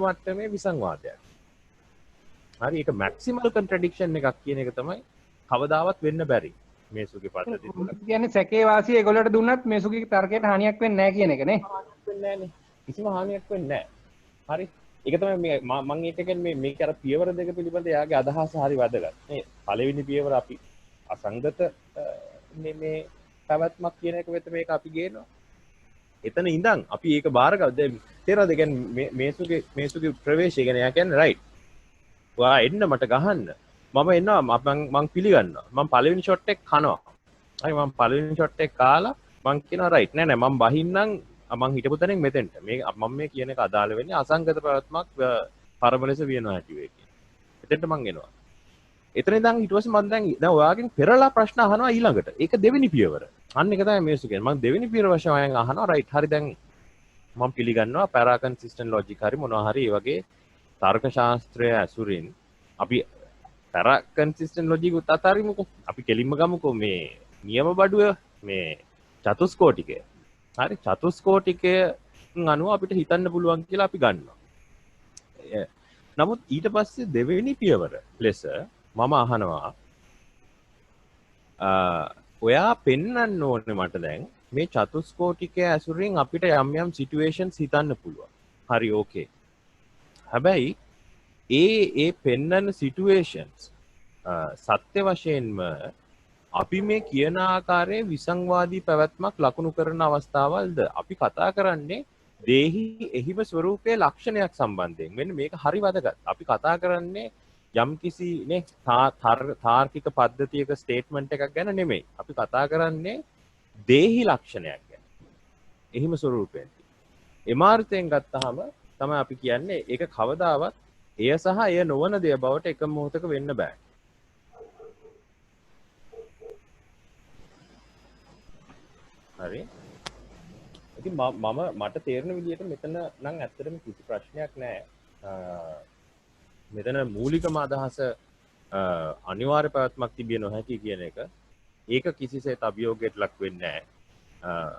මට්ටමේ විසංවාදයක්. හරි, ඒක මැක්සිමල් කන්ට්‍රඩික්ෂන් එකක් කියන එක තමයි කවදාවත් වෙන්න බැරි. මේසුගේ පද්ධතිය තුල. කියන්නේ සැකේ වාසිය ඒගොල්ලන්ට දුන්නත් මේසුගේ තර්කයට හානියක් වෙන්නේ නැහැ කියන එක නේ. වෙන්නේ නැහනේ. කිසිම හානියක් වෙන්නේ නැහැ. හරි. ඒක තමයි මේ මම ඒක කියන්නේ මේක අර පියවර දෙක පිළිබඳ එයාගේ අදහස හරි වැදගත්. මේ පළවෙනි පියවර අපි අසංගත මේ පැවැත්මක් කියන එක වෙත මේක අපි ගේනවා. එතන ඉඳන් අපි ඒක බාරගත්තා. දැන් තේරෙනවද? කියන්නේ මේසුගේ ප්‍රවේශය කියන්නේ එයා කියන්නේ රයිට්. ඔයා එන්න මට ගහන්න. මම එනවා මං පිළිගන්නවා. මම පළවෙනි ෂොට් එක කනවා. හරි මම පළවෙනි ෂොට් එක කාලා මං කියනවා රයිට් නෑ මම බහින්නම් මං හිටපු තැනින් මෙතෙන්ට. මේ මම මේ කියන එක අදාළ වෙන්නේ අසංගත පැවැත්මක් පරම ලෙස වියනවා හැටි වේ කියන. එතෙන්ට මං එනවා. එතන ඉඳන් ඊට පස්සේ මම දැන් ඔයාගෙන් පෙරලා ප්‍රශ්න අහනවා ඊළඟට. ඒක දෙවෙනි පියවර. අන්න ඒක තමයි මේසු කියන්නේ. මම දෙවෙනි පියවර වශයෙන් අහනවා රයිට් හරි දැන් මම පිළිගන්නවා පැරා කන්සිස්ටන්ට් ලොජික් හරි මොනවා හරි ඒ වගේ තර්ක ශාස්ත්‍රය ඇසුරින් අපි පැරා කන්සිස්ටන්ට් ලොජික් උත් අතාරිමුකෝ. අපි කෙලින්ම ගමුකෝ මේ නියම බඩුව මේ චතුස්කෝටිකය. හරි චතුස්කෝටිකය අනුව අපිට හිතන්න පුළුවන් කියලා අපි ගන්නවා. නමුත් ඊට පස්සේ දෙවෙනි පියවර ලෙස මම අහනවා ඔයා පෙන්වන්න ඕනේ මට දැන් මේ චතුස්කෝටිකය ඇසුරින් අපිට යම් යම් සිටුේෂන්ස් හිතන්න පුළුවන්. හරි ඕකේ. හැබැයි ඒ පෙන්වන සිටුේෂන්ස් සත්‍ය වශයෙන්ම අපි මේ කියන ආකාරයේ විසංවාදී පැවැත්මක් ලකුණු කරන අවස්ථාවල්ද අපි කතා කරන්නේ දේහි එහිම ස්වરૂපයේ ලක්ෂණයක් සම්බන්ධයෙන්. මෙන්න මේක හරි වැදගත්. අපි කතා කරන්නේ යම්කිසි නේ තාර්කික පද්ධතියක ස්ටේට්මන්ට් එකක් ගැන නෙමෙයි. අපි කතා කරන්නේ දේහි ලක්ෂණයක් ගැන. එහිම ස්වરૂපයෙන්. එමාර්ථයෙන් ගත්තාම තමයි අපි කියන්නේ ඒක කවදාවත් එය සහ එය නොවන දේ බවට එක මොහොතක වෙන්න බෑ. හරි. ඉතින් මට තේරෙන විදිහට මෙතන නම් ඇත්තටම කිසි ප්‍රශ්නයක් නැහැ. මෙතන මූලිකම අදහස අනිවාර්ය පැවැත්මක් තිබිය නොහැකි කියන එක. ඒක කිසිසේත් අභියෝගයට ලක් වෙන්නේ නැහැ.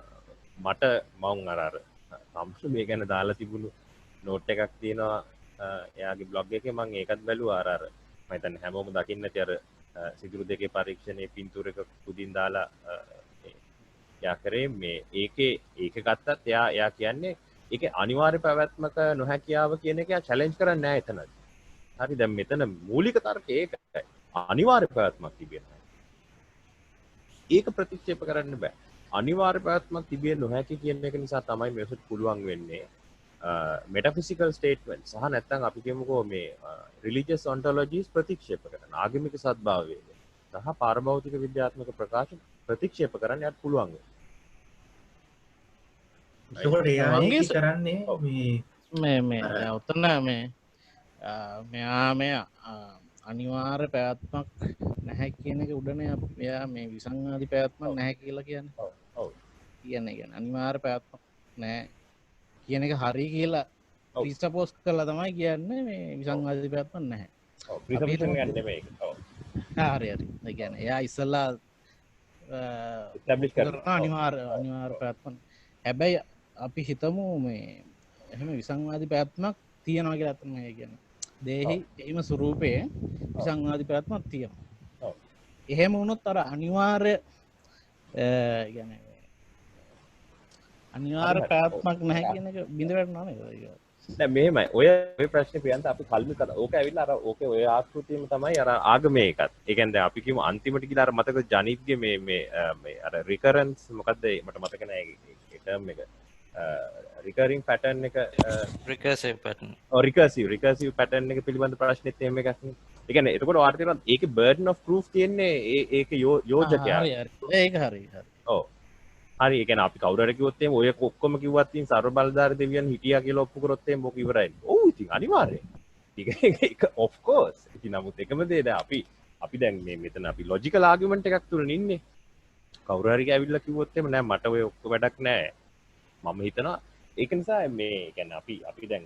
මට මම අර සම්සු මේ ගැන දාලා තිබුණු නෝට් එකක් තියෙනවා එයාගේ බ්ලොග් එකේ මම ඒකත් බැලුවා අර මම හිතන්නේ හැමෝම දකින්න ඇති අර සිදුරු දෙකේ පරීක්ෂණයේ පින්තූරයක පුදින් දාලා එයා කරේ මේ ඒක ගත්තත් එයා කියන්නේ ඒකේ අනිවාර්ය පැවැත්මක නොහැකියාව කියන එක එයා චැලෙන්ජ් කරන්නේ නැහැ එතනදී. හරි දැන් මෙතන මූලික තර්කය ඒකයි. අනිවාර්ය පැවැත්මක් තිබෙනවා. ඒක ප්‍රතික්ෂේප කරන්න බෑ. අනිවාර්ය පැවැත්මක් තිබෙන්නේ නොහැකි කියන එක නිසා තමයි මේකට පුළුවන් වෙන්නේ metaphysical statements සහ නැත්නම් අපි කියමුකෝ මේ religious ontologies ප්‍රතික්ෂේප කරන ආගමික සත්භාවය සහ පාරභෞතික විද්‍යාත්මක ප්‍රකාශ ප්‍රතික්ෂේප කරන්න යට පුළුවන් වෙනවා. ඒකට ඒ කරන්නේ මේ උතන මෙයා මේ අනිවාර්ය පැවැත්මක් නැහැ කියන එක උඩනේ එයා මේ විසංවාදී පැවැත්මක් නැහැ කියලා කියන්නේ. ඔව්. කියන්නේ අනිවාර්ය පැවැත්මක් නැහැ කියන එක හරි කියලා ප්‍රිසපෝස් කරලා තමයි කියන්නේ මේ විසංවාදී පැවැත්මක් නැහැ. ඔව් ප්‍රිසපෝසිෂන් ගන්න නෙමෙයි. ඔව්. හරි. ඒ කියන්නේ එයා ඉස්සලා එස්ටැබ්ලිෂ් කරනවා අනිවාර්ය පැවැත්මක්. හැබැයි අපි හිතමු මේ එහෙම විසංවාදී පැවැත්මක් තියෙනවා කියලා තමයි කියන්නේ. දේහි එහිම ස්වරූපයේ විසංවාදී පැවැත්මක් තියෙනවා. ඔව්. එහෙම වුණොත් අර අනිවාර්ය කියන්නේ අනිවාර්ය පැවැත්මක් නැහැ කියන එක බිඳ වැටෙනවා නේද? දැන් මෙහෙමයි. ඔය ප්‍රශ්නේ පියන්ත අපි කල්මි කතා. ඕක ඇවිල්ලා අර ඕකේ ඔය ආකෘතියම තමයි අර ආගමේ එකත්. ඒ කියන්නේ දැන් අපි කියමු අන්තිමට ගිහලා අර මතක ජනිත්ගේ මේ අර රිකරන්ස් මොකද්ද මට මතක නැහැ ඒ ටර්ම් එක. රිකරින් පැටර්න් එක රිකර්සිව් පැටර්න්. ඔව් රිකර්සිව් පැටර්න් එක පිළිබඳ ප්‍රශ්නෙත් එහෙම එකක් නේ. ඒ කියන්නේ එතකොට වාර්ත කරනවා ඒකේ බර්ඩන් ඔෆ් ප්‍රූෆ් තියෙන්නේ ඒක යෝජකයා. හරි හරි. ඒක හරි හරි. ඔව්. හරි ඒ කියන්නේ අපි කවුරු හරි කිව්වොත් එහෙම ඔය ඔක්කොම කිව්වත් ඉතින් සර්ව බලධාරී දෙවියන් හිටියා කියලා ඔප්පු කරොත් එහෙම මොක ඉවරයි. ඔව් ඉතින් අනිවාර්යයෙන්. ඒක of course. ඉතින් නමුත් එකම දේ දැන් අපි දැන් මේ මෙතන අපි ලොජිකල් ආගියුමන්ට් එකක් තුලනේ ඉන්නේ. කවුරු හරි ඇවිල්ලා කිව්වොත් එහෙම නෑ මට ඔය ඔක්කොම වැඩක් නෑ. මම හිතනවා ඒක නිසා මේ කියන්නේ අපි දැන්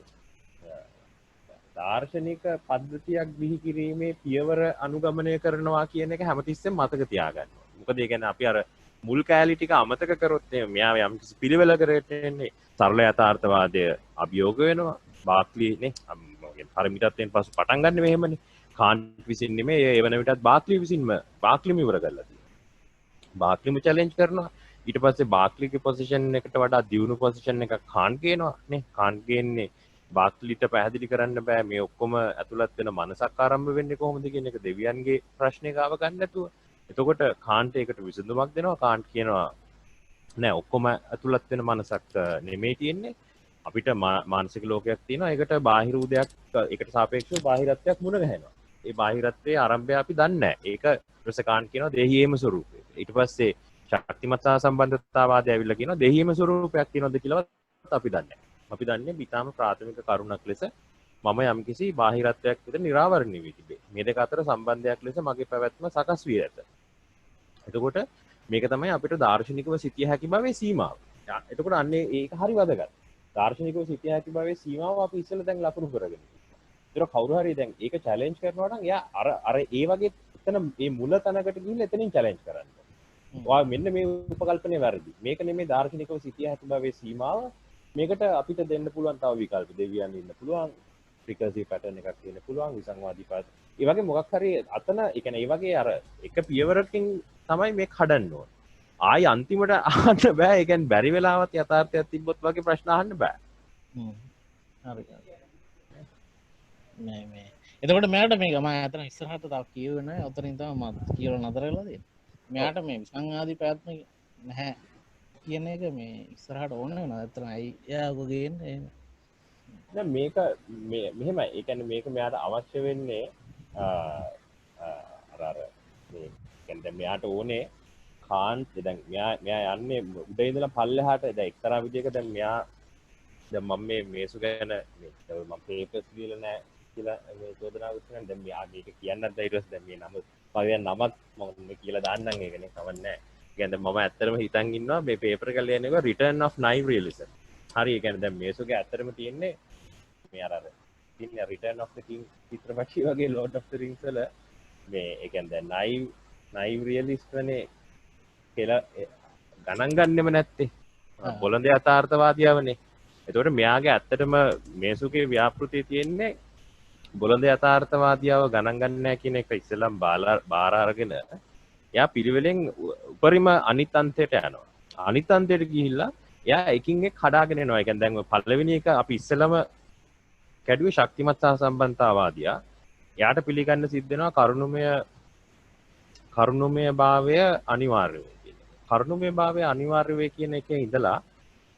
දාර්ශනික පද්ධතියක් බිහි කිරීමේ පියවර අනුගමනය කරනවා කියන එක හැමතිස්සෙම මතක තියාගන්න. මොකද ඒ කියන්නේ අපි අර මුල් කෑලි ටික අමතක කරොත් මෙයා යම් කිසි පිළිවෙලකට එන්නේ සරල යථාර්ථවාදය අභියෝග වෙනවා. බාක්ලි නේ පරිමිතත්වයෙන් පසු පටන් ගන්න මෙහෙමනේ. කාන්ට් විසින් නෙමෙයි ඒ වෙන විටත් බාක්ලි විසින්ම බාක්ලිම ඉවර කරලා තියෙනවා. බාක්ලිම චැලෙන්ජ් කරනවා. ඊට පස්සේ බාක්ලිගේ පොසිෂන් එකට වඩා දියුණු පොසිෂන් එකක් කාන් ගේනවා නේ. කාන් ගේන්නේ බාක්ලිට පැහැදිලි කරන්න බෑ මේ ඔක්කොම ඇතුළත් වෙන මනසක් ආරම්භ වෙන්නේ කොහොමද කියන එක දෙවියන්ගේ ප්‍රශ්නේ ගාව ගන්න නැතුව. එතකොට කාන්ට ඒකට විසඳුමක් දෙනවා. කාන්ට් කියනවා නෑ ඔක්කොම ඇතුළත් වෙන මනසක් නෙමෙයි තියෙන්නේ. අපිට මානසික ලෝකයක් තියෙනවා. ඒකට බාහිර උදයක් ඒකට සාපේක්ෂව බාහිරත්වයක් මුණ ගැහෙනවා. ඒ බාහිරත්වයේ ආරම්භය අපි දන්නේ නැහැ. ඒක ඊට කාන්ට් කියනවා දෙහියේම ස්වરૂපය. ඊට පස්සේ ශක්තිමත් සහ සම්බන්ධතාවාදය ඇවිල්ලා කියනවා දෙහියේම ස්වરૂපයක් තියෙනවද කියලාවත් අපි දන්නේ නැහැ. අපි දන්නේ ඊටාම ප්‍රාථමික කරුණක් ලෙස මම යම්කිසි බාහිරත්වයක් විතර නිරාවරණය වී තිබේ. මේ දෙක අතර සම්බන්ධයක් ලෙස මගේ පැවැත්ම සකස් වී ඇත. එතකොට මේක තමයි අපිට දාර්ශනිකව සිටිය හැකි බවේ සීමාව. එතකොට අන්නේ ඒක හරි වැදගත්. දාර්ශනිකව සිටිය හැකි බවේ සීමාව අපි ඉස්සෙල්ලා දැන් ලකුණු කරගෙන. ඒක කවුරු හරි දැන් ඒක චැලෙන්ජ් කරනවා නම් එයා අර ඒ වගේ එතන මේ මුල තැනකට ගිහින් එතනින් චැලෙන්ජ් කරන්න. ඔයා මෙන්න මේ උපකල්පනය වැරදි. මේක නෙමෙයි දාර්ශනිකව සිටිය හැකි බවේ සීමාව. මේකට අපිට දෙන්න පුළුවන් තව විකල්ප. දෙවියන් ඉන්න පුළුවන්. රිකර්සිව් පැටර්න් එකක් තියෙන්න පුළුවන්. විසංවාදී පාත්. ඒ වගේ මොකක් හරි අතන ඒ කියන්නේ ඒ වගේ අර එක පියවරකින් තමයි මේ කඩන්න ඕන. ආයි අන්තිමට අහන්න බෑ. ඒ කියන්නේ බැරි වෙලාවත් යථාර්ථයක් තිබ්බොත් වගේ ප්‍රශ්න අහන්න බෑ. හරි. මේ එතකොට මෙයාට මේක මම අතන ඉස්සරහට තව කියුවේ නැහැ. උතරින් තමයි මම කියලා නතර වෙලා තියෙන්නේ. මෙයාට මේ විසංවාදී පැවැත්ම නැහැ කියන එක මේ ඉස්සරහට ඕන වෙනවා. අතන අයි එයා ඔක ගේන්නේ. දැන් මේක මෙහෙමයි. ඒ කියන්නේ මේක මෙයාට අවශ්‍ය වෙන්නේ අර මේ කියන්නේ දැන් මෙයාට ඕනේ කාන්ට් දැන් මෙයා යන්නේ උඩ ඉඳලා පල්ලෙහාට දැන් එක්තරා විදිහක දැන් මෙයා දැන් මම මේසු ගැන මම පේපර්ස් දීලා නැහැ කියලා මේ චෝදනාවක් කරන දැන් මෙයා මේක කියන්නත් ඊට දැන් මේ නම පවියන් නමක් මම කියලා දාන්නම් ඒකනේ කවන්නේ නැහැ. කියන්නේ මම ඇත්තටම හිතන් ඉන්නවා මේ පේපර් එක ලියන එක රිටර්න් ඔෆ් නයිව් රියලිසම්. හරි ඒ කියන්නේ දැන් මේසුගේ ඇත්තටම තියෙන්නේ මේ අර ඉන්නේ රිටර්න් ඔෆ් ද කිං චිත්‍රපටි වගේ ලෝඩ් ඔෆ් ද රින්ග්ස් වල මේ ඒ කියන්නේ දැන් නයිව් රියලිස්ට්නේ කියලා ගණන් ගන්නෙම නැත්තේ. බොළඳ යථාර්ථවාදියාවනේ. එතකොට මෙයාගේ ඇත්තටම මේසුගේ ව්‍යාපෘතිය තියෙන්නේ බොළඳ යථාර්ථවාදියාව ගණන් ගන්න නැහැ කියන එක ඉස්සෙල්ලම බාර අරගෙන එයා පිළිවෙලෙන් උපරිම අනිත් අන්තයට යනවා. අනිත් අන්තයට ගිහිල්ලා එයා එකින් එක කඩාගෙන එනවා. ඒ කියන්නේ දැන් ඔය පළවෙනි එක අපි ඉස්සෙල්ලම කැඩුවේ ශක්තිමත් සහ සම්බන්ධතාවාදියා. එයාට පිළිගන්න සිද්ධ වෙනවා කරුණමය භාවය අනිවාර්ය වේ කියන එක. කරුණමය භාවය අනිවාර්ය වේ කියන එකේ ඉඳලා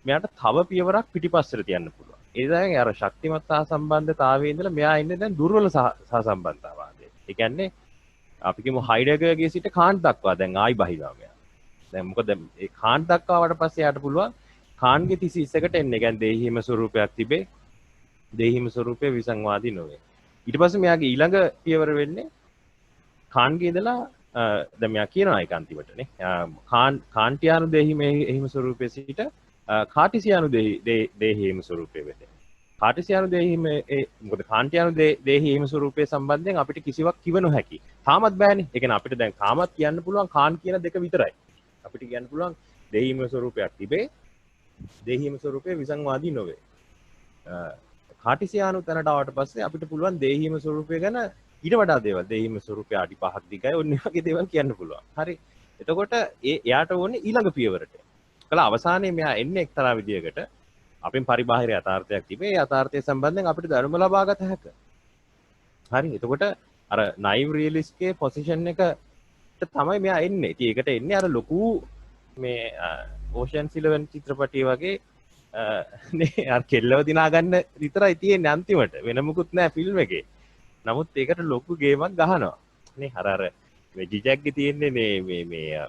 මෙයාට තව පියවරක් පිටිපස්සට තියන්න පුළුවන්. ඒ දැන් අර ශක්තිමත් සහ සම්බන්ධතාවයේ ඉඳලා මෙයා ඉන්නේ දැන් දුර්වල සහ සම්බන්ධතාවාදයේ. ඒ කියන්නේ අපි කියමු හයිඩගර්ගේ සිට කාන්ට් දක්වා දැන් ආයි බහිනවා මෙයා. දැන් මොකද මේ කාන්ට් දක්වාවට පස්සේ යාට පුළුවන් කාන්ගේ 31 කට එන්න. ඒ කියන්නේ දෙහිම ස්වරූපයක් තිබේ. දෙහිම ස්වරූපය විසංවාදී නොවේ. ඊට පස්සේ මෙයාගේ ඊළඟ පියවර වෙන්නේ කාන්ගේ ඉඳලා දැන් මෙයා කියනවා ඒක අන්තිමටනේ. කාන්ටියානු දෙහිම ස්වරූපයේ සිට කාටිසියානු දෙහිම ස්වරූපය වෙත. කාටිසියානු දෙහිම මොකද කාන්ටියානු දෙහිම ස්වරූපයේ සම්බන්ධයෙන් අපිට කිසිවක් කිව නොහැකි. තාමත් බෑනේ. ඒ කියන්නේ අපිට දැන් තාමත් කියන්න පුළුවන් කාන් කියන දෙක විතරයි. අපිට කියන්න පුළුවන් දෙහිම ස්වරූපයක් තිබේ. දෙහිම ස්වරූපය විසංවාදී නොවේ. කාටිසියානු තැනට ආවට පස්සේ අපිට පුළුවන් දෙහිම ස්වරූපය ගැන ඊට වඩා දේවල් දෙහිම ස්වරූපය අඩි 5ක් දිගයි ඔන්න වගේ දේවල් කියන්න පුළුවන්. හරි. එතකොට එයාට ඕනේ ඊළඟ පියවරට. කලා අවසානයේ මෙයා එන්නේ එක්තරා විදියකට අපෙන් පරිබාහිර යථාර්ථයක් තිබේ. ඒ යථාර්ථය සම්බන්ධයෙන් අපිට දැනුම ලබා ගත හැකියි. හරි. එතකොට අර නයිව් රියලිස්ට්ගේ පොසිෂන් එකට තමයි මෙයා එන්නේ. ඉතින් ඒකට එන්නේ අර ලොකු මේ ඕෂන්ස් 11 චිත්‍රපටිය වගේ නේ අර කෙල්ලව දිනා ගන්න විතරයි තියෙන්නේ අන්තිමට. වෙන මොකුත් නැහැ ෆිල්ම් එකේ. නමුත් ඒකට ලොකු ගේමක් ගහනවා. නේ අර මේ ජිජැක්ගේ තියෙන්නේ මේ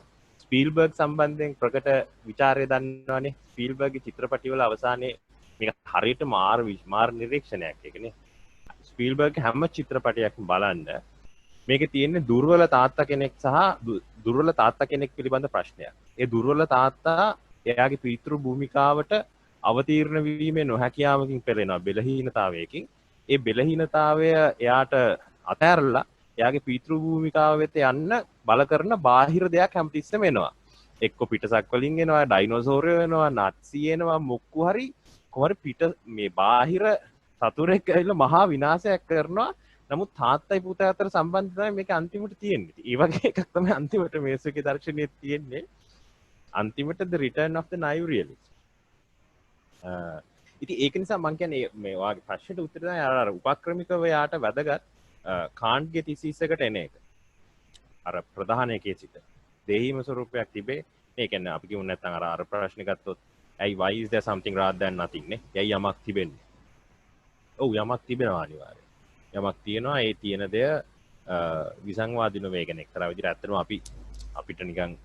ස්පීල්බර්ග් සම්බන්ධයෙන් ප්‍රකට විචාරය දන්නවනේ. ස්පීල්බර්ග්ගේ චිත්‍රපටිවල අවසානයේ මේක හරියට මාර නිරීක්ෂණයක් ඒකනේ. ස්පීල්බර්ග් හැම චිත්‍රපටයක්ම බලන්න මේකේ තියෙන්නේ දුර්වල තාත්තා කෙනෙක් සහ දුර්වල තාත්තා කෙනෙක් පිළිබඳ ප්‍රශ්නයක්. ඒ දුර්වල තාත්තා එයාගේ පීතෘ භූමිකාවට අවතීර්ණ වීමේ නොහැකියාවකින් පෙළෙනවා බෙලහීනතාවයකින්. ඒ බෙලහීනතාවය එයාට අතහැරලා එයාගේ පීතෘ භූමිකාව වෙත යන්න බල කරන බාහිර දෙයක් හැමතිස්සෙම එනවා. එක්ක පිටසක් වලින් එනවා, ඩයිනෝසෝරයෝ එනවා, නත්සි එනවා, මොක්කු හරි කොහරි පිට මේ බාහිර සතුරෙක් ඇවිල්ලා මහා විනාශයක් කරනවා. නමුත් තාත්තයි පුතා අතර සම්බන්ධය තමයි මේක අන්තිමට තියෙන්නේ. ඒ වගේ එකක් තමයි අන්තිමට මේසුගේ දර්ශනයේ තියෙන්නේ. අන්තිමට the return of the naive realist. ඉතින් ඒක නිසා මම කියන්නේ මේ වාගේ ප්‍රශ්නෙට උත්තර තමයි අර උපක්‍රමිකව යාට වැදගත් කාන්ට්ගේ thesis එකට එන එක. අර ප්‍රධාන එකේ සිට දෙහිම ස්වරූපයක් තිබේ. ඒ කියන්නේ අපි කියමු නැත්නම් අර ප්‍රශ්නේ ගත්තොත් ඇයි why is there something rather than nothing නේ? යයි යමක් තිබෙන්නේ. ඔව් යමක් තිබෙනවා අනිවාර්යයෙන්. යමක් තියෙනවා ඒ තියෙන දෙය විසංවාදී නොවේ කියන එක්තරා විදිහට ඇත්තටම අපිට නිකන්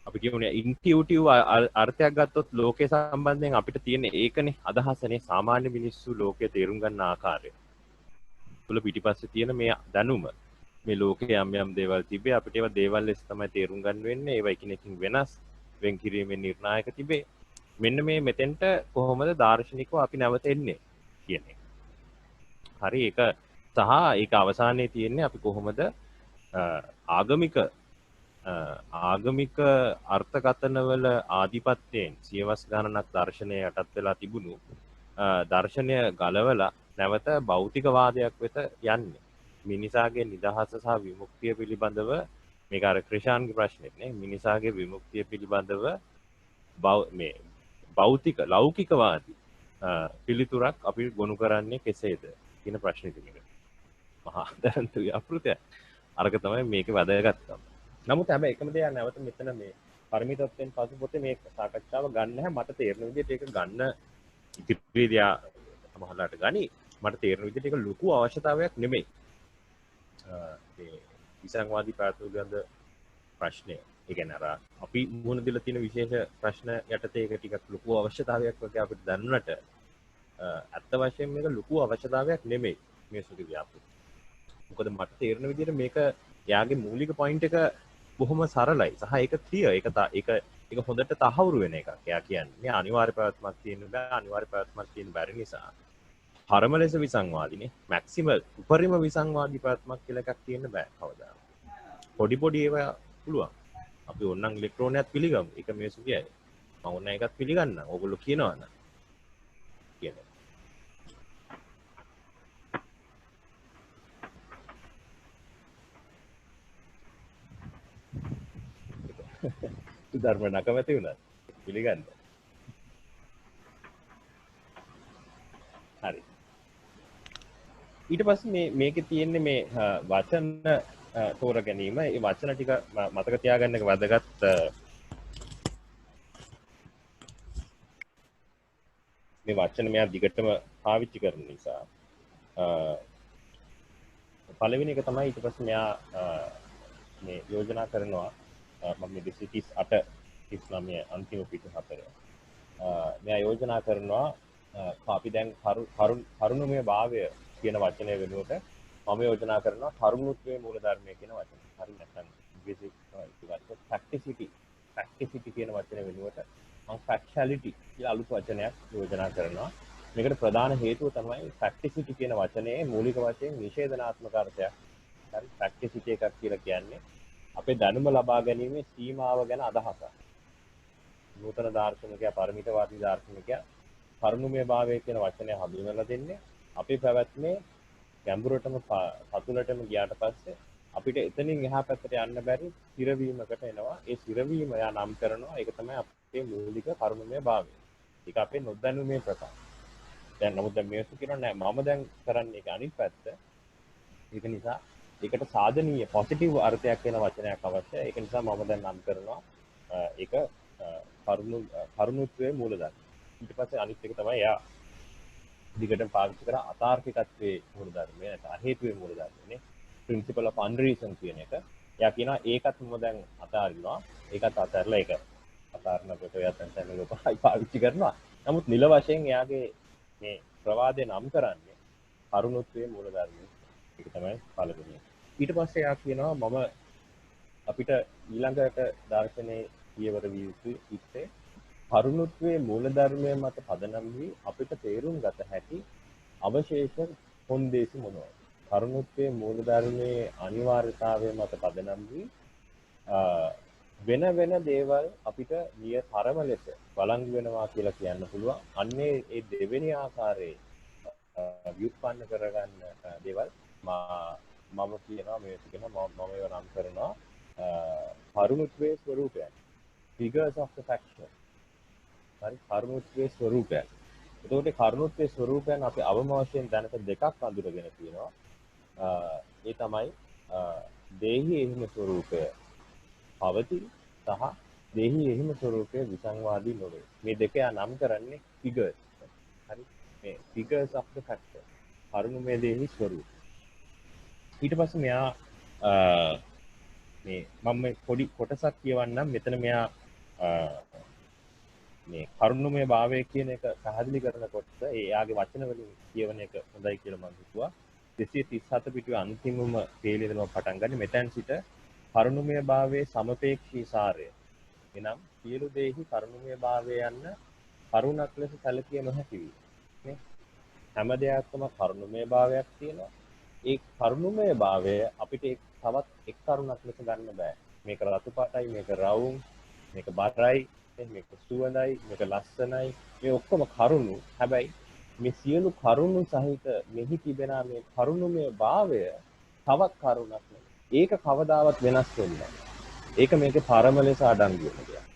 අපි කියමුනේ ඉන්ටියුටිව් අර්ථයක් ගත්තොත් ලෝකේ සම්බන්ධයෙන් අපිට තියෙන ඒකනේ අදහසනේ සාමාන්‍ය මිනිස්සු ලෝකේ තේරුම් ගන්න ආකාරය. තුල පිටිපස්සේ තියෙන මේ දැනුම මේ ලෝකේ යම් දේවල් තිබේ අපිට ඒවා දේවල් ලෙස තමයි තේරුම් ගන්න වෙන්නේ. ඒවා එකිනෙකින් වෙනස් වෙන් කිරීමේ නිර්ණායක තිබේ. මෙන්න මේ මෙතෙන්ට කොහොමද දාර්ශනිකව අපි නැවත එන්නේ කියන එක. හරි ඒක සහ ඒක අවසානයේ තියෙන්නේ අපි කොහොමද ආගමික අර්ථකථනවල ආධිපත්‍යයෙන් සියවස් ගණනක් දර්ශනය යටත් වෙලා තිබුණු දර්ශනය ගලවලා නැවත භෞතිකවාදයක් වෙත යන්නේ. මිනිසාගේ නිදහස සහ විමුක්තිය පිළිබඳව මේක අර ක්‍රිෂාන්ගේ ප්‍රශ්නෙත් නේ මිනිසාගේ විමුක්තිය පිළිබඳව මේ භෞතික ලෞකිකවාදී පිළිතුරක් අපි ගොනු කරන්නේ කෙසේද කියන ප්‍රශ්නේ තියෙනවා. මහා දැන්තු අපෘතය අරක තමයි මේකේ වැදගත්කම. නමුත් හැබැයි එකම දෙයක් නැවත මෙතන මේ පරිමිතත්වයෙන් පසු පොතේ මේ සාකච්ඡාව ගන්න නැහැ. මට තේරෙන විදිහට ඒක ගන්න ඉතිරිදී සමහරලාට ගනි. මට තේරෙන විදිහට ඒක ලොකු අවශ්‍යතාවයක් නෙමෙයි. ඒ විසංවාදී ප්‍රාතිගන්ධ ප්‍රශ්නය. ඒ කියන්නේ අර අපි මුහුණ දෙලා තියෙන විශේෂ ප්‍රශ්න යටතේ ඒක ටිකක් ලොකු අවශ්‍යතාවයක් වගේ අපිට දැනුණට අත්ත වශයෙන් මේක ලොකු අවශ්‍යතාවයක් නෙමෙයි මේ සුදු ව්‍යාපෘති. මොකද මට තේරෙන විදිහට මේක යාගේ මූලික පොයින්ට් එක බොහොම සරලයි. සහ ඒක ක්ලියර්. ඒක හොඳට තහවුරු වෙන එකක්. එයා කියන්නේ මේ අනිවාර්ය පැවැත්මක් තියෙන බෑ. අනිවාර්ය පැවැත්මක් තියෙන බැරි නිසා පරම ලෙස විසංවාදීනේ මැක්සිමල් උපරිම විසංවාදී පැවැත්මක් කියලා එකක් තියෙන්න බෑ කවදා. පොඩි ඒවා පුළුවන්. අපි ඕනනම් ඉලෙක්ට්‍රෝනයක් පිළිගමු. ඒක මේසු කියයි. මම ඕන එකක් පිළිගන්නම්. ඕගොල්ලෝ කියනවා නම්. කියන්නේ. ධර්ම නකමැති වුණා. පිළිගන්න. හරි. ඊට පස්සේ මේකේ තියෙන්නේ මේ වචන තෝර ගැනීම. ඒ වචන ටික මතක තියාගන්න එක වැදගත්. මේ වචන මෙයා දිගටම පාවිච්චි කරන නිසා පළවෙනි එක තමයි ඊට පස්සේ මෙයා මේ යෝජනා කරනවා මම මේ 238 39 අන්තිම පිටු 4 මෙයා යෝජනා කරනවා අපි දැන් කරුණමය භාවය කියන වචනය වෙනුවට මම යෝජනා කරනවා කරුණුත්වයේ මූලධර්මය කියන වචනය. හරි නැත්නම් බේසික් ෆැක්ටිසිටි කියන වචනය වෙනුවට මම ෆැක්චුअलिटी කියලා අලුත් වචනයක් යෝජනා කරනවා. මේකට ප්‍රධාන හේතුව තමයි ෆැක්ටිසිටි කියන වචනේ මූලික වශයෙන් නිෂේධනාත්මක අර්ථයක්. හරි ෆැක්ටිසිටි එකක් කියලා කියන්නේ අපේ දැනුම ලබා ගැනීමේ සීමාව ගැන අදහසක්. නූතන දාර්ශනිකයා පරිමිතවාදී දාර්ශනිකයා කරුණුමය භාවය කියන වචනය හඳුන්වලා දෙන්නේ අපේ පැවැත්මේ ගැඹුරටම පතුලටම ගියාට පස්සේ අපිට එතනින් එහා පැත්තට යන්න බැරි ස්ථිරවීමකට එනවා. ඒ ස්ථිරවීම යා නම් කරනවා. ඒක තමයි අපේ මූලික කරුණුමය භාවය. ඒක අපේ නොදැනුමේ ප්‍රකාශ. දැන් නමුත් දැන් මේක කියනවා නෑ මම දැන් කරන්නේ ඒක අනිත් පැත්ත. ඒක නිසා ඒකට සාධනීය පොසිටිව් අර්ථයක් වෙන වචනයක් අවශ්‍යයි. ඒක නිසා මම දැන් නම් කරනවා ඒක කරුණුත්වයේ මූලධර්ම. ඊට පස්සේ අනිත් එක තමයි යා දිගටම පාවිච්චි කරා අතාර්කිකත්වයේ මූලධර්මය නැත්නම් අහේතුවේ මූලධර්මනේ. principle of unreason කියන එක. යා කියනවා ඒකත් මම දැන් අතාරිනවා. ඒකත් අතාරලා ඒක අතාරනකොට යතන් තැනක පාවිච්චි කරනවා. නමුත් නිල වශයෙන් එයාගේ මේ ප්‍රවාදේ නම් කරන්නේ කරුණුත්වයේ මූලධර්මය. ඒක තමයි පළවෙනි. ඊට පස්සේ යා කියනවා මම අපිට ඊළඟට දර්ශනයේ පියවර විය යුතු ඉත්තේ කරුණුත්වයේ මූලධර්මය මත පදනම් වී අපිට තේරුම් ගත හැකි අවශේෂ හොන්දේසි මොනවාද? කරුණුත්වයේ මූලධර්මයේ අනිවාර්යතාවය මත පදනම් වී වෙන වෙන දේවල් අපිට නිය තරම ලෙස වළංගු වෙනවා කියලා කියන්න පුළුවන්. අන්නේ ඒ දෙවෙනි ආකාරයේ ව්‍යුත්පන්න කරගන්න දේවල් මම කියනවා මේ කියනවා මම ඒව නම් කරනවා කරුණුත්වයේ ස්වરૂපය. figures of the faction. හරි කරුණුත්වයේ ස්වરૂපය. එතකොට කරුණුත්වයේ ස්වરૂපයන් අපි අවම වශයෙන් දැනට දෙකක් අඳුරගෙන තියෙනවා. ඒ තමයි දේහි එහිම ස්වરૂපය පවති සහ දේහි එහිම ස්වરૂපය විසංවාදී නොවේ. මේ දෙක නම් කරන්නේ figures. හරි මේ figures of the faction. කරුණුමය දේහි ස්වરૂපය. ඊට පස්සේ මෙයා මේ මම පොඩි කොටසක් කියවන්නම්. මෙතන මෙයා මේ කරුණුමය භාවය කියන එක පැහැදිලි කරනකොට එයාගේ වචන වලින් කියවන එක හොඳයි කියලා මම හිතුවා. 237 පිටුවේ අන්තිමම පේළියදම පටන් ගන්න. මෙතෙන් සිට කරුණුමය භාවයේ සමපේක්ෂී සාරය. එනම් සියලු දේහි කරුණුමය භාවය යන්න කරුණක් ලෙස සැලකිය නොහැකි වී. නේ? හැම දෙයක්ම කරුණුමය භාවයක් තියෙනවා. ඒ කරුණුමය භාවය අපිට තවත් එක් කරුණක් ලෙස ගන්න බෑ. මේක රතු පාටයි, මේක රවුම්, මේක බරයි, මේක සුවඳයි, මේක ලස්සනයි. මේ ඔක්කොම කරුණු. හැබැයි මේ සියලු කරුණු සහිත මෙහි තිබෙන මේ කරුණුමය භාවය තවත් කරුණක් නෙවෙයි. ඒක කවදාවත් වෙනස් වෙන්නේ නැහැ. ඒක මේකේ පරම ලෙස අඩංගු වෙන දෙයක්.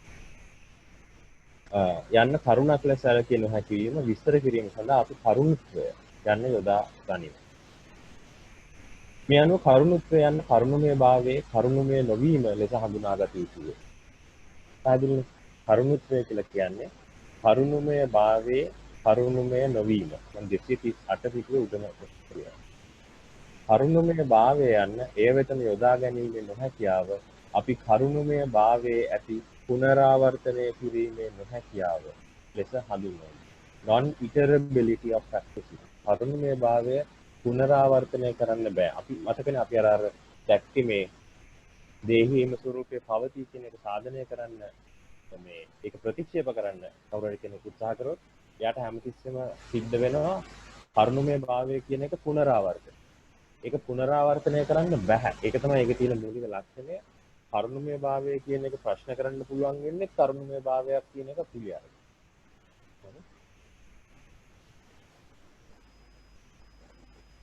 යන්න කරුණක් ලෙස සැලකිය නොහැකි වීම විස්තර කිරීම සඳහා අපි කරුණුත්වය යන්න යොදා ගනිමු. මේ අනුව කරුණුත්වය යන්න කරුණුමය භාවයේ කරුණුමය නොවීම ලෙස හඳුනාගත යුතුය. පැහැදිලිද? කරුණුත්වය කියලා කියන්නේ කරුණුමය භාවයේ කරුණුමය නොවීම. මම 238 පිටුවේ උඩම කියනවා. කරුණුමය භාවය යන්න එය වෙතම යොදා ගැනීමේ නොහැකියාව අපි කරුණුමය භාවයේ ඇති පුනරාවර්තනය කිරීමේ නොහැකියාව ලෙස හඳුන්වනවා. non iterability of practice. කරුණුමය භාවය පුනරාවර්තනය කරන්න බෑ. අපි මතකනේ අපි අර දැක්කේ මේ දේහීම ස්වરૂපයේ පවතී කියන එක සාධනය කරන්න මේ ඒක ප්‍රතික්ෂේප කරන්න කවුරු හරි කෙනෙක් උත්සාහ කරොත් එයාට හැමතිස්සෙම සිද්ධ වෙනවා කරුණුමය භාවය කියන එක පුනරාවර්තනය. ඒක පුනරාවර්තනය කරන්න බෑ. ඒක තමයි ඒකේ තියෙන මූලික ලක්ෂණය. කරුණුමය භාවය කියන එක ප්‍රශ්න කරන්න පුළුවන් වෙන්නේ කරුණුමය භාවයක් කියන එක පිළිඅරගෙන.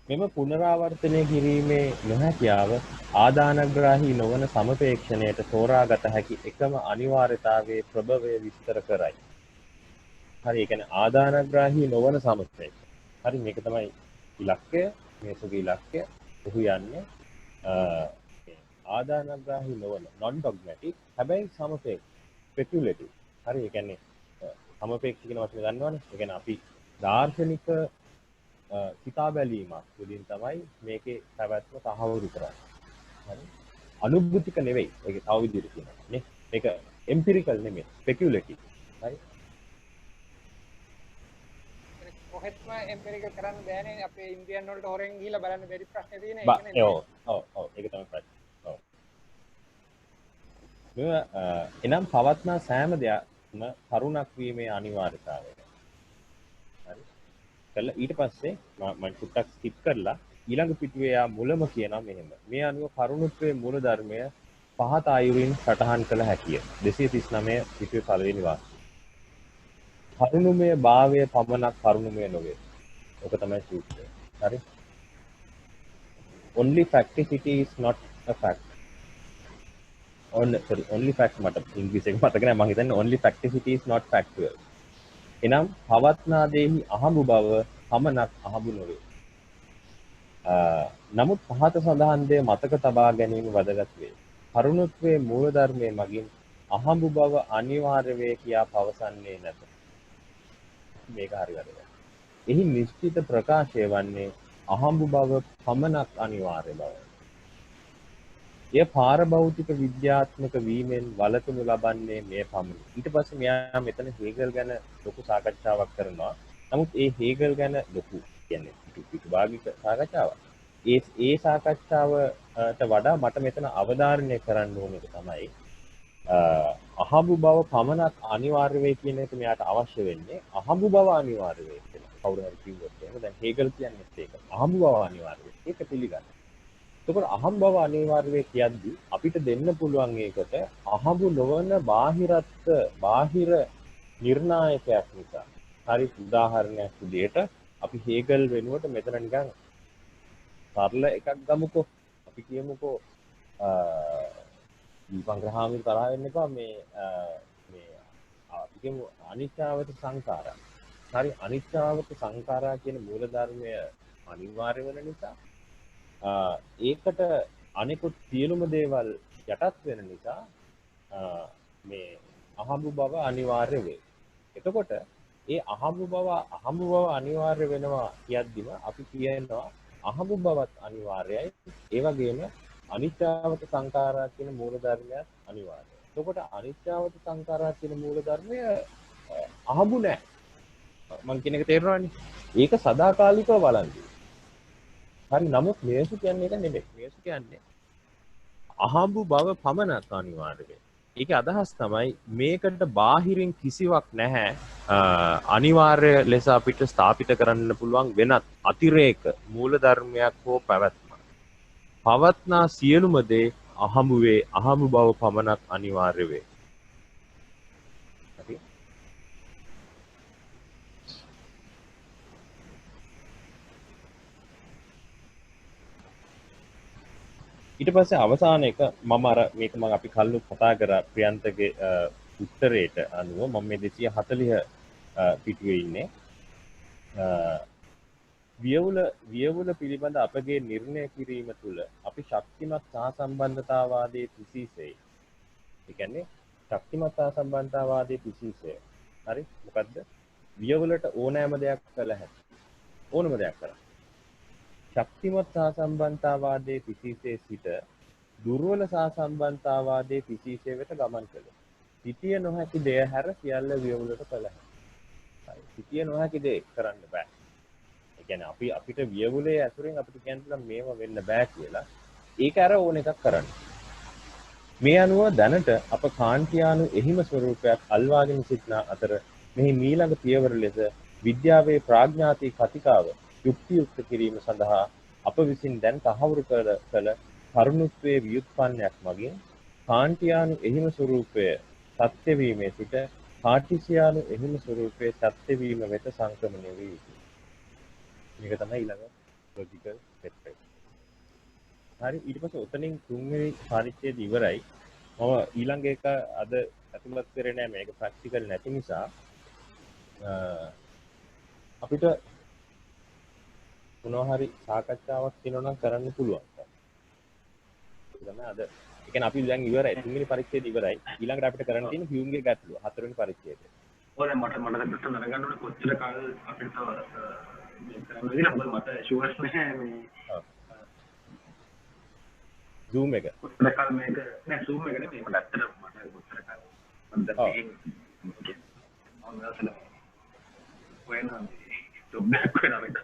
මෙම පුනරාවර්තනය කිරීමේ නොහැකියාව ආදානග්‍රාහී නොවන සමපේක්ෂණයට තෝරාගත හැකි එකම අනිවාර්යතාවයේ ප්‍රභවය විස්තර කරයි. හරි, ඒ කියන්නේ ආදානග්‍රාහී නොවන සමපේක්ෂණ. හරි, මේක තමයි ඉලක්කය, මේ සුගේ ඉලක්කය. ඔහු යන්නේ ආදානග්‍රාහී නොවන non dogmatic හැබැයි සමපේක්ෂ speculative. හරි, ඒ කියන්නේ සමපේක්ෂ කියන වචනේ දන්නවනේ. ඒ කියන්නේ අපි දාර්ශනික සිතා බැලීමක් තුළින් තමයි මේකේ පැවැත්ම තහවුරු කරන්නේ. හරි. අනුභූතික නෙවෙයි. ඒක තව විදිහට කියනවා නේ. මේක එම්පිරිකල් නෙමෙයි, ස්පෙකියුලටිව්. හරි. කොහෙත්ම එම්පිරිකල් කරන්න බෑනේ. අපේ ඉන්දියන් වලට හොරෙන් ගිහිල්ලා බලන්න බැරි ප්‍රශ්නේ තියෙන ඒක නේ. ඔව් ඒක තමයි ප්‍රශ්නේ. ඔව්. එනම් පවත්නා සෑම දෙයක්ම කරුණක් වීමේ අනිවාර්යතාවය. කළා ඊට පස්සේ මම චුට්ටක් ස්කිප් කරලා ඊළඟ පිටුවේ යා මුලම කියනවා මෙහෙම. මේ අනුව කරුණුත්වයේ මූල ධර්මය පහත ආයුරින් සටහන් කළ හැකිය. 239 පිටුවේ පළවෙනි වාක්‍යය. කරුණුමය භාවය පමණක් කරුණුමය නොවේ. ඔක තමයි සූත්‍රය. හරි. Only facticity is not a fact. Only fact මට ඉංග්‍රීසි එක මතක නැහැ. මම හිතන්නේ only facticity is not factual. එනම් පවත්නා දේහි අහඹු බව පමණක් අහඹු නොවේ. නමුත් පහත සඳහන් දේ මතක තබා ගැනීම වැදගත් වේ. කරුණුත්වයේ මූල ධර්මයේ මගින් අහඹු බව අනිවාර්ය වේ කියා පවසන්නේ නැත. මේක හරි වැදගත්. එහි නිශ්චිත ප්‍රකාශය වන්නේ අහඹු බව පමණක් අනිවාර්ය බවයි. එය පාරභෞතික විද්‍යාත්මක වීමෙන් වළතුණු ලබන්නේ මේ පමණයි. ඊට පස්සේ මෙයා මෙතන හේගල් ගැන ලොකු සාකච්ඡාවක් කරනවා. නමුත් ඒ හේගල් ගැන ලොකු කියන්නේ පිටුභාගික සාකච්ඡාවක්. ඒ සාකච්ඡාවට වඩා මට මෙතන අවධාරණය කරන්න ඕන එක තමයි අහඹු බව පමණක් අනිවාර්ය වේ කියන එක මෙයාට අවශ්‍ය වෙන්නේ. අහඹු බව අනිවාර්ය වේ කියලා. කවුරු හරි කිව්වොත් එහෙම දැන් හේගල් කියන්නේ ඒක. අහඹු බව අනිවාර්ය වේ. ඒක පිළිගන්න. එතකොට අහම් බව අනිවාර්ය වේ කියද්දි අපිට දෙන්න පුළුවන් ඒකට අහඹු නොවන බාහිර නිර්ණායකයක් නිසා. හරි, උදාහරණයක් විදිහට අපි හේගල් වෙනුවට මෙතන නිකන් සරල එකක් ගමුකෝ. අපි කියමුකෝ දීපංග්‍රහාමී තරහ වෙන්න එපා මේ අපි කියමු අනිත්‍යවත සංඛාරා. හරි අනිත්‍යවත සංඛාරා කියන මූල ධර්මය අනිවාර්ය වෙන නිසා ඒකට අනිකුත් සියලුම දේවල් යටත් වෙන නිසා මේ අහඹු බව අනිවාර්ය වේ. එතකොට ඒ අහඹු බව අනිවාර්ය වෙනවා කියද්දිම අපි කියනවා අහඹු බවත් අනිවාර්යයි. ඒ වගේම අනිත්‍යවත සංඛාරා කියන මූල ධර්මයත් අනිවාර්යයි. එතකොට අනිත්‍යවත සංඛාරා කියන මූල ධර්මය අහඹු නෑ. මම කියන එක තේරෙනවනේ. ඒක සදාකාලිකව බලන්නේ. හරි නමුත් මේසු කියන්නේ ඒක නෙමෙයි. මේසු කියන්නේ අහඹු බව පමණක් අනිවාර්ය වේ. ඒකේ අදහස් තමයි මේකට බාහිරින් කිසිවක් නැහැ අනිවාර්ය ලෙස අපිට ස්ථාපිත කරන්න පුළුවන් වෙනත් අතිරේක මූල ධර්මයක් හෝ පැවැත්මක්. පවත්නා සියලුම දේ අහඹු වේ. අහඹු බව පමණක් අනිවාර්ය වේ. හරි. ඊට පස්සේ අවසාන එක මම අර මේක මම අපි කල්ලු කතා කරා ප්‍රියන්තගේ උත්තරේට අනුව මම මේ 240 පිටුවේ ඉන්නේ. වියවුල පිළිබඳ අපගේ නිර්ණය කිරීම තුළ අපි ශක්තිමත් සහසම්බන්ධතාවාදයේ පිසිසේ. ඒ කියන්නේ ශක්තිමත් සහසම්බන්ධතාවාදයේ පිසිසේ. හරි මොකද්ද? වියවුලට ඕනෑම දෙයක් කළ හැකියි. ඕනම දෙයක් කරා. ශක්තිමත් සහසම්බන්ධතාවාදයේ පිසිසේ සිට දුර්වල සහසම්බන්ධතාවාදයේ පිසිසේ වෙත ගමන් කළේ. සිටිය නොහැකි දෙය හැර සියල්ල වියවුලට කළ හැකියි. සිටිය නොහැකි දේ කරන්න බෑ. ඒ කියන්නේ අපිට වියවුලේ ඇසුරෙන් අපිට කියන්න පුළුවන් මේව වෙන්න බෑ කියලා. ඒක අර ඕන එකක් කරන්න. මේ අනුව දැනට අප කාන්තියානු එහිම ස්වරූපයක් අල්වාගෙන සිටින අතර මෙහි මීළඟ පියවර ලෙස විද්‍යාවේ ප්‍රඥාති කතිකාව යුක්තියුක්ත කිරීම සඳහා අප විසින් දැන් තහවුරු කළ කරුණුත්වයේ ව්‍යුත්පන්නයක් මගින් කාන්තියානු එහිම ස්වරූපය සත්‍ය වීමේ සිට කාටිසියානු එහිම ස්වරූපයේ සත්‍ය වීම වෙත සංක්‍රමණය වේ යුතුයි. මේක තමයි ඊළඟ ලොජිකල් ස්ටෙප් එක. හරි ඊට පස්සේ උතනින් තුන්වෙනි පරිච්ඡේදය ඉවරයි. මම ඊළඟ එක අද අතුලත් කරේ නෑ මේක ප්‍රැක්ටිකල් නැති නිසා අපිට මොනවා හරි සාකච්ඡාවක් තියෙනවා නම් කරන්න පුළුවන්. ඒක තමයි අද. ඒ කියන්නේ අපි දැන් ඉවරයි. තුන්වෙනි පරිච්ඡේදය ඉවරයි. ඊළඟට අපිට කරන්න තියෙන්නේ හියුම්ගේ ගැටලුව. හතරවෙනි පරිච්ඡේදය. ඔය මට ප්‍රශ්න දැනගන්න ඕනේ කොච්චර කාල අපිට තව මේ කරන්න දෙන්න මොකද මට ෂුවර්ස් නැහැ මේ Zoom එක. කොච්චර කාල මේක නෑ Zoom එක නෙමෙයි මට ඇත්තටම මට කොච්චර කාල මම දැන් ඕකේ මම නැසල වෙනවා ජොබ් එකක් කරනවා මේක.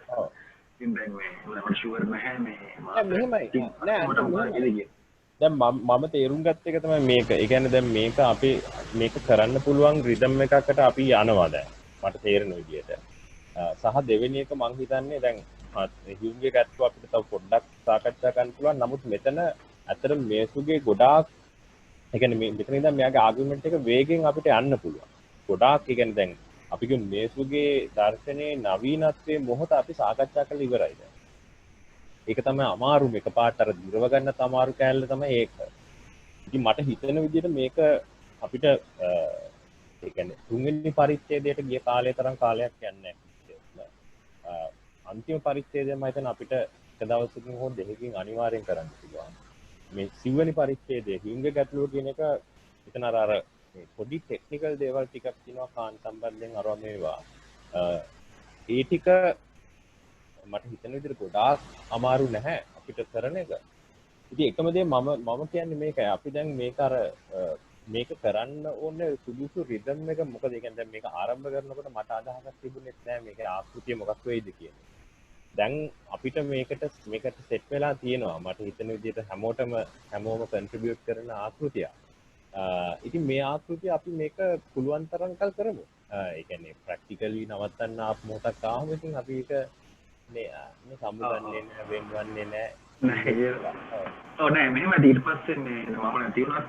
ඉතින් දැන් මේ මට ෂුවර් නැහැ මේ මෙහෙමයි. නෑ දැන් මම තේරුම් ගත්ත එක තමයි මේක. ඒ කියන්නේ දැන් මේක අපි මේක කරන්න පුළුවන් රිද්ම් එකකට අපි යනවා දැන්. මට තේරෙන විදිහට. සහ දෙවෙනි එක මම හිතන්නේ දැන් හියුම්ගේ ගැටලුව අපිට තව පොඩ්ඩක් සාකච්ඡා කරන්න පුළුවන්. නමුත් මෙතන ඇත්තට මේසුගේ ගොඩාක් ඒ කියන්නේ මෙතන ඉඳන් මෙයාගේ ආගියුමන්ට් එක වේගෙන් අපිට යන්න පුළුවන්. ගොඩාක් ඒ කියන්නේ දැන් අපි කියමු මේසුගේ දර්ශනයේ නවීනත්වයේ මොහොත අපි සාකච්ඡා කරලා ඉවරයි දැන්. ඒක තමයි අමාරුම එකපාරට අර දිරව ගන්න අමාරු කෑල්ල තමයි ඒක. ඉතින් මට හිතෙන විදිහට මේක අපිට ඒ කියන්නේ තුන්වෙනි පරිච්ඡේදයට ගිය කාලය තරම් කාලයක් යන්නේ නැහැ. අන්තිම පරිච්ඡේදය මම හිතන අපිට එක දවසකින් හෝ දෙකකින් අනිවාර්යෙන් කරන්න පුළුවන්. මේ සිව්වෙනි පරිච්ඡේදයේ හිංග ගැටලුව කියන එක හිතන අර පොඩි ටෙක්නිකල් දේවල් ටිකක් තියෙනවා කාන් සම්බන්ධයෙන් අරව මේවා. ඒ ටික මට හිතන විදිහට ගොඩාක් අමාරු නැහැ අපිට කරන එක. ඉතින් එකම දේ මම කියන්නේ මේකයි. අපි දැන් මේක අර මේක කරන්න ඕනේ සුදුසු රිද්ම් එක මොකද ඒ කියන්නේ දැන් මේක ආරම්භ කරනකොට මට අදහසක් තිබුණෙත් නැහැ මේකේ ආකෘතිය මොකක් වෙයිද කියන්නේ. දැන් අපිට මේකට සෙට් වෙලා තියෙනවා මට හිතන විදිහට හැමෝම කන්ට්‍රිබියුට් කරන ආකෘතිය. ඉතින් මේ ආකෘතිය අපි මේක පුළුවන් තරම් කල් කරමු. ඒ කියන්නේ ප්‍රැක්ටිකලි නවත්තන්න ආපු මොහොතක් ආවම ඉතින් අපි ඒක මේ සම්බන්ධන්නේ නැහැ වෙන්වන්නේ නැහැ. ඔව් නෑ මෙහෙම ඊට පස්සේ මේ මම නැති වුණත්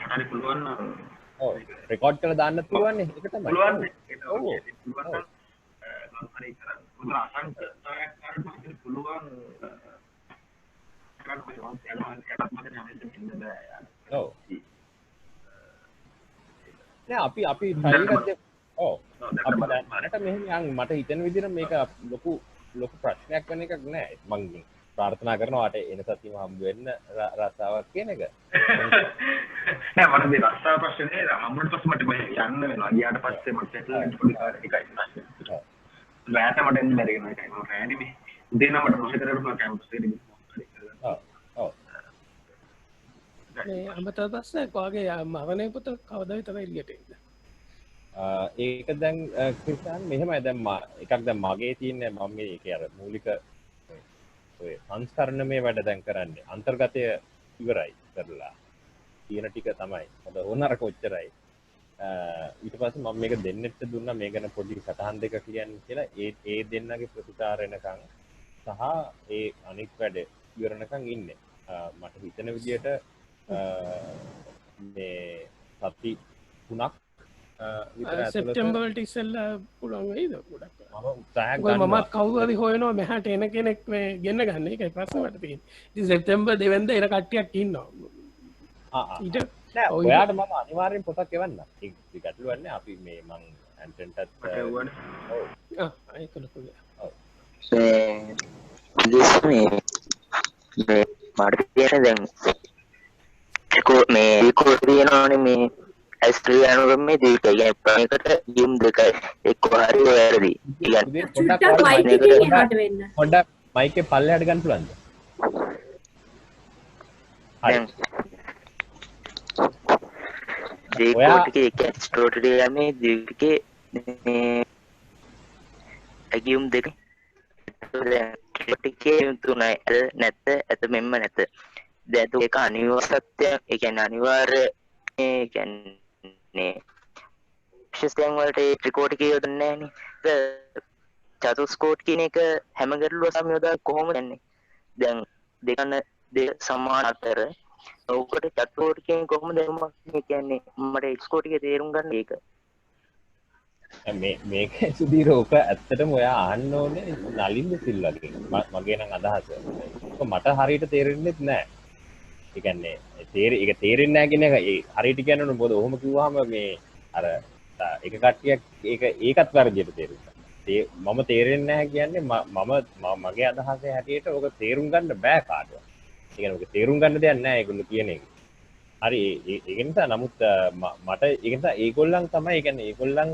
හරි පුළුවන් නම් ඔව් රෙකෝඩ් කරලා දාන්නත් පුළුවන් නේ ඒක තමයි. පුළුවන් නේ. ඔව් හරි කරන්න. උදා අසංකතාවක් පුළුවන් ඔව් නෑ අපි try එකක් දෙමු. ඔව් අපි දැනට මෙහෙම යන් මට හිතෙන විදිහට මේක ලොකු ප්‍රශ්නයක් වෙන එකක් නෑ. මං ප්‍රාර්ථනා කරනවා අට එන සතියම හම්බ වෙන්න රස්සාවක් කියන එක. නෑ මට මේ රස්සාව ප්‍රශ්නේ හම්බුනට පස්සේ මට යන්න වෙනවා. ගියාට පස්සේ මට සෙටල් වෙන්න පොඩි කාර්යයක් එකයි ප්‍රශ්නේ. රැට මට එන්න බැරි වෙනවා ඒකයි. මම රැඩි මේ උදේ නම් මට මොහේතරට මම කැම්පස් එකේ ඉන්න. ඔව් මේ අමතර ප්‍රශ්නයක් වගේ මරණය පුත කවදා විතර එළියට එන්නේ? ඒක දැන් ක්‍රිස්තියානි මෙහෙමයි දැන් එකක් දැන් මගේ තියෙන්නේ මම මේක අර මූලික ඔය සංස්කරණමය වැඩ දැන් කරන්නේ අන්තර්ගතය ඉවරයි කරලා තියෙන ටික තමයි හොඳ ඕනර කොච්චරයි ඊට පස්සේ මම මේක දෙන්නෙත් දුන්නා මේ ගැන පොඩි සටහන් දෙක කියන්නේ කියලා ඒ දෙන්නගේ ප්‍රතිචාර එනකන් සහ ඒ අනිත් වැඩ ඉවරනකන් ඉන්නේ මට හිතෙන විදියට මේ සති 3ක් සෙප්ටෙම්බර් වලට ඉස්සෙල්ලා පුළුවන් වෙයිද ගොඩක් මම උත්සාහයක් ගන්නවා ගන්නවා මමත් කවුරු හරි හොයනවා මෙහාට එන කෙනෙක් මේ ගෙන්න ගන්න ඒකයි ප්‍රශ්නේ මට තියෙන්නේ ඉතින් සෙප්ටෙම්බර් 2 වෙනිදා එන කට්ටියක් ඉන්නවා ඊට නෑ ඔයාට මම අනිවාර්යෙන් පොතක් එවන්නම් ඒක ගැටලුවක් නෑ අපි මේ මං ඇන්ටන්ටත් ඒක ලොකු දෙයක් මේ මට තියෙන දැන් මේ රිකෝඩ් වෙනවනේ මේ ඇස්ට්‍රියානු මේ දෙක කියන්නේ ප්‍රණයකට ගිම් දෙකයි එක්ක හරි වැරදි. කියන්නේ චුට්ටක් මයික් එකෙන් එහාට වෙන්න. පොඩ්ඩක් මයික් එක පල්ලෙහාට ගන්න පුළුවන්ද? හරි. රිකෝඩ් එකේ ස්ටෝරි යන්නේ දෙකේ ගිම් දෙක. ටිකේ තුනයි නැත්te ඇත මෙම්ම නැත. දැන් ඒක අනිවාර්ය සත්‍ය ඒ කියන්නේ අනිවාර්ය ඒ කියන්නේ සිස්ටම් වලට රිකෝඩ් එක යොදන්නේ නැහැ නේ චතුස්කෝට් කියන එක හැම ගැටලුවකම යොදා කොහොමද යන්නේ දැන් දෙකන සමාන අතර ඔකට චතුස්කෝට් කියන කොහොමද මේ කියන්නේ මට එක්ස්කෝට් එකේ තේරුම් ගන්න ඒක මේක සුදීරෝක ඇත්තටම ඔයා අහන්න ඕනේ නලින්ද සිල්වගේ මගේ නම් අදහස ඒක මට හරියට තේරෙන්නේ නැහැ ඒ කියන්නේ ඒක තේරෙන්නේ නැහැ කියන එක හරියට කියන්න මොකද ඔහොම කිව්වහම මේ අර එක කට්ටියක් ඒකත් වැරදියට තේරුණා. මම තේරෙන්නේ නැහැ කියන්නේ මම මගේ අදහසේ හැටියට ඔක තේරුම් ගන්න බෑ කාටවත්. ඒ කියන්නේ ඔක තේරුම් ගන්න දෙයක් නැහැ ඒගොල්ලෝ කියන එක. හරි ඒක නිසා නමුත් මට ඒක නිසා ඒගොල්ලන් තමයි ඒ කියන්නේ ඒගොල්ලන්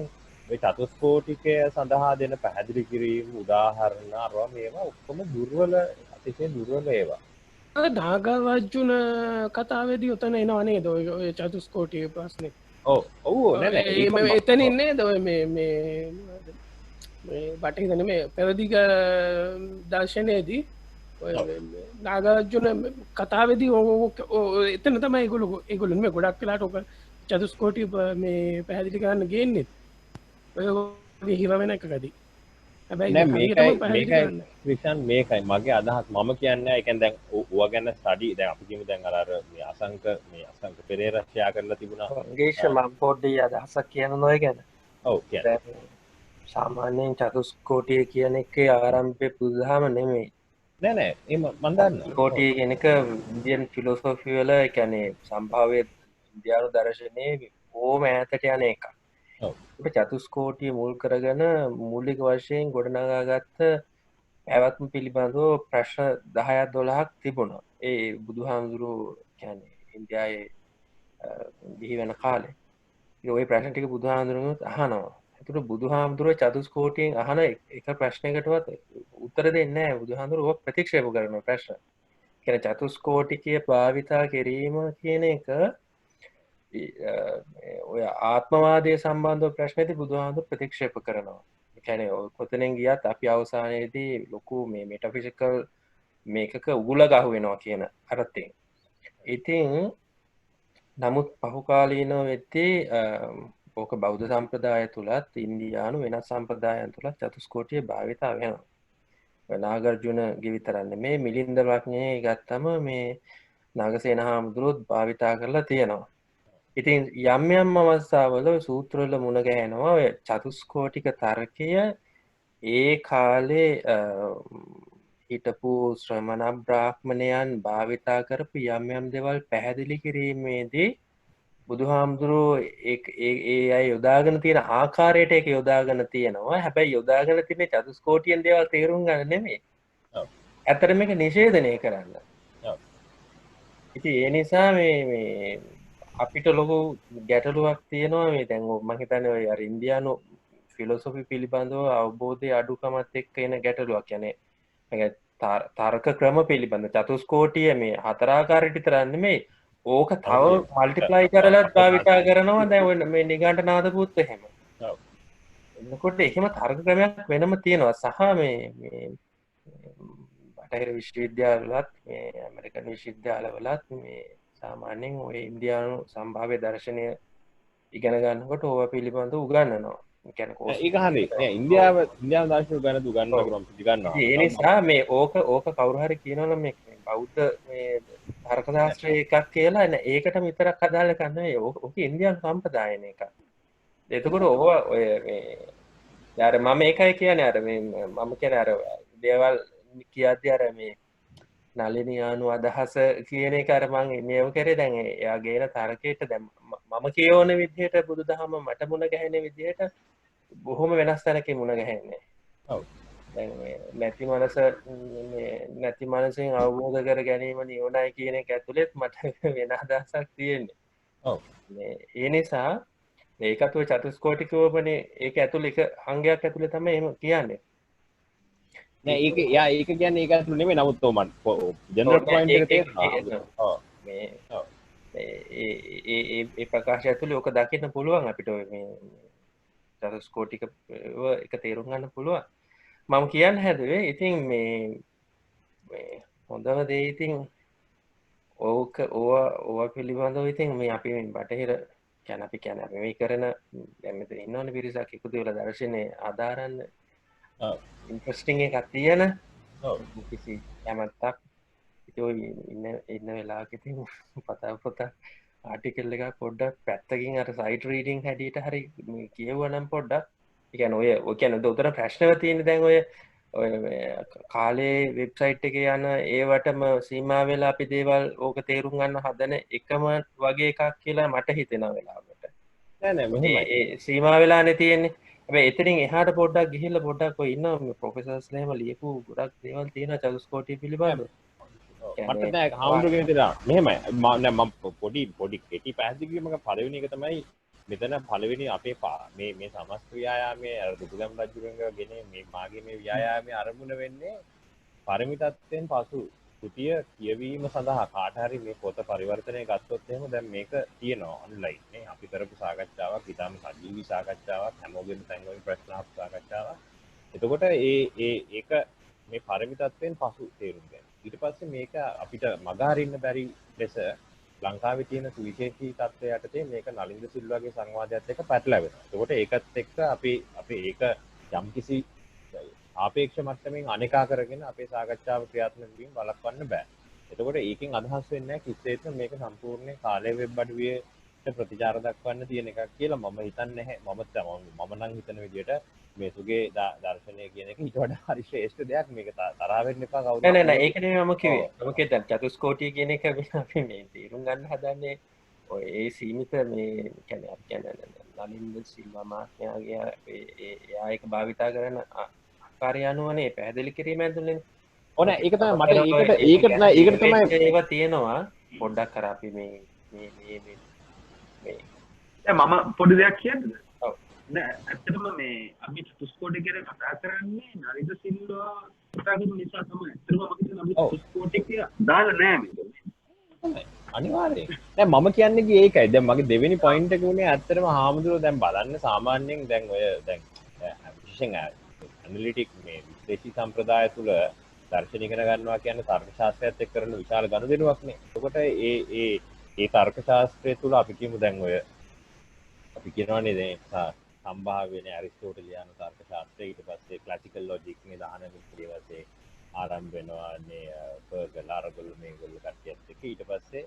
මේ චතුස්කෝටිකය සඳහා දෙන පැහැදිලි කිරීම උදාහරණ අරවා මේවා ඔක්කොම දුර්වල අතිශය දුර්වල ඒවා. නාගරජුන කතාවේදී උතන එනවා නේද ඔය චතුස්කෝටියේ ප්‍රශ්නේ. ඔව් නෑ එතනින් නේද ඔය මේ බටහිර නෙමෙයි පෙරදිග දර්ශනයේදී ඔය නාගරජුන කතාවේදී එතන තමයි ඒගොල්ලෝ මේ ගොඩක් වෙලාට ඔක චතුස්කෝටිය මේ පැහැදිලි කරන්න ගේන්නේ. ඔය හිර වෙන එකකදී. ක්‍රිෂන් මේකයි මගේ අදහස් මම කියන්නේ ඒ කියන්නේ දැන් ඔයා ගැන ස්ටඩි දැන් අපි කියමු දැන් අර මේ අසංක පෙරේරා ෂෙයා කරලා තිබුණා ගේෂ මම පොඩ්ඩයි අදහසක් කියනවා ඒ ගැන ඔව් කියන්නේ සාමාන්‍යයෙන් චතුස්කෝටිය කියන එකේ ආරම්භයේ බුදුදහම නෙමෙයි නෑ එහෙම මම දන්නවා කෝටිය කියන එක ඉන්දියන් ෆිලොසොෆි වල ඒ කියන්නේ සම්භාව්‍ය ඉන්දියානු දර්ශනයේ ඕම ඈතට යන එකක් චතුස්කෝටිය මුල් කරගෙන මූලික වශයෙන් ගොඩනගාගත්ත පැවැත්ම පිළිබඳව ප්‍රශ්න 10ක් 12ක් තිබුණා. ඒ බුදුහාමුදුරුවෝ කියන්නේ ඉන්දියාවේ බිහි වෙන කාලේ. ඒ ওই ප්‍රශ්න ටික බුදුහාමුදුරුවෝත් අහනවා. ඒතර බුදුහාමුදුරුවෝ චතුස්කෝටියෙන් අහන එක ප්‍රශ්නයකටවත් උත්තර දෙන්නේ නැහැ. බුදුහාමුදුරුවෝ ප්‍රතික්ෂේප කරන ප්‍රශ්න. කියන්නේ චතුස්කෝටිකය භාවිතා කිරීම කියන එක ඔය ආත්මවාදය සම්බන්ධව ප්‍රශ්නයේදී බුදුහාමුදුරුවෝ ප්‍රතික්ෂේප කරනවා. ඒ කියන්නේ කොතනින් ගියත් අපි අවසානයේදී ලොකු මේ මෙටාෆිසිකල් මේකක උගුල ගහු වෙනවා කියන අර්ථයෙන්. ඉතින් නමුත් පහුකාලීනව වෙද්දී ඕක බෞද්ධ සම්ප්‍රදාය තුලත් ඉන්දියානු වෙනත් සම්ප්‍රදායන් තුලත් චතුස්කෝටිය භාවිතා වෙනවා. නාගර්ජුනගේ විතරක් නෙමේ මිලින්ද ප්‍රඥේ ගත්තම මේ නාගසේන හාමුදුරුවෝත් භාවිතා කරලා තියෙනවා. ඉතින් යම් යම් අවස්ථාවල සූත්‍රවල මුණ ගැහෙනවා ඔය චතුස්කෝටික තර්කය ඒ කාලේ හිටපු ශ්‍රමණ බ්‍රාහ්මණයන් භාවිතා කරපු යම් යම් දේවල් පැහැදිලි කිරීමේදී බුදුහාමුදුරුවෝ ඒ අය යොදාගෙන තියෙන ආකාරයට ඒක යොදාගෙන තියෙනවා. හැබැයි යොදාගෙන තියෙන චතුස්කෝටියන් දේවල් තේරුම් ගන්න නෙමෙයි. ඇත්තට මේක නිෂේධනය කරන්න. ඉතින් ඒ නිසා මේ අපිට ලොකු ගැටලුවක් තියෙනවා මේ දැන් මම හිතන්නේ ඔය අර ඉන්දියානු ෆිලොසොෆි පිළිබඳව අවබෝධය අඩුකමත් එක්ක එන ගැටලුවක්. කියන්නේ මේක තර්ක ක්‍රම පිළිබඳ චතුස්කෝටිය මේ හතරාකාරයට විතරක් නෙමෙයි. ඕක තව මල්ටිප්ලයි කරලත් භාවිතා කරනවා දැන් ඔය මේ නිගණ්ඨනාද පුත් එහෙම. ඔව්. එතකොට එහෙම තර්ක ක්‍රමයක් වෙනම තියෙනවා සහ මේ බටහිර විශ්වවිද්‍යාලවලත් මේ ඇමරිකන් විශ්වවිද්‍යාලවලත් මේ සාමාන්‍යයෙන් ඔය ඉන්දියානු සම්භාව්‍ය දර්ශනය ඉගෙන ගන්නකොට ඕවා පිළිබඳව උගන්වනවා. ඒ හරි නෑ ඉන්දියාව දර්ශන උගන්වනවා. ඒ නිසා මේ ඕක කවුරු හරි කියනවනම් මේ බෞද්ධ මේ තර්ක ශාස්ත්‍රය එකක් කියලා නේ ඒකට විතරක් අදාළ එකක් නෙවෙයි. ඕක ඉන්දියානු සම්ප්‍රදායන එකක්. එතකොට ඕවා ඔය මේ යාර මම ඒකයි කියන්නේ අර මේ මම කියන්නේ අර දේවල් කියද්දී අර මේ නලිනියානු අදහස කියන එක අර මම මේව කරේ දැන් එයා ගේන තර්කයට දැන් මම කියවන විදිහට බුදුදහම මට මුණ ගැහෙන විදිහට බොහොම වෙනස් තැනකින් මුණ ගැහෙන්නේ. ඔව්. දැන් මේ නැති මනසෙන් අවබෝධ කර ගැනීම නියුණයි කියන එක ඇතුළෙත් මට වෙන අදහසක් තියෙන්නේ. ඔව්. ඒ නිසා ඒකත් ඔය චතුස්කෝටිකවමනේ ඒක ඇතුළේ එක අංගයක් ඇතුළේ තමයි එහෙම කියන්නේ. නෑ ඒක ඒක කියන්නේ ඒක ඇතුළේ නෙමෙයි නමුත් මම ජෙනරල් පොයින්ට් එක තේරෙනවා. ඔව්. මේ ඔව්. ඒ ප්‍රකාශය ඇතුළේ ඔක දකින්න පුළුවන් අපිට ඔය මේ චතුස්කෝටික එක තේරුම් ගන්න පුළුවන්. මම කියන්න හැදුවේ ඉතින් මේ හොඳම දේ ඉතින් ඕවා පිළිබඳව ඉතින් මේ අපි බටහිර කියන්නේ අපි කියන්නේ අපි මේ කරන දැන් මෙතන ඉන්නවනේ පිරිසක් එකතු වෙලා දර්ශනේ ආදාරන්න ඉන්ට්‍රස්ටිං එකක් තියෙන කිසි කැමැත්තක් ඉතින් ඔය ඉන්න වෙලාවක ඉතින් පොත ආටිකල් එකක් පොඩ්ඩක් පැත්තකින් අර සයිට් රීඩින් හැටියට හරි කියවුවනම් පොඩ්ඩක් ඒ කියන්නේ ඔය කියන්නේ උතන ප්‍රශ්නව තියෙන දැන් ඔය කාලේ වෙබ්සයිට් එකේ යන ඒවටම සීමා වෙලා අපි දේවල් ඕක තේරුම් ගන්න හදන එකම වගේ එකක් කියලා මට හිතෙනවා වෙලාවකට. නෑ මෙහෙමයි. ඒ සීමා වෙලානේ තියෙන්නේ. හැබැයි එතනින් එහාට පොඩ්ඩක් ගිහිල්ලා පොඩ්ඩක් ඔය ඉන්නවා ප්‍රොෆෙසර්ස්ලා එහෙම ලියපු ගොඩක් දේවල් තියෙනවා චතුස්කෝටිය පිළිබඳව. මට දැන් හාමුදුරුවෝ කියන මෙහෙමයි මම පොඩි කෙටි පැහැදිලි කිරීමක් පළවෙනි එක තමයි මෙතන පළවෙනි අපේ මේ සමස්ත ව්‍යායාමයේ අර දුටුගැමුණු රජුගෙන් මේ මාගේ මේ ව්‍යායාමයේ ආරම්භන වෙන්නේ පරිමිතත්වයෙන් පසු කුටිය කියවීම සඳහා කාට හරි මේ පොත පරිවර්තනය ගත්තොත් එහෙම දැන් මේක තියෙනවා ඔන්ලයින් නේ අපි කරපු සාකච්ඡාවක් ඊටම සජීවී සාකච්ඡාවක් හැමෝගෙම තැන්වලින් ප්‍රශ්න අහපු සාකච්ඡාවක්. එතකොට ඒක මේ පරිමිතත්වයෙන් පසු තේරුම් ගන්න. ඊට පස්සේ මේක අපිට මගහරින්න බැරි ලෙස ලංකාවේ තියෙන සුවිශේෂී තත්ත්වය යටතේ මේක නලින්ද සිල්වාගේ සංවාදයත් එක්ක පැටලෙනවා. ඒකට ඒකත් එක්ක අපි ඒක යම්කිසි ආපේක්ෂ මට්ටමින් අනේකා කරගෙන අපේ සාකච්ඡාව ක්‍රියාත්මක වීම වළක්වන්න බෑ. එතකොට ඒකෙන් අදහස් වෙන්නේ නැහැ කිසිසේත්ම මේක සම්පූර්ණ කාලය වෙබ් අඩවියේ ප්‍රතිචාර දක්වන්න තියෙන එකක් කියලා මම හිතන්නේ නැහැ. මම නම් හිතන විදිහට මේ සුගේ දර්ශනය කියන එක ඊට වඩා හරි ශ්‍රේෂ්ඨ දෙයක්. මේක තරහ වෙන්න එපා කවුරුත්. නෑ ඒක නෙමෙයි මම කිව්වේ. මම කියන්නේ චතුස්කෝටිය කියන එක අපි මේ තේරුම් ගන්න හදන්නේ ඔය ඒ සීමිත මේ කියන්නේ අපි කියන්නේ නලින්ද සිල්වා මහත්මයාගේ එයා ඒක භාවිතා කරන ආකාරය අනුවනේ පැහැදිලි කිරීම ඇතුළේ. ඕන ඒක තමයි මට ඒකට තමයි ඒවා තියෙනවා පොඩ්ඩක් කර අපි මේ මම පොඩි දෙයක් කියන්නද? ඔව්. නෑ ඇත්තටම මේ අපි චතුස්කෝටිය ගැන කතා කරන්නේ නලින්ද සිල්වා කතා කරන නිසා තමයි. ඇත්තටම මම හිතන්නේ අපි චතුස්කෝටිය දාලා නෑ මේක. අනිවාර්යයෙන්. දැන් මම කියන්නේ ඒකයි. දැන් මගේ දෙවෙනි පොයින්ට් එක උනේ ඇත්තටම හාමුදුරුවෝ දැන් බලන්න සාමාන්‍යයෙන් දැන් ඔය දැන් විශේෂයෙන් ඇනලිටික් මේ විශ්ලේෂී සම්ප්‍රදාය තුළ දර්ශන ඉගෙන ගන්නවා කියන්නේ තර්ක ශාස්ත්‍රයත් එක්ක කරන විශාල ගනුදෙනුවක් නේ. එතකොට ඒ තර්ක ශාස්ත්‍රය තුළ අපි කියමු දැන් ඔය අපි කියනවානේ දැන් සම්භාව්‍යනේ ඇරිස්ටෝටලියානු තර්ක ශාස්ත්‍රය ඊට පස්සේ ක්ලාසිකල් ලොජික් නේ දාන විශ්ලේෂයේ ආරම්භ වෙනවා නේ පර්ගල් ආරගල් මේගොල්ලෝ කට්ටියත් එක්ක ඊට පස්සේ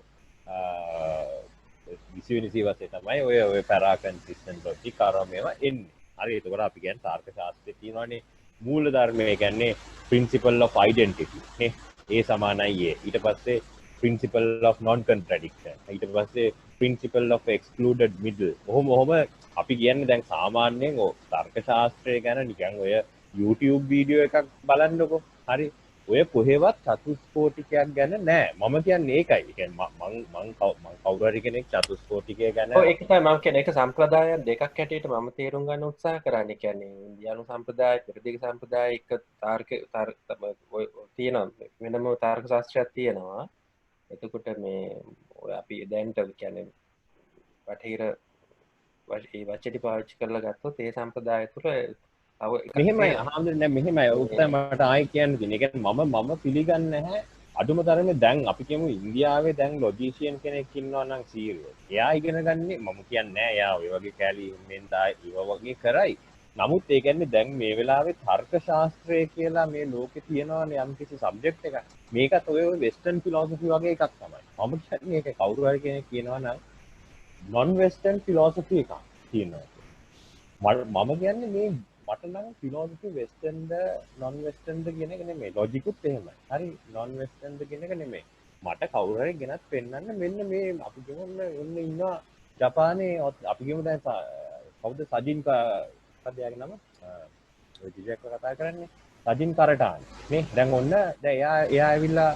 20 වෙනි සියවසේ තමයි ඔය පැරා කන්සිස්ටන්ට් ලොජික් ආරම්භ මේවා එන්නේ. හරි එතකොට අපි කියන්නේ තර්ක ශාස්ත්‍රයේ තියෙනවානේ මූලධර්මය කියන්නේ principle of identity නේ ඒ සමානයි ඒ ඊට පස්සේ principle of non contradiction ඊට පස්සේ principle of excluded middle ඔහොම අපි කියන්නේ දැන් සාමාන්‍යයෙන් තර්ක ශාස්ත්‍රය ගැන නිකන් ඔය YouTube වීඩියෝ එකක් බලන්නකො හරි ඔය කොහෙවත් චතුස්කෝටිකයක් ගැන නෑ මම කියන්නේ ඒකයි. ඒ කියන්නේ මං කවුරු හරි කෙනෙක් චතුස්කෝටිකය ගැන ඔව් ඒක තමයි මම කියන්නේ ඒක සම්ප්‍රදායන් දෙකක් හැටියට මම තේරුම් ගන්න උත්සාහ කරන්නේ. කියන්නේ ඉන්දියානු සම්ප්‍රදාය, පෙරදිග සම්ප්‍රදාය එක ඔය තියෙනවා වෙනම තාර්ක ශාස්ත්‍රයක් තියෙනවා. එතකොට මේ ඔය අපි දැන්ට කියන්නේ බටහිර වචන පාවිච්චි කරලා ගත්තොත් ඒ සම්ප්‍රදාය තුළ මෙහෙමයි අහම්දුනේ මෙහෙමයි උත්තර මට ආයි කියන්න දෙන්න. ඒ කියන්නේ මම පිළිගන්නේ නැහැ. අඩුම තරමේ දැන් අපි කියමු ඉන්දියාවේ දැන් ලොජිෂියන් කෙනෙක් ඉන්නවා නම් සීරියස්. එයා ඉගෙන ගන්නේ මම කියන්නේ නැහැ එයා ඔය වගේ කැලි මෙන්දා ඒව වගේ කරයි. නමුත් ඒ කියන්නේ දැන් මේ වෙලාවේ තර්ක ශාස්ත්‍රය කියලා මේ ලෝකේ තියෙනවානේ යම්කිසි සබ්ජෙක්ට් එකක්. මේකත් ඔය වෙස්ටර්න් ෆිලොසොෆි වගේ එකක් තමයි. මම කියන්නේ ඒක කවුරු හරි කෙනෙක් කියනවා නම් non western philosophy එකක් තියෙනවා. මම කියන්නේ මේ මට නම් ෆිලොසොෆි වෙස්ටර්න්ද non westernද කියන එක නෙමෙයි. ලොජිකුත් එහෙමයි. හරි non westernද කියන එක නෙමෙයි. මට කවුරු හරි ගෙනත් පෙන්නන්න මෙන්න මේ අපි කියමු ඔන්න ඉන්නවා ජපානයේ අපි කියමු දැන් කවුද සජින් කඩයාගේ නම ඔය ජිජෙක්ව කතා කරන්නේ සජින් කරටාන් මේ දැන් ඔන්න දැන් එයා ඇවිල්ලා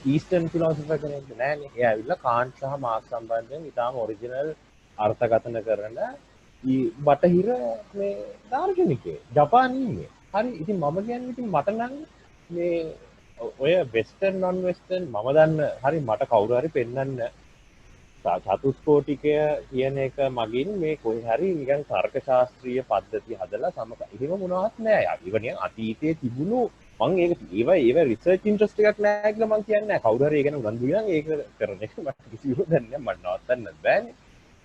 ඊස්ටර්න් ෆිලොසොෆර් කෙනෙක් නෑනේ. එයා ඇවිල්ලා කාන්ට් සහ මාක්ස් සම්බන්ධයෙන් ඉතාලම ඔරිජිනල් අර්ථකථන කරන බටහිර මේ දාර්ශනිකයෙක් ජපානීය. හරි ඉතින් මම කියන්නේ ඉතින් මට නම් මේ ඔය වෙස්ටර්න් non වෙස්ටර්න් මම දන්න හරි මට කවුරු හරි පෙන්නන්න චතුස්කෝටිකය කියන එක මගින් මේ කොහේ හරි නිකන් තර්ක ශාස්ත්‍රීය පද්ධති හදලා එහෙම මොනවත් නෑ. ඉවනියන් අතීතයේ තිබුණු මම ඒව රිසර්ච් ඉන්ට්‍රස්ට් එකක් නෑ කියලා මම කියන්නේ නෑ. කවුරු හරි ඒ ගැන උනන්දු වෙනවා නම් ඒක කරන එක මට කිසි විරෝධයක් නෑ. මට නවත්තන්න බෑනේ.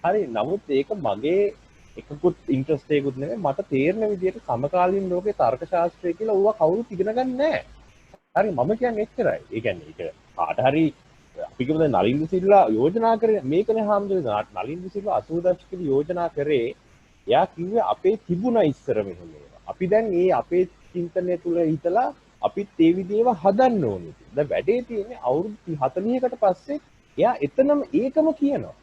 හරි නමුත් ඒක මගේ එකකුත් ඉන්ට්‍රස්ට් එකකුත් නෙමෙයි. මට තේරෙන විදිහට සමකාලීන ලෝකේ තර්ක ශාස්ත්‍රය කියලා ඌව කවුරුත් ඉගෙන ගන්න නෑ. හරි මම කියන්නේ එච්චරයි. ඒ කියන්නේ ඒක කාට හරි අපි කියමු දැන් නලින්ද සිල්වා යෝජනා කරේ මේකනේ හාමුදුරුවෝ නලින්ද සිල්වා 80 දශකයේ යෝජනා කරේ එයා කිව්වේ අපේ තිබුණා ඉස්සර මෙහෙම ඒවා. අපි දැන් මේ අපේ චින්තනය තුල හිතලා අපිත් ඒ විදිහව හදන්න ඕනේ. දැන් වැඩේ තියෙන්නේ අවුරුදු 40කට පස්සේ එයා එතනම ඒකම කියනවා.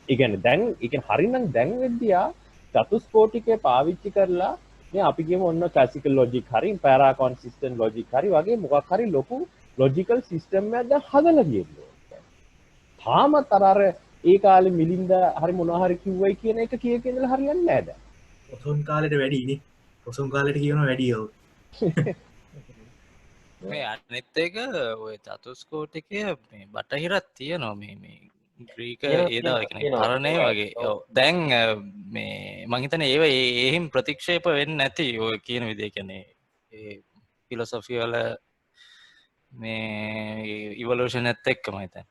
ඒ කියන්නේ දැන් ඒ කියන්නේ හරිනම් දැන් වෙද්දියා චතුස්කෝටිකය පාවිච්චි කරලා මේ අපි කියමු ඔන්න ක්ලාසිකල් ලොජික් හරි පැරා කොන්සිස්ටන්ට් ලොජික් හරි වගේ මොකක් හරි ලොකු ලොජිකල් සිස්ටම් එකක් දැන් හදලා තියෙනවා. තාමත් අර ඒ කාලේ මිලින්ද හරි මොනවා හරි කිව්වයි කියන එක කියක ඉඳලා හරියන්නේ නැහැ දැන්. ඔසොන් කාලෙට වැඩිනේ. ඔසොන් කාලෙට කියනවා වැඩි ඔව්. මේ අනිත් එක ඔය චතුස්කෝටිකය මේ බටහිරත් තියෙනවා මේ ග්‍රීක ඒදා කරණය වගේ. දැන් මේ මං හිතන්නේ ඒව එහෙම ප්‍රතික්ෂේප වෙන්නේ නැති ඔය කියන විදිහ කියන්නේ ඒ ෆිලොසොෆි වල මේ ඉවලූෂන් එකත් එක්කම හිතන්නේ.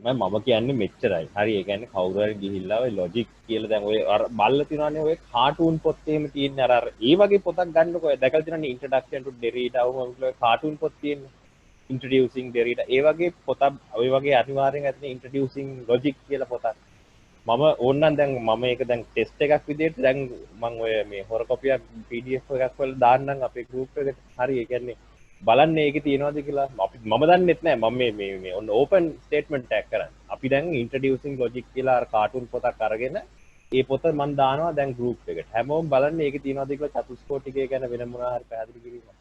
මම කියන්නේ මෙච්චරයි. හරි ඒ කියන්නේ කවුරු හරි ගිහිල්ලා ඔය ලොජික් කියලා දැන් ඔය අර බල්ල තියනවානේ ඔය කාටූන් පොත් එහෙම තියෙන්නේ අර ඒ වගේ පොතක් ගන්නකො ඔය දැකලා තියෙනවානේ ඉන්ට්‍රොඩක්ෂන් ටු ඩෙරිඩා ඔය කාටූන් පොත් තියෙන්නේ ඉන්ට්‍රොඩියුසින් ඩෙරිඩා ඒ වගේ පොතක් ඔය වගේ අනිවාර්යෙන් ඇත්තනේ ඉන්ට්‍රොඩියුසින් ලොජික් කියලා පොතක්. මම ඕනනම් දැන් මම ඒක දැන් ටෙස්ට් එකක් විදිහට දැන් මම ඔය මේ හොර කොපියක් PDF එකක් වල දාන්නම් අපේ group එකට. හරි ඒ කියන්නේ බලන්න ඒකේ තියෙනවද කියලා මම දන්නෙත් නෑ. මම මේ ඔන්න ඕපන් ස්ටේට්මන්ට් එකක් කරන්නේ. අපි දැන් ඉන්ට්‍රොඩියුසින් ලොජික් කියලා අර කාටූන් පොතක් අරගෙන ඒ පොත මම දානවා දැන් group එකට. හැමෝම බලන්න ඒකේ තියෙනවද කියලා චතුස්කෝටිකය ගැන වෙන මොනවා හරි පැහැදිලි කිරීමක්.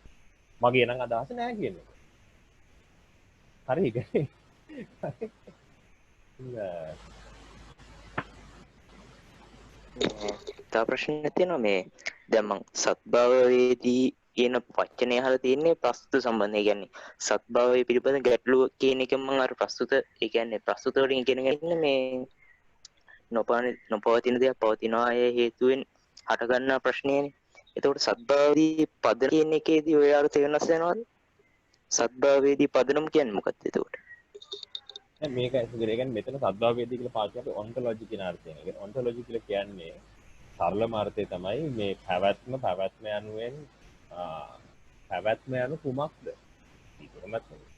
මගේ නම් අදහස නෑ කියන්නේ. හරි ඒකනේ. තා ප්‍රශ්නයක් තියෙනවා මේ දැන් මං සත්භාවයේදී කියන වචනය අහලා තියෙන්නේ ප්‍රස්තුත සම්බන්ධය. කියන්නේ සත්භාවය පිළිබඳ ගැටලුව කියන එක මම අර ප්‍රස්තුත ඒ කියන්නේ ප්‍රස්තුත වලින් ඉගෙන ගන්න මේ නොපවතින දෙයක් පවතිනවා අය හේතුවෙන් හටගන්නා ප්‍රශ්නයනේ. එතකොට සත්භාවයේදී පදන කියන එකේදී ඔය අර්ථය වෙනස් වෙනවද? සත්භාවයේදී පදනම කියන්නේ මොකක්ද එතකොට? මේක ඇසුරේ කියන්නේ මෙතන සත්භාවයේදී කියලා පාවිච්චි කරන්නේ ඔන්ටොලොජි කියන අර්ථයෙන්. ඒ කියන්නේ ඔන්ටොලොජි කියලා කියන්නේ සරලම අර්ථය තමයි මේ පැවැත්ම යනුවෙන් පැවැත්ම යනු කුමක්ද?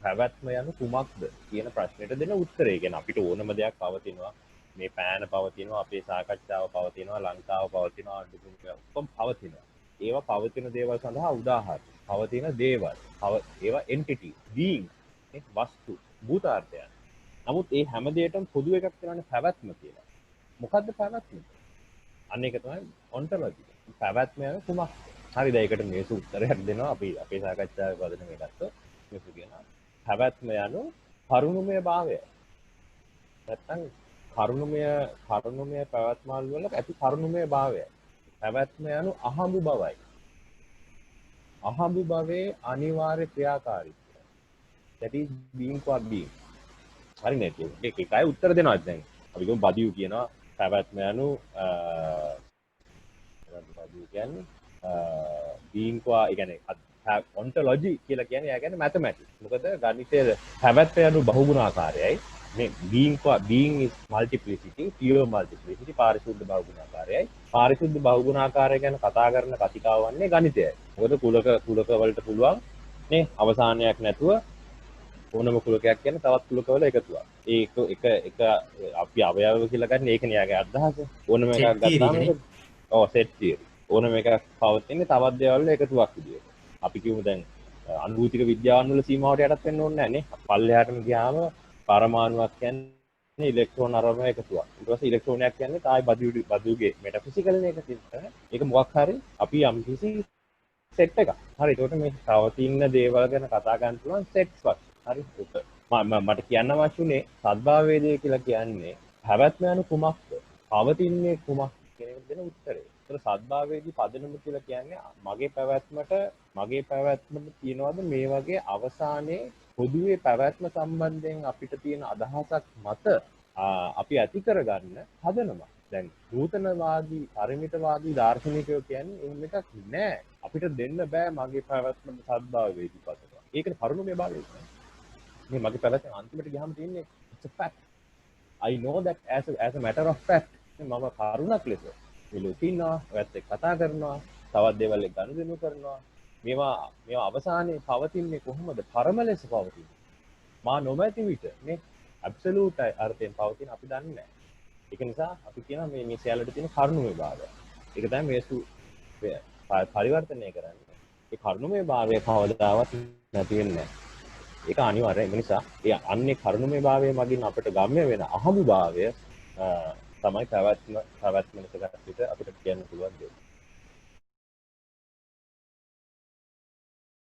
පැවැත්ම යනු කුමක්ද කියන ප්‍රශ්නෙට දෙන උත්තරය. කියන්නේ අපිට ඕනම දෙයක් පවතිනවා. මේ පෑන පවතිනවා, අපේ සාකච්ඡාව පවතිනවා, ලංකාව පවතිනවා, ඔක්කොම පවතිනවා. ඒවා පවතින දේවල් සඳහා උදාහරණ. පවතින දේවල්. ඒවා entity, being, වස්තු, භූතාර්ථයන්. නමුත් ඒ හැම දෙයකටම පොදු එකක් තියෙනවානේ පැවැත්ම කියලා. මොකද්ද පැවැත්ම? අන්න ඒක තමයි ontology. පැවැත්ම යන කුමක්? හරි දැන් ඒකට මේසු උත්තරයක් දෙනවා අපි අපේ සාකච්ඡාවේ පදනම එකක්ද මේසු කියනවා. පැවැත්ම යන කරුණුමය භාවය. නැත්තම් කරුණුමය පැවැත්මල් වල ඇති කරුණුමය භාවය. පැවැත්ම යන අහඹු බවයි. අහඹු භවයේ අනිවාර්ය ක්‍රියාකාරීත්වය. that is being for being. හරි නේද? ඒකයි උත්තර දෙනවා දැන්. අපි ගමු බදියු කියනවා පැවැත්ම යනු බදියු කියන්නේ being for ඒ කියන්නේ ontology කියලා කියන්නේ යා කියන්නේ mathematics. මොකද ගණිතයේ පැවැත්ම යනු බහුගුණාකාරයයි. මේ being is multiplicity, pure multiplicity, පාරිශුද්ධ බහුගුණාකාරයයි. පාරිශුද්ධ බහුගුණාකාරය ගැන කතා කරන කතිකාව වන්නේ ගණිතයයි. මොකද කුලක වලට පුළුවන් නේ අවසානයක් නැතුව ඕනම කුලකයක් කියන්නේ තවත් කුලකවල එකතුවක්. ඒක අපි අවයව කියලා ගන්න ඒකනේ යාගේ අදහස. ඕනම එකක් ගත්තාම set theory. ඕනම එකක් පවතින්නේ තවත් දේවල් වල එකතුවක් විදියට. අපි කියමු දැන් අනුභූතික විද්‍යාවන් වල සීමාවට යටත් වෙන්න ඕනේ නැහැ නේ. පල්ලෙහාටම ගියාම පරමාණුවක් කියන්නේ ඉලෙක්ට්‍රෝන අරම එකතුවක්. ඊට පස්සේ ඉලෙක්ට්‍රෝනයක් කියන්නේ තායි බදුගේ මෙටෆිසිකල් එක තියෙනවා. ඒක මොකක් හරි අපි යම් කිසි සෙට් එකක්. හරි ඒකට මේ පවතින දේවල් ගැන කතා ගන්න පුළුවන් සෙට්ස් වක්. හරි ඒක මට කියන්න අවශ්‍යුනේ සද්භාවවේදය කියලා කියන්නේ පැවැත්ම යන කුමක්ද? පවතින්නේ කුමක් කියන එක දෙන උත්තරේ. ඒතර සද්භාවවේදී පදනම කියලා කියන්නේ මගේ පැවැත්මට තියනවාද මේ වගේ අවසානයේ පොදුවේ පැවැත්ම සම්බන්ධයෙන් අපිට තියෙන අදහසක් මත අපි ඇති කරගන්න හදනම. දැන් නූතනවාදී පරිමිතවාදී දාර්ශනිකයෝ කියන්නේ එහෙම එකක් නෑ. අපිට දෙන්න බෑ මගේ පැවැත්මට සද්භාවවේදී පදනම. ඒකනේ කරුණුමය භාවය කියන්නේ. මේ මගේ පැවැත්ම අන්තිමට ගියාම තියෙන්නේ it's a fact. I know that as a matter of fact. මම කරුණක් ලෙස මෙලොතිනවා, ඔයත් එක්ක කතා කරනවා, තවත් දේවල් එක්ක ගනුදෙනු කරනවා. මේවා අවසානයේ පවතින්නේ කොහොමද? පරම ලෙස පවතින්නේ. මා නොමැති විට නේ ඇබ්සලූට් අර්ථයෙන් පවතින අපි දන්නේ නැහැ. ඒක නිසා අපි කියනවා මේ සියල්ලට තියෙන කරුණුමය භාවය. ඒක තමයි මේසු පරිවර්තනය කරන්නේ. ඒ කරුණුමය භාවය කවදාවත් නැති වෙන්නේ නැහැ. ඒක අනිවාර්යයි. ඒ නිසා ඒ අන්නේ කරුණුමය භාවය මගින් අපිට ගම්‍ය වෙන අහඹු භාවය තමයි පැවැත්ම ලෙස ගන්න විට අපිට කියන්න පුළුවන් දෙයක්.